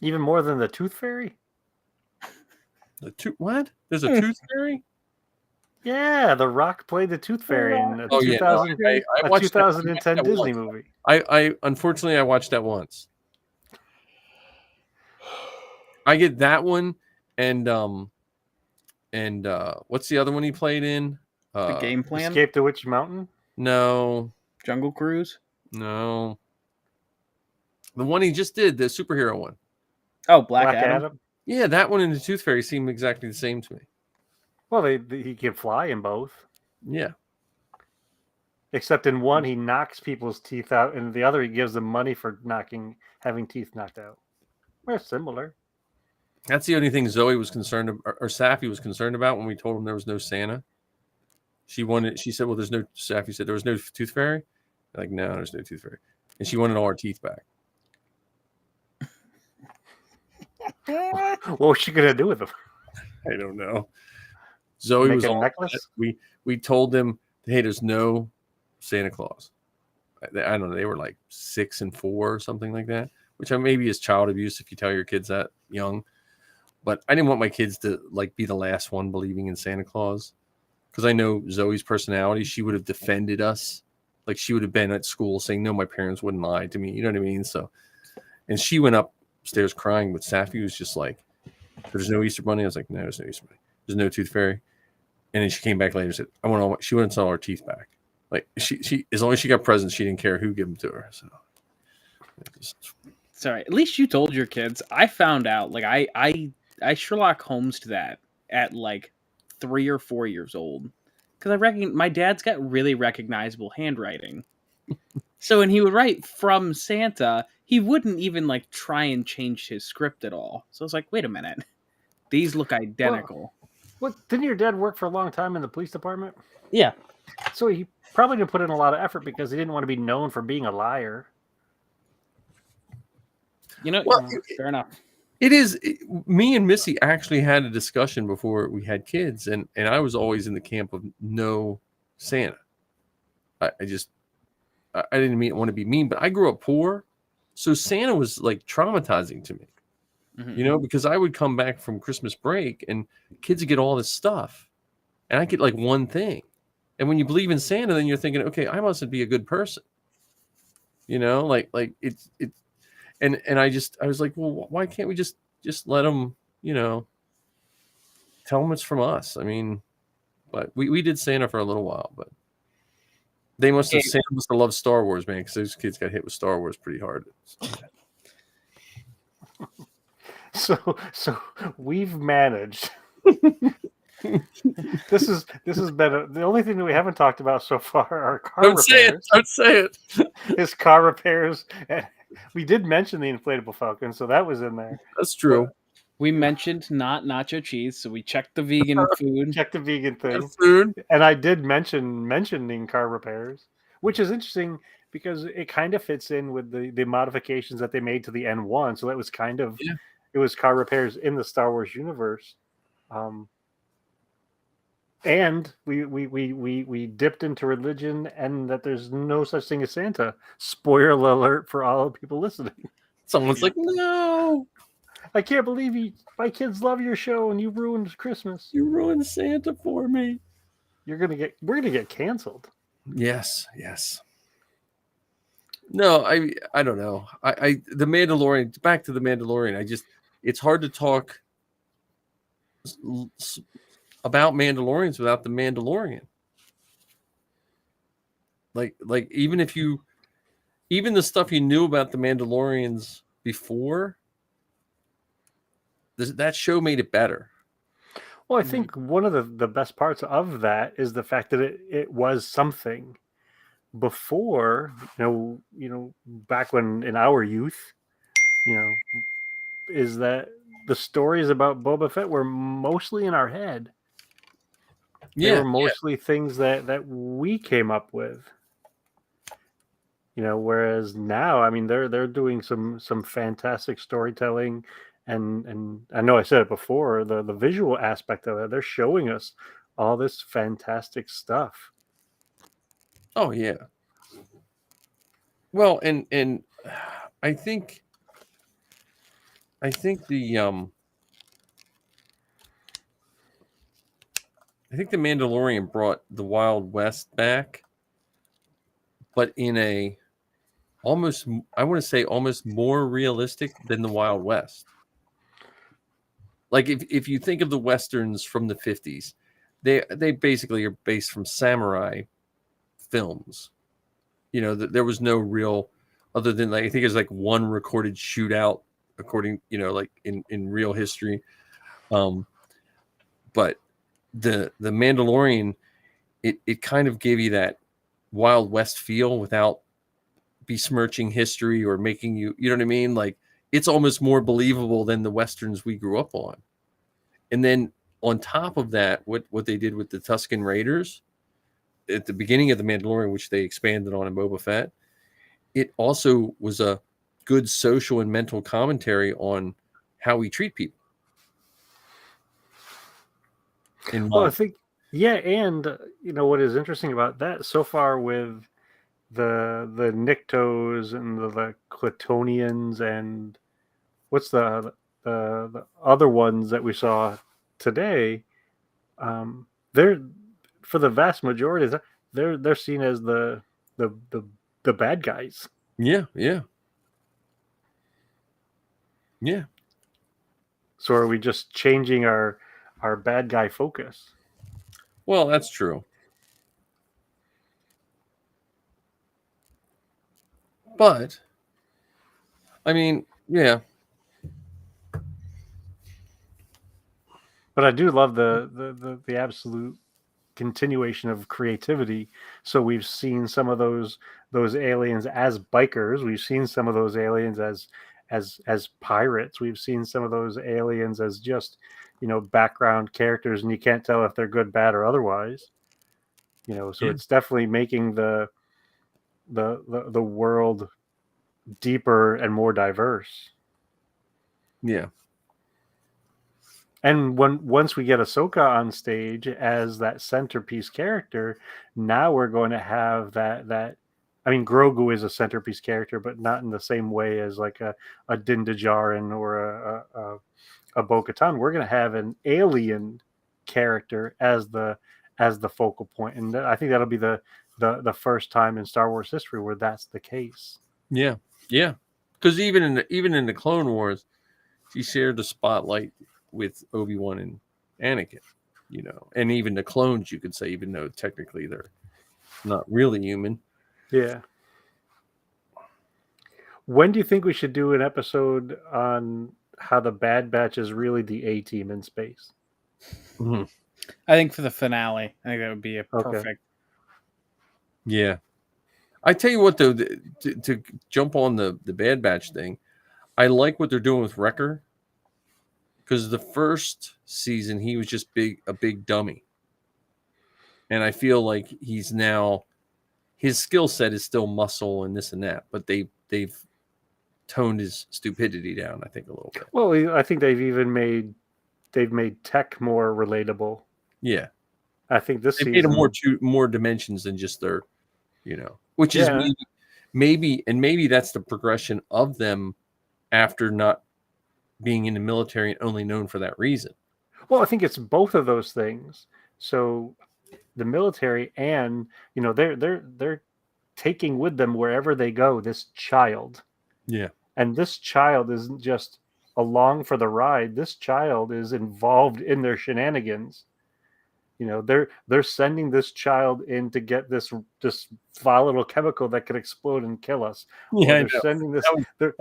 E: Even more than the Tooth Fairy?
C: What? There's a Tooth Fairy?
E: Yeah, The Rock played the Tooth Fairy in a,
C: Oh, yeah, no,
E: 2000,
C: I
E: a
C: watched that-
E: 2010
C: that
E: Disney
C: once.
E: movie.
C: I unfortunately I watched that once. I get that one and what's the other one he played in?
D: The Game Plan.
E: Escape to Witch Mountain?
C: No.
D: Jungle Cruise.
C: No. The one he just did, the superhero one.
D: Oh, Black Adam.
C: Yeah, that one and the Tooth Fairy seem exactly the same to me.
E: Well, he can fly in both.
C: Yeah.
E: Except in one, he knocks people's teeth out, and the other, he gives them money for having teeth knocked out. We're similar.
C: That's the only thing Zoe was concerned about, or Safi was concerned about when we told him there was no Santa. She said, well, there's no, Safi said there was no Tooth Fairy. Like, no, there's no Tooth Fairy. And she wanted all her teeth back.
E: What was she going to do with them?
C: I don't know. Zoe
E: Make
C: was
E: a
C: all
E: necklace?
C: we told them, hey, there's no Santa Claus. I don't know. They were like 6 and 4 or something like that, which maybe is child abuse if you tell your kids that young. But I didn't want my kids to like be the last one believing in Santa Claus. because I know Zoe's personality. She would have defended us. Like she would have been at school saying, no, my parents wouldn't lie to me. You know what I mean? So, and she went upstairs crying, but Safi was just like, there's no Easter Bunny. I was like, no, there's no Easter Bunny. There's no Tooth Fairy. And then she came back later and said, I want all she wouldn't sell her teeth back. Like she as long as she got presents, she didn't care who gave them to her. So
D: Sorry, at least you told your kids. I found out, like I Sherlock Holmes to that at like 3 or 4 years old, because I reckon my dad's got really recognizable handwriting. So when he would write from Santa, he wouldn't even like try and change his script at all. So I was like, wait a minute, these look identical.
E: What didn't your dad work for a long time in the police department?
D: Yeah,
E: So he probably didn't put in a lot of effort because he didn't want to be known for being a liar.
D: you know,
C: Well,
D: fair enough.
C: me and Missy actually had a discussion before we had kids, and I was always in the camp of no Santa. I didn't want to be mean, but I grew up poor, so Santa was like traumatizing to me.
D: Mhm.
C: You know, because I would come back from Christmas break and kids would get all this stuff, and I get like one thing. And when you believe in Santa, then you're thinking, okay, I must be a good person. You know, like it's. And I was like, well, why can't we just let them, you know, tell them it's from us? I mean, but we did Santa for a little while, but Santa must have loved Star Wars, man, because those kids got hit with Star Wars pretty hard.
E: So we've managed. This has been the only thing that we haven't talked about so far are car repairs.
C: Don't say it.
E: Is car repairs. We did mention the inflatable Falcon, so that was in there.
C: That's true.
D: We mentioned not nacho cheese, so we checked the vegan food.
E: Check the vegan thing.
C: Food.
E: And I did mentioning car repairs, which is interesting because it kind of fits in with the modifications that they made to the N1. So that was kind of it was car repairs in the Star Wars universe. And we dipped into religion and that there's no such thing as Santa. Spoiler alert for all the people listening.
C: Someone's like, no,
E: I can't believe my kids love your show and you ruined Christmas.
C: you ruined Santa for me.
E: We're gonna get canceled.
C: Yes. No, I don't know. The Mandalorian. Back to the Mandalorian. It's hard to talk about Mandalorians without the Mandalorian. Like even the stuff you knew about the Mandalorians before, that show made it better.
E: Well, I think one of the best parts of that is the fact that it was something before, you know, back when in our youth, you know, is that the stories about Boba Fett were mostly in our head. They were mostly things that we came up with. You know, whereas now, I mean, they're doing some fantastic storytelling, and I know I said it before, the visual aspect of it. They're showing us all this fantastic stuff.
C: Oh yeah. Well, and I think the Mandalorian brought the Wild West back, but in a almost more realistic than the Wild West. Like if you think of the Westerns from the 50s, they basically are based from samurai films. You know, there was no real, other than like, I think there's like one recorded shootout according, you know, like in real history. But the Mandalorian, it kind of gave you that Wild West feel without besmirching history or making you know what I mean? Like it's almost more believable than the Westerns we grew up on. And then on top of that, what they did with the Tusken Raiders at the beginning of the Mandalorian, which they expanded on in Boba Fett, it also was a good social and mental commentary on how we treat people.
E: Well, I think, yeah, and you know what is interesting about that so far with the Niktos and the Cletonians and what's the other ones that we saw today, for the vast majority, they're seen as the bad guys.
C: Yeah.
E: So are we just changing our bad guy focus?
C: Well, that's true. But I mean, yeah.
E: But I do love the absolute continuation of creativity. So we've seen some of those aliens as bikers. We've seen some of those aliens as pirates. We've seen some of those aliens as just, background characters, and you can't tell if they're good, bad, or otherwise. So it's definitely making the world deeper and more diverse.
C: Yeah.
E: And once we get Ahsoka on stage as that centerpiece character, now we're going to have that. I mean, Grogu is a centerpiece character, but not in the same way as like a Din Djarin or a Bo-Katan. We're going to have an alien character as the focal point, and I think that'll be the first time in Star Wars history where that's the case.
C: Yeah. Because even in the Clone Wars, she shared the spotlight with Obi-Wan and Anakin, and even the clones, you could say, even though technically they're not really human.
E: Yeah. When do you think we should do an episode on how the Bad Batch is really the A-team in space?
C: Mm-hmm.
D: I think for the finale, I think that would be a perfect.
C: Yeah. I tell you what, though, to jump on the Bad Batch thing, I like what they're doing with Wrecker. Because the first season, he was just a big dummy. And I feel like he's now, his skill set is still muscle and this and that, but they've toned his stupidity down, I think, a little bit.
E: Well, I think they've made Tech more relatable.
C: Yeah.
E: I think this
C: they
E: season
C: made him more dimensions than just their, which is maybe that's the progression of them after not being in the military and only known for that reason.
E: Well, I think it's both of those things. So the military, and they're taking with them wherever they go this child.
C: Yeah.
E: And this child isn't just along for the ride. This child is involved in their shenanigans. They're sending this child in to get this volatile chemical that could explode and kill us.
C: Yeah,
E: they're sending this.
C: Bad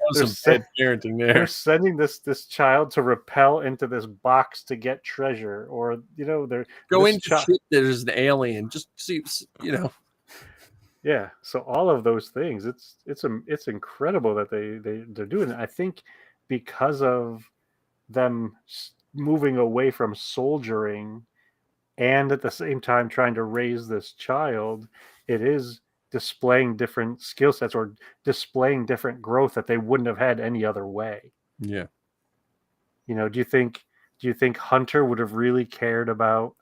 C: parenting there.
E: They're sending this child to rappel into this box to get treasure, or they're
C: go into shit that is an alien. Just see,
E: Yeah. So all of those things, it's incredible that they're doing it. I think because of them moving away from soldiering, and at the same time trying to raise this child, it is displaying different skill sets or displaying different growth that they wouldn't have had any other way.
C: Yeah.
E: Do you think Hunter would have really cared about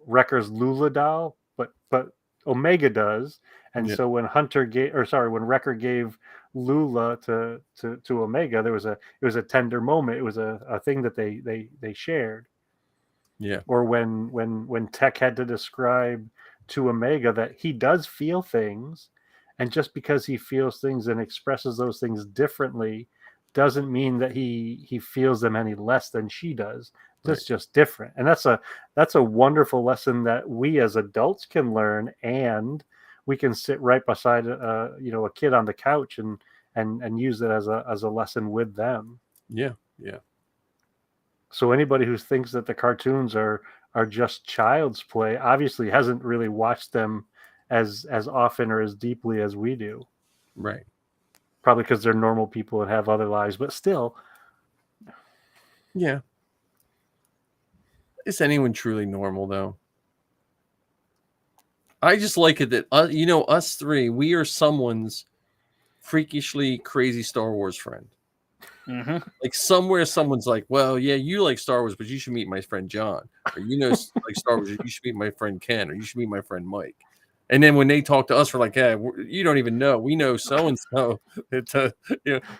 E: Wrecker's Lula doll? But Omega does. And so when when Wrecker gave Lula to Omega, it was a tender moment. It was a thing that they shared.
C: Yeah.
E: Or when Tech had to describe to Omega that he does feel things, and just because he feels things and expresses those things differently doesn't mean that he feels them any less than she does. It's just different. And that's a wonderful lesson that we as adults can learn, and we can sit right beside a kid on the couch and use it as a lesson with them.
C: Yeah.
E: So anybody who thinks that the cartoons are just child's play obviously hasn't really watched them as often or as deeply as we do.
C: Right.
E: Probably because they're normal people and have other lives, but still.
C: Yeah. Is anyone truly normal, though? I just like it that, us three, we are someone's freakishly crazy Star Wars friend.
D: Mm-hmm.
C: Like somewhere someone's like, well, yeah, you like Star Wars, but you should meet my friend John. Or like Star Wars, you should meet my friend Ken, or you should meet my friend Mike. And then when they talk to us, we're like, yeah, you don't even know. We know so and so.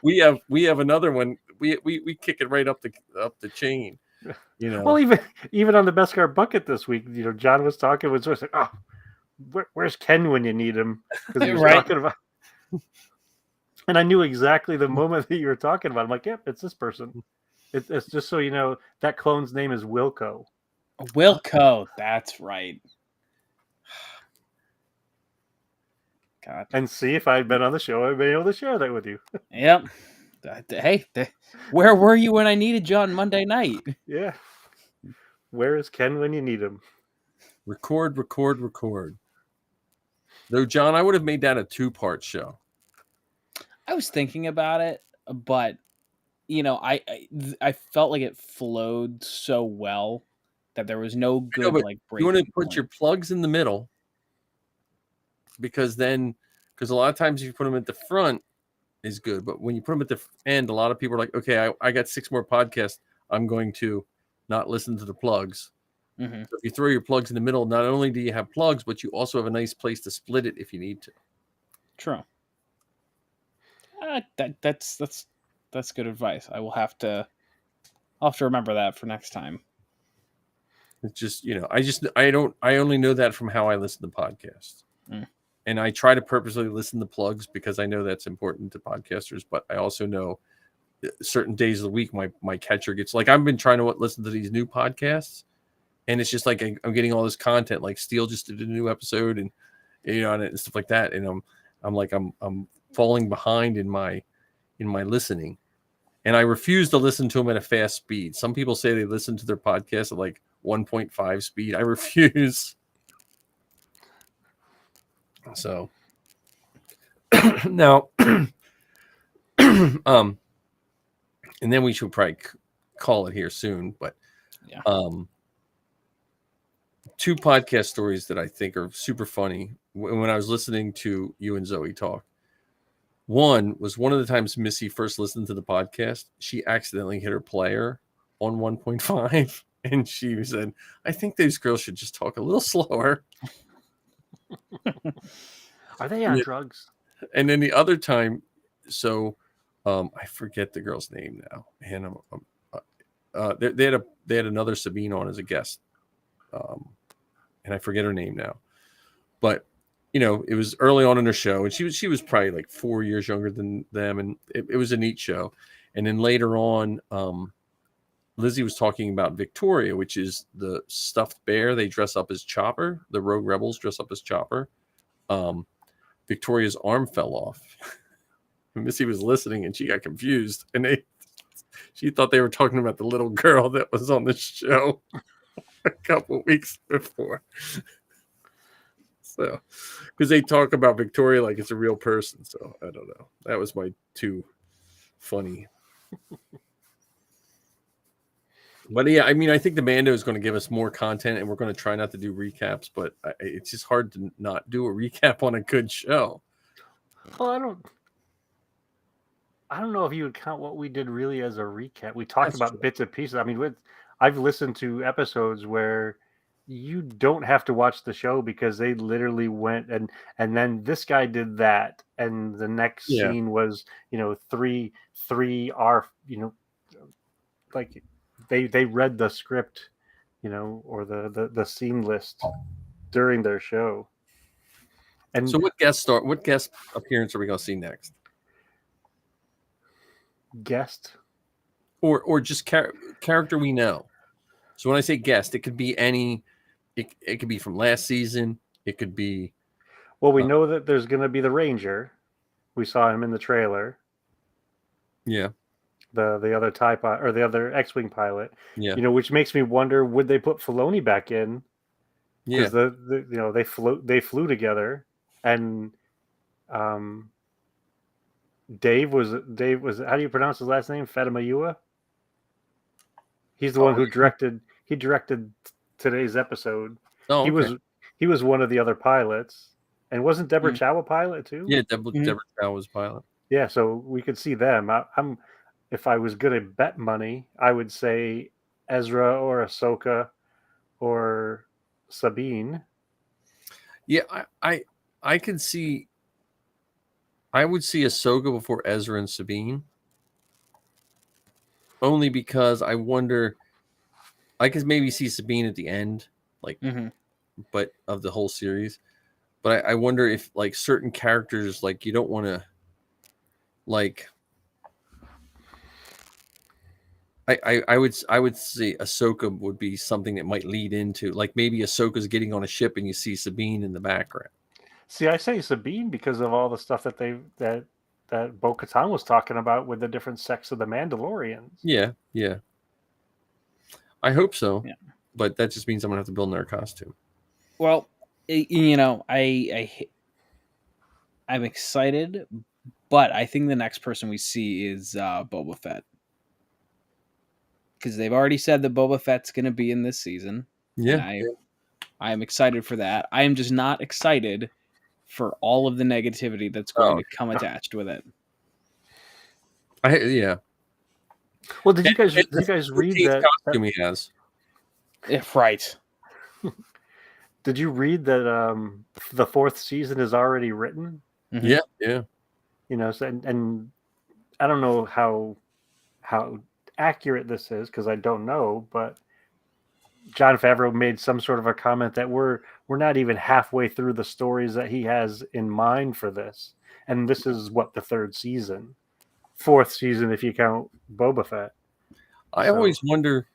C: We have another one. We kick it right up the chain. You know,
E: Well, even on the Beskar bucket this week, John was talking, was just like, oh, where's Ken when you need him? Because he was
D: Right.
E: talking about, and I knew exactly the moment that you were talking about. I'm like, yep, it's this person. It's just so you know that clone's name is Wilco.
D: Wilco, that's right. God.
E: And see, if I'd been on the show, I'd been able to share that with you.
D: Yep. Hey, where were you when I needed you on Monday night?
E: Yeah. Where is Ken when you need him?
C: record. Though, John, I would have made that a 2-part show.
D: I was thinking about it, but I felt like it flowed so well that there was no good
C: but
D: like
C: you want to
D: breaking
C: put
D: point.
C: your plugs in the middle because a lot of times if you put them at the front is good, but when you put them at the end, a lot of people are like, okay, I got 6 more podcasts. I'm going to not listen to the plugs.
D: Mm-hmm.
C: So if you throw your plugs in the middle, not only do you have plugs, but you also have a nice place to split it if you need to.
D: True. That's good advice. I'll have to remember that for next time.
C: It's just, I only know that from how I listen to podcasts.
D: Mm.
C: And I try to purposely listen to plugs because I know that's important to podcasters, but I also know certain days of the week my catcher gets like, I've been trying to listen to these new podcasts, and it's just like I'm getting all this content. Like Steele just did a new episode, and and stuff like that, and I'm falling behind in my listening, and I refuse to listen to them at a fast speed. Some people say they listen to their podcast at like 1.5 speed. I refuse. So now, and then we should probably call it here soon. But
D: Yeah.
C: 2 podcast stories that I think are super funny when I was listening to you and Zoe talk. One was one of the times Missy first listened to the podcast, she accidentally hit her player on 1.5, and she said, I think those girls should just talk a little slower.
E: Are they on drugs?
C: And then the other time, so I forget the girl's name now, and they had another Sabine on as a guest, and I forget her name now, but it was early on in her show, and she was probably like 4 years younger than them, and it was a neat show. And then later on, Lizzie was talking about Victoria, which is the stuffed bear. They dress up as Chopper. The Rogue Rebels dress up as Chopper. Victoria's arm fell off. Missy was listening, and she got confused, and she thought they were talking about the little girl that was on the show a couple weeks before. So, because they talk about Victoria like it's a real person. So I don't know. That was my 2 funny. But yeah, I mean, I think the Mando is going to give us more content, and we're going to try not to do recaps. But it's just hard to not do a recap on a good show.
E: Well, I don't know if you would count what we did really as a recap. We talked
C: That's
E: about
C: true.
E: bits and pieces. I mean, I've listened to episodes where you don't have to watch the show because they literally went and then this guy did that, and the next scene was three are like they read the script, or the scene list during their show. And
C: So what guest appearance are we going to see next?
E: Guest
C: Or just character we know. So when I say guest, it could be any. It could be from last season. It could be.
E: Well, we know that there's going to be the Ranger. We saw him in the trailer.
C: Yeah.
E: The other TIE pilot, or the other X-wing pilot.
C: Yeah.
E: Which makes me wonder, would they put Filoni back in?
C: Yeah.
E: Because they flew together, and Dave was how do you pronounce his last name? Fatamayua. He's the one who directed. He directed today's episode.
C: Oh, okay.
E: He was one of the other pilots, and wasn't Deborah Chow a pilot too?
C: Yeah, Deborah Chow was pilot.
E: Yeah, so we could see them. I'm if I was good at bet money, I would say Ezra or Ahsoka or Sabine.
C: Yeah, I could see. I would see Ahsoka before Ezra and Sabine, only because I wonder I could maybe see Sabine at the end, like,
D: Mhm.
C: but of the whole series. But I wonder if like certain characters, like you don't want to, like, I would say Ahsoka would be something that might lead into, like, maybe Ahsoka's getting on a ship and you see Sabine in the background.
E: See, I say Sabine because of all the stuff that Bo-Katan was talking about with the different sects of the Mandalorians.
C: Yeah, yeah. I hope so.
D: Yeah.
C: But that just means I'm gonna have to build another costume.
D: Well, I'm excited, but I think the next person we see is Boba Fett, because they've already said that Boba Fett's going to be in this season, and
C: Yeah.
D: I am excited for that. I am just not excited for all of the negativity that's going to come attached with it.
C: Yeah.
E: Well, did you guys
C: The
E: read
C: 14th
E: that?
C: costume he has?
D: If right.
E: Did you read that the fourth season is already written?
D: Mhm.
C: Yeah, yeah.
E: You know, so, and I don't know how accurate this is because I don't know, but John Favreau made some sort of a comment that we're not even halfway through the stories that he has in mind for this, and this is what, the third season, fourth season if you count Boba Fett.
C: I always wonder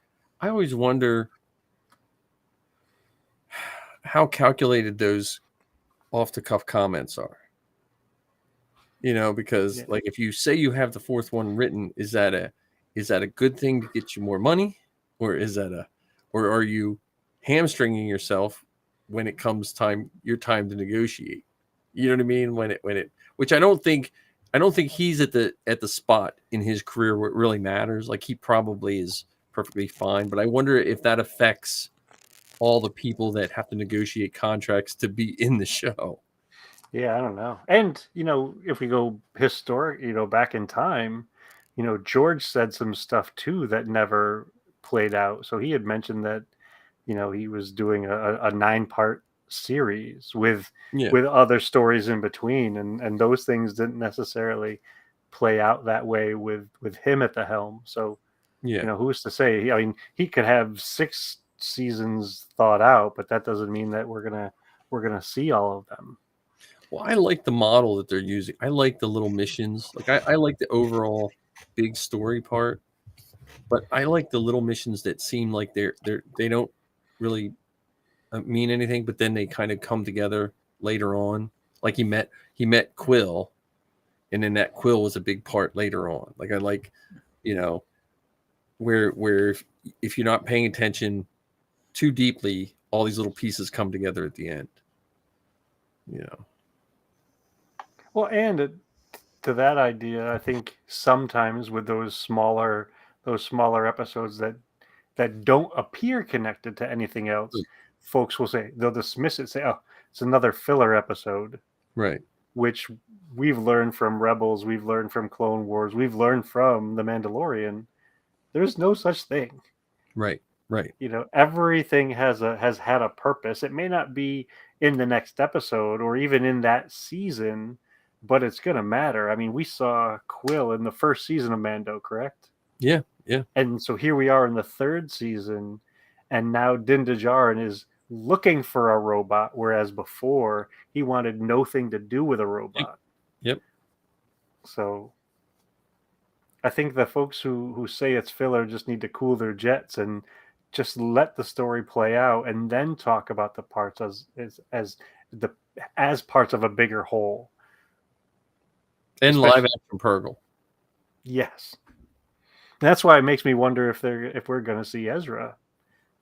C: how calculated those off the cuff comments are. You know, because like if you say you have the fourth one written, is that a good thing to get you more money, or are you hamstringing yourself when it comes your time to negotiate? You know what I mean? Which I don't think he's at the spot in his career where it really matters. Like, he probably is perfectly fine, but I wonder if that affects all the people that have to negotiate contracts to be in the show.
E: Yeah, I don't know. And if we go historic, back in time, George said some stuff too that never played out. So he had mentioned that he was doing a 9-part series with other stories in between, and those things didn't necessarily play out that way with him at the helm. So who's to say? I mean, he could have 6 seasons thought out, but that doesn't mean that we're gonna see all of them.
C: Well, I like the model that they're using. I like the little missions. Like, I like the overall big story part, but I like the little missions that seem like they don't really mean anything, but then they kind of come together later on. Like, he met Quill, and then that Quill was a big part later on. Like, I like, where if you're not paying attention too deeply, all these little pieces come together at the end.
E: Well, and to that idea, I think sometimes with those smaller episodes that don't appear connected to anything else, folks will say, they'll dismiss it, say, "Oh, it's another filler episode."
C: Right.
E: Which we've learned from Rebels, we've learned from Clone Wars, we've learned from The Mandalorian. There's no such thing.
C: Right. Right.
E: Everything has had a purpose. It may not be in the next episode or even in that season, but it's going to matter. I mean, we saw Quill in the first season of Mando, correct?
C: Yeah, yeah.
E: And so here we are in the third season, and now Din Djarin is looking for a robot, whereas before he wanted nothing to do with a robot.
C: Yep.
E: So I think the folks who say it's filler just need to cool their jets and just let the story play out, and then talk about the parts as parts of a bigger whole.
C: And live action Purgle.
E: Yes. That's why it makes me wonder if we're going to see Ezra,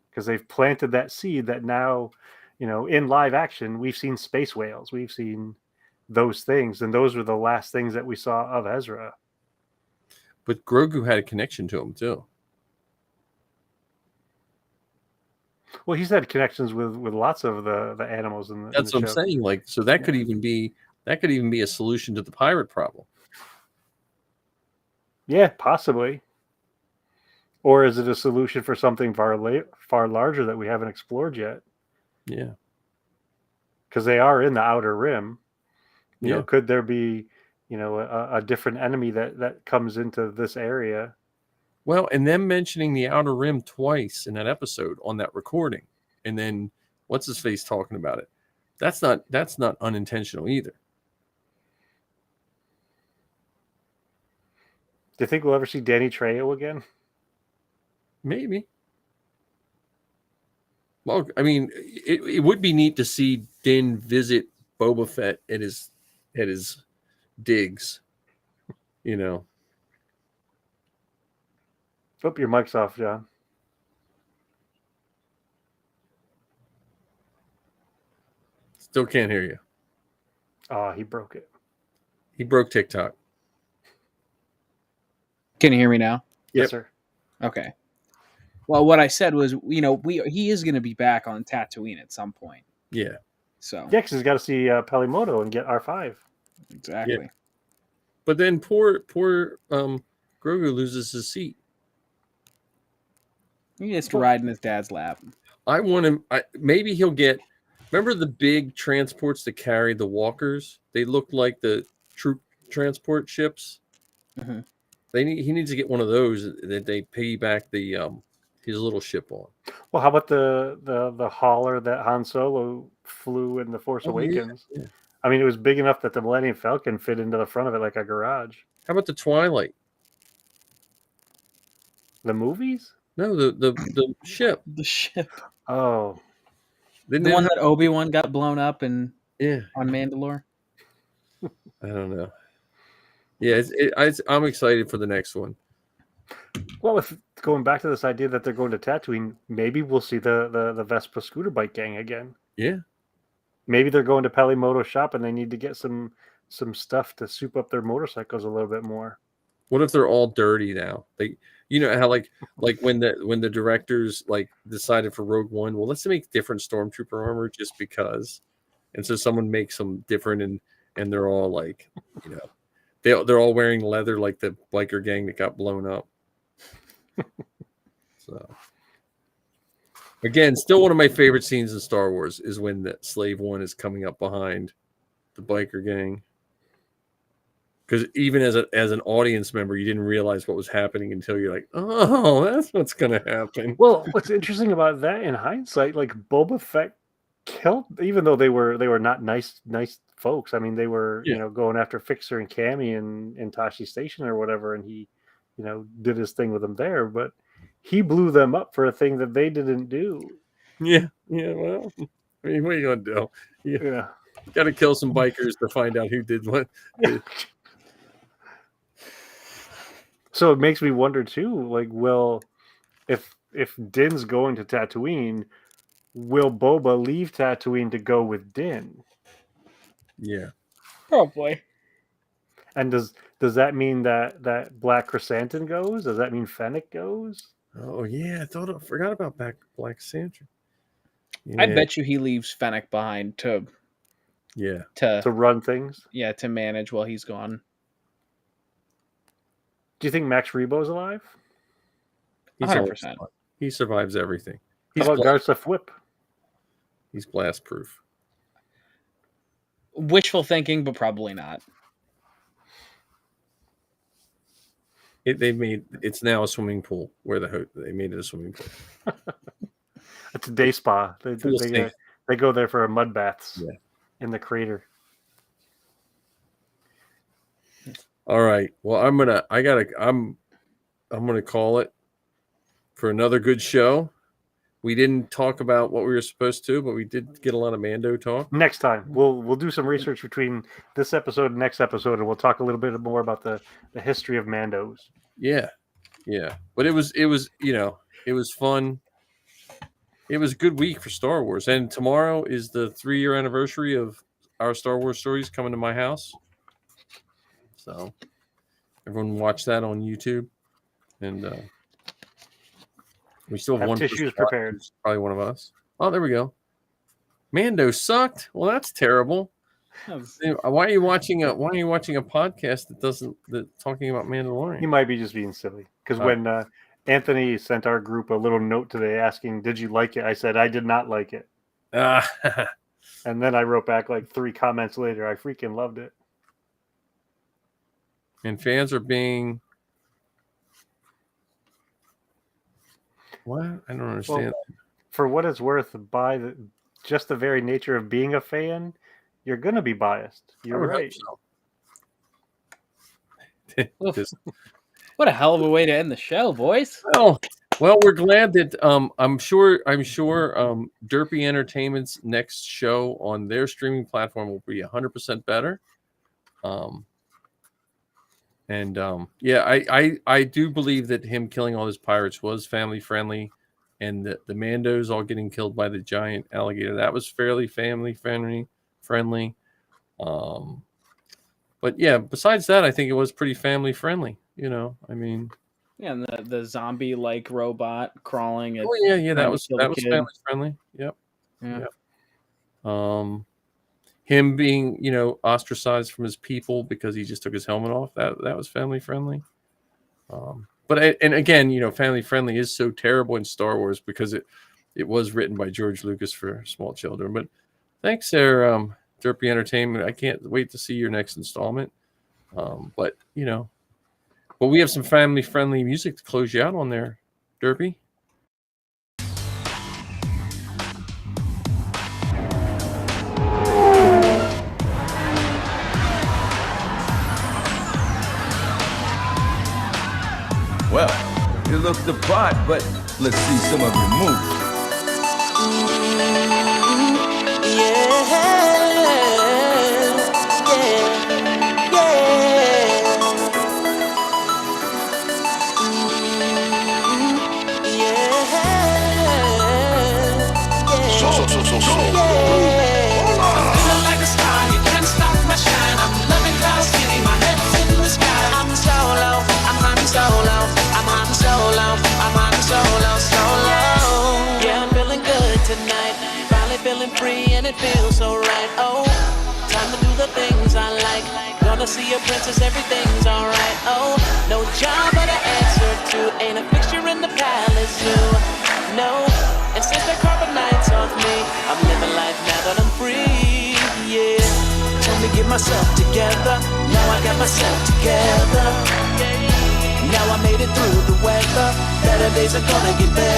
E: because they've planted that seed that now, in live action, we've seen space whales, we've seen those things, and those were the last things that we saw of Ezra.
C: But Grogu had a connection to him too.
E: Well, he's had connections with lots of the animals in the
C: That's what I'm saying. Like, so that could even be a solution to the pirate problem.
E: Yeah, possibly. Or is it a solution for something far larger that we haven't explored yet?
C: Yeah.
E: Because they are in the Outer Rim. Could there be, a different enemy that comes into this area?
C: Well, and them mentioning the Outer Rim twice in that episode on that recording, and then what's his face talking about it. That's not unintentional either.
E: Do you think we'll ever see Danny Trejo again?
C: Maybe. Well, I mean, it would be neat to see Din visit Boba Fett at his digs. You know.
E: Oh, your mic's off, John.
C: Still can't hear you.
E: Oh, he broke it.
C: He broke TikTok.
D: Can you hear me now?
C: Yep.
E: Yes, sir.
D: Okay. Well, what I said was, he is going to be back on Tatooine at some point.
C: Yeah.
D: So
E: Yeah, because he's got to see Pelimoto and get R5.
D: exactly.
C: Yeah. But then poor Grogu loses his seat.
D: He gets to ride in his dad's lap.
C: I want him. Maybe he'll get. Remember the big transports that carried the walkers? They looked like the troop transport ships.
D: Mhm.
C: He needs to get one of those that they piggyback his little ship on.
E: Well, how about the hauler that Han Solo flew in The Force Awakens?
C: Yeah.
E: I mean, it was big enough that the Millennium Falcon fit into the front of it like a garage.
C: How about the Twilight?
E: The movies?
C: No, the ship.
D: The ship.
E: Oh,
C: Didn't
D: The
C: it
D: one
C: have-
D: that Obi-Wan got blown up on
C: yeah.
D: Mandalore.
C: I don't know. Yeah, I'm excited for the next one.
E: well, if going back to this idea that they're going to Tatooine, maybe we'll see the Vespa scooter bike gang again.
C: Yeah.
E: Maybe they're going to Pelimoto's shop and they need to get some stuff to soup up their motorcycles a little bit more.
C: What if they're all dirty now? You know how like when the directors like decided for Rogue One, well, let's make different stormtrooper armor just because, and so someone makes them different and they're all like, you know, they're all wearing leather like the biker gang that got blown up. So again, still one of my favorite scenes in Star Wars is when the Slave One is coming up behind the biker gang. Because even as an audience member, you didn't realize what was happening until you're like, oh, that's what's going to happen.
E: Well, what's interesting about that in hindsight, like Boba Fett killed, even though they were not nice folks. I mean, they were going after Fixer and Cammy in Tashi Station or whatever, and he did his thing with them there. But he blew them up for a thing that they didn't do.
C: Yeah. Well, I mean, what are you going to do?
E: Yeah.
C: Got to kill some bikers to find out who did what.
E: So it makes me wonder too, like, if Din's going to Tatooine, will Boba leave Tatooine to go with Din?
C: Yeah.
D: Probably.
E: And does that mean that Black Chrysanthemum goes? Does that mean Fennec goes?
C: Oh yeah, I forgot about Black Santa.
D: I bet you he leaves Fennec behind to
E: run things.
D: Yeah, to manage while he's gone.
E: Do you think Max Rebo's alive?
C: He's
D: 100%.
C: He survives everything.
E: How about Garza Whip?
C: He's blast proof.
D: Wishful thinking, but probably not.
C: It's now a swimming pool where they made it a swimming pool.
E: It's a day spa. They go there for a mud baths in the crater.
C: All right. Well, I'm gonna call it for another good show. We didn't talk about what we were supposed to, but we did get a lot of Mando talk.
E: Next time, we'll do some research between this episode and next episode, and we'll talk a little bit more about the history of Mandos.
C: Yeah. But it was fun. It was a good week for Star Wars, and tomorrow is the 3-year anniversary of our Star Wars stories coming to my house. So everyone watch that on YouTube, and we still have one
E: tissues prepared.
C: Probably one of us. Oh, there we go. Mando sucked. Well, that's terrible. Why are you watching a podcast that's talking about Mandalorian?
E: He might be just being silly because when Anthony sent our group a little note today asking, "Did you like it?" I said I did not like it, and then I wrote back like 3 comments later. I freaking loved it.
C: And fans are being What? I don't understand.
E: For what it's worth, by just the very nature of being a fan, you're gonna be biased.
C: I
E: You're
C: would hope
E: right.
C: so.
D: Oof.
C: Just-
D: What a hell of a way to end the show, boys.
C: well, we're glad that I'm sure Derpy Entertainment's next show on their streaming platform will be 100% better. I do believe that him killing all his pirates was family friendly, and the Mandos all getting killed by the giant alligator, that was fairly family friendly. But yeah, besides that, I think it was pretty family friendly. I mean,
D: Yeah, and the zombie like robot crawling.
C: that was
D: kill the kid.
C: family friendly. Yep.
D: Yeah.
C: Yep. Him being ostracized from his people because he just took his helmet off, that was family friendly. But again, family friendly is so terrible in Star Wars because it was written by George Lucas for small children. But thanks there, Derpy Entertainment. I can't wait to see your next installment. But we have some family friendly music to close you out on there, Derpy.
A: Well, you look the part, but let's see some of your moves.
B: Feeling free and it feels so right. Oh, time to do the things I like. Gonna see a princess, everything's alright. Oh, no job but an answer to. Ain't a fixture in the palace zoo. No, and since the carbonites off me, I'm living life now that I'm free. Yeah, time to get myself together. Now I got myself together. Now I made it through the weather. Better days are gonna get better.